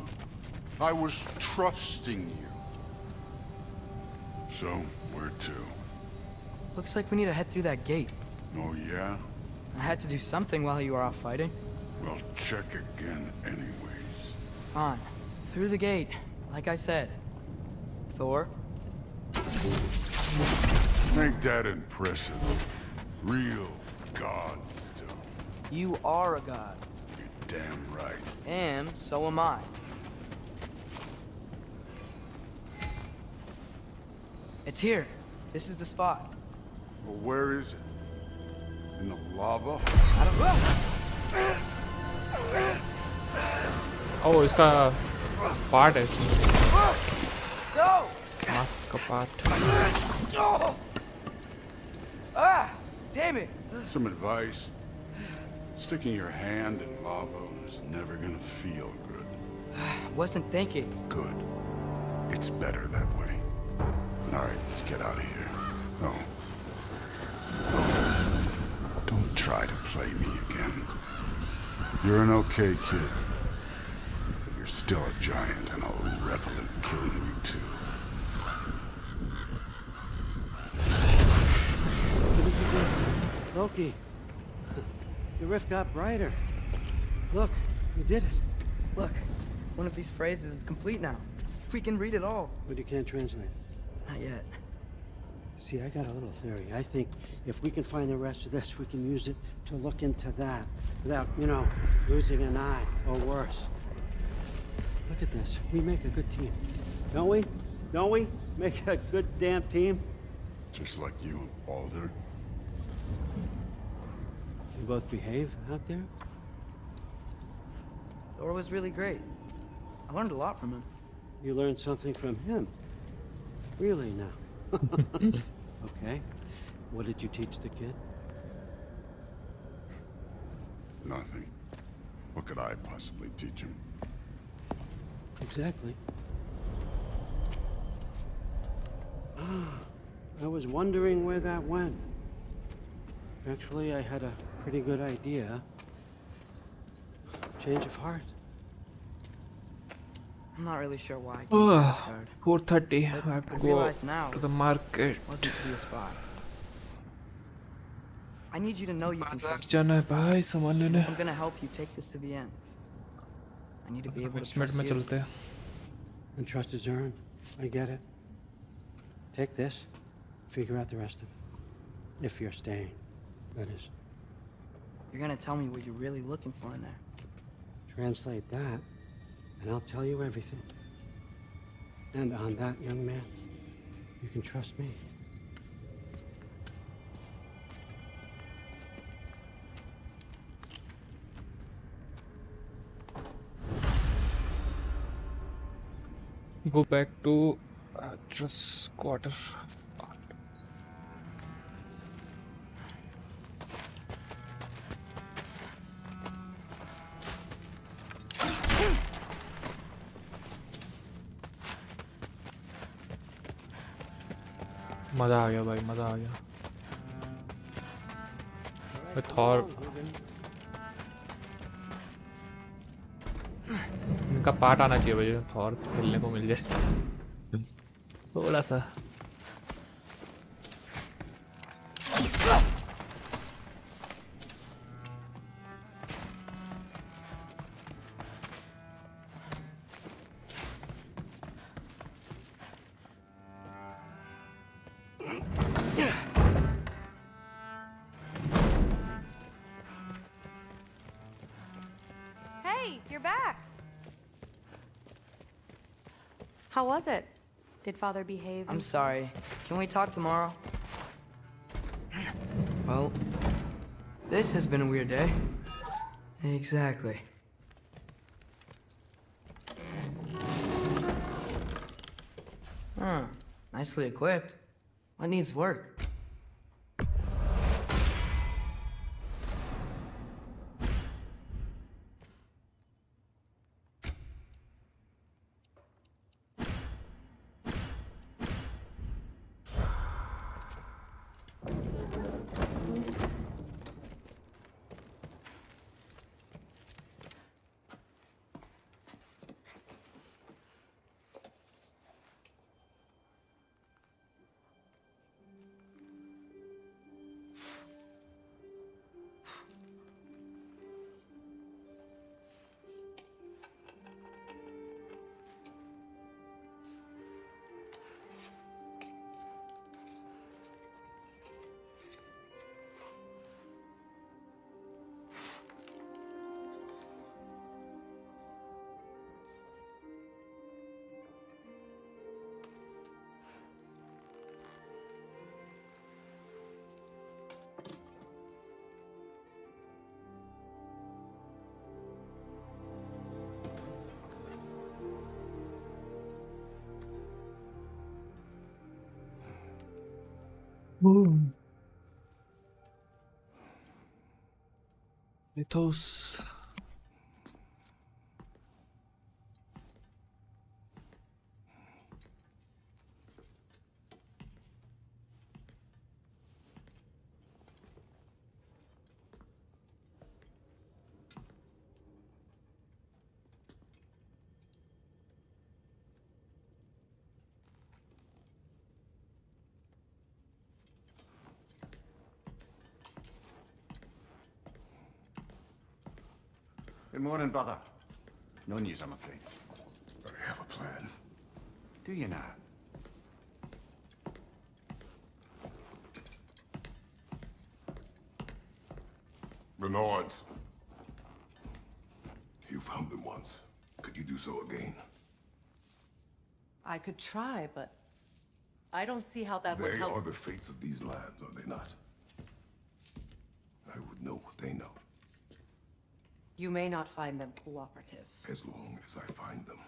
I was trusting you. So, where to? Looks like we need to head through that gate. Oh, yeah? I had to do something while you were off fighting. Well, check again anyways. On. Through the gate, like I said. Thor? Make that impressive. Real god stuff. You are a god. You're damn right. And so am I. It's here. This is the spot. Well, where is it? In the lava? I don't know. Oh, इसका part है इसमें. No! Mask का part. Ah! Damn it! Some advice. Sticking your hand in lava is never gonna feel good. Wasn't thinking. Good. It's better that way. Alright, let's get out of here. Oh. Don't try to play me again. You're an okay kid. But you're still a giant, and I'll revel in killing you too. Loki, the rift got brighter. Look, you did it. Look. One of these phrases is complete now. We can read it all. But you can't translate. Not yet. See, I got a little theory. I think if we can find the rest of this, we can use it to look into that without, you know, losing an eye or worse. Look at this. We make a good team. Don't we? Don't we? Make a good damn team? Just like you and Baldur. You both behave out there? Thor was really great. I learned a lot from him. You learned something from him? Really now? Okay. What did you teach the kid? Nothing. What could I possibly teach him? Exactly. I was wondering where that went. Actually, I had a pretty good idea. Change of heart. I'm not really sure why I keep this card. 4:30. I But have to I go realize now to the market. wasn't to be a spy. I need you to know you can trust me. जाना है भाई सामान लेने. I'm gonna help you take this to the end. I need to be able to 10 minute trust में you. चलते हैं. And trust is earned. I get it. Take this. Figure out the rest of it. If you're staying, that is. You're gonna tell me what you're really looking for in there. Translate that, and I'll tell you everything. And on that, young man, you can trust me. Go back to actress quarter. मजा आ गया भाई, मजा आ गया. Thor इनका part आना चाहिए भाई, Thor खेलने को मिल जाए थोड़ा सा. Hey, you're back. How was it? Did Father behave? I'm sorry. Can we talk tomorrow? Well, this has been a weird day. Exactly. Huh. Nicely equipped. What needs work? Boom. Mythos. Good morning, brother. No news, I'm afraid. plan. Do you now? The Norns. You found them once. Could you do so again? I could try, but I don't see how that would They help. are the fates of these lands, are they not? I would know what they know, You may not find them cooperative. as long as I find them.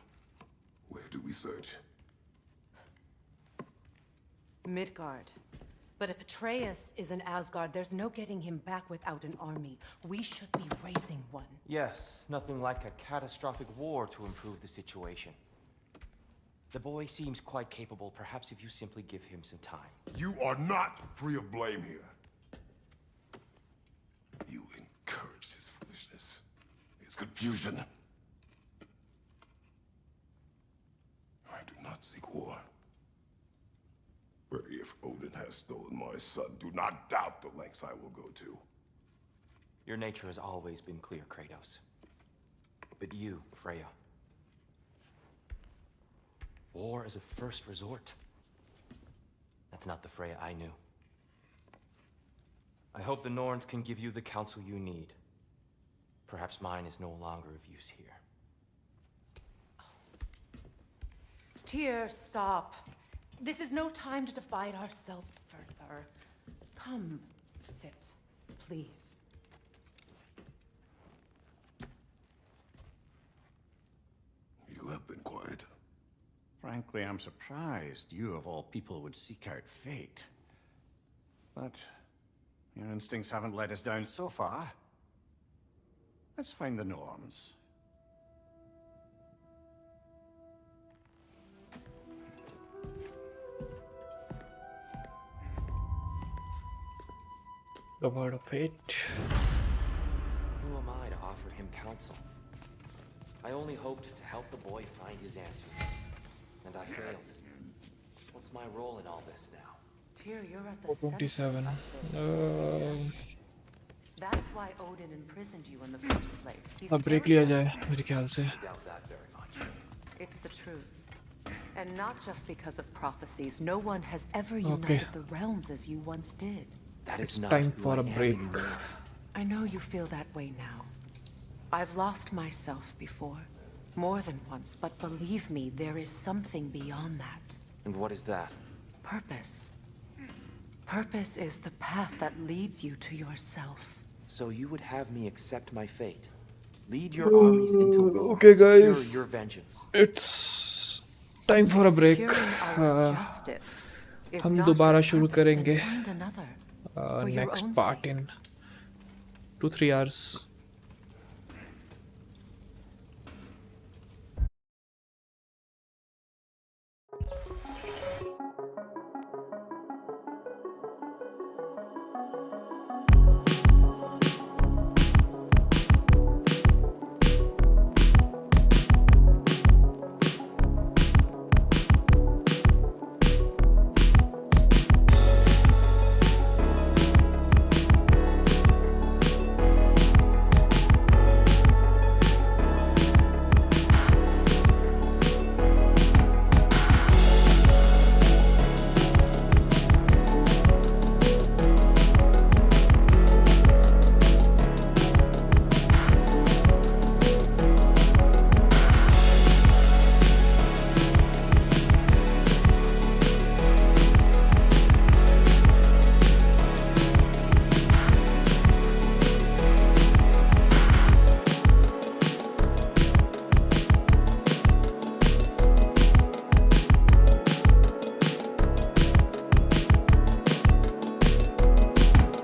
Where do we search? Midgard. But if Atreus is in Asgard, there's no getting him back without an army. We should be raising one. Yes, nothing like a catastrophic war to improve the situation. The boy seems quite capable. Perhaps if you simply give him some time. You are not free of blame here. You encouraged his foolishness, his confusion. I do not seek war. But if Odin has stolen my son, do not doubt the lengths I will go to. Your nature has always been clear, Kratos. But you, Freya. War is a first resort. That's not the Freya I knew. I hope the Norns can give you the counsel you need. Perhaps mine is no longer of use here. Tyr, stop. This is no time to divide ourselves further. Come, sit, please. You have been quiet. Frankly, I'm surprised you, of all people, would seek out fate. But your instincts haven't let us down so far. Let's find the Norns. The word of fate. Who am I to offer him counsel? I only hoped to help the boy find his answers. And I failed. What's my role in all this now? Tyr, you're at the 27. That's why Odin imprisoned you in the first place. He's अब break लिया जाए मेरे ख्याल से. Doubt that very much. It's the truth. And not just because of prophecies. No one has ever united the realms as you once did. That is It's not time who for I a am break. anymore. I know you feel that way now. I've lost myself before. More than once, but believe me, there is something beyond that. And what is that? Purpose. Purpose is the path that leads you to yourself. So you would have me accept my fate? Lead your armies into war, Okay, secure guys. your vengeance. It's time for a break. हम दोबारा शुरू करेंगे next part in 2-3 hours.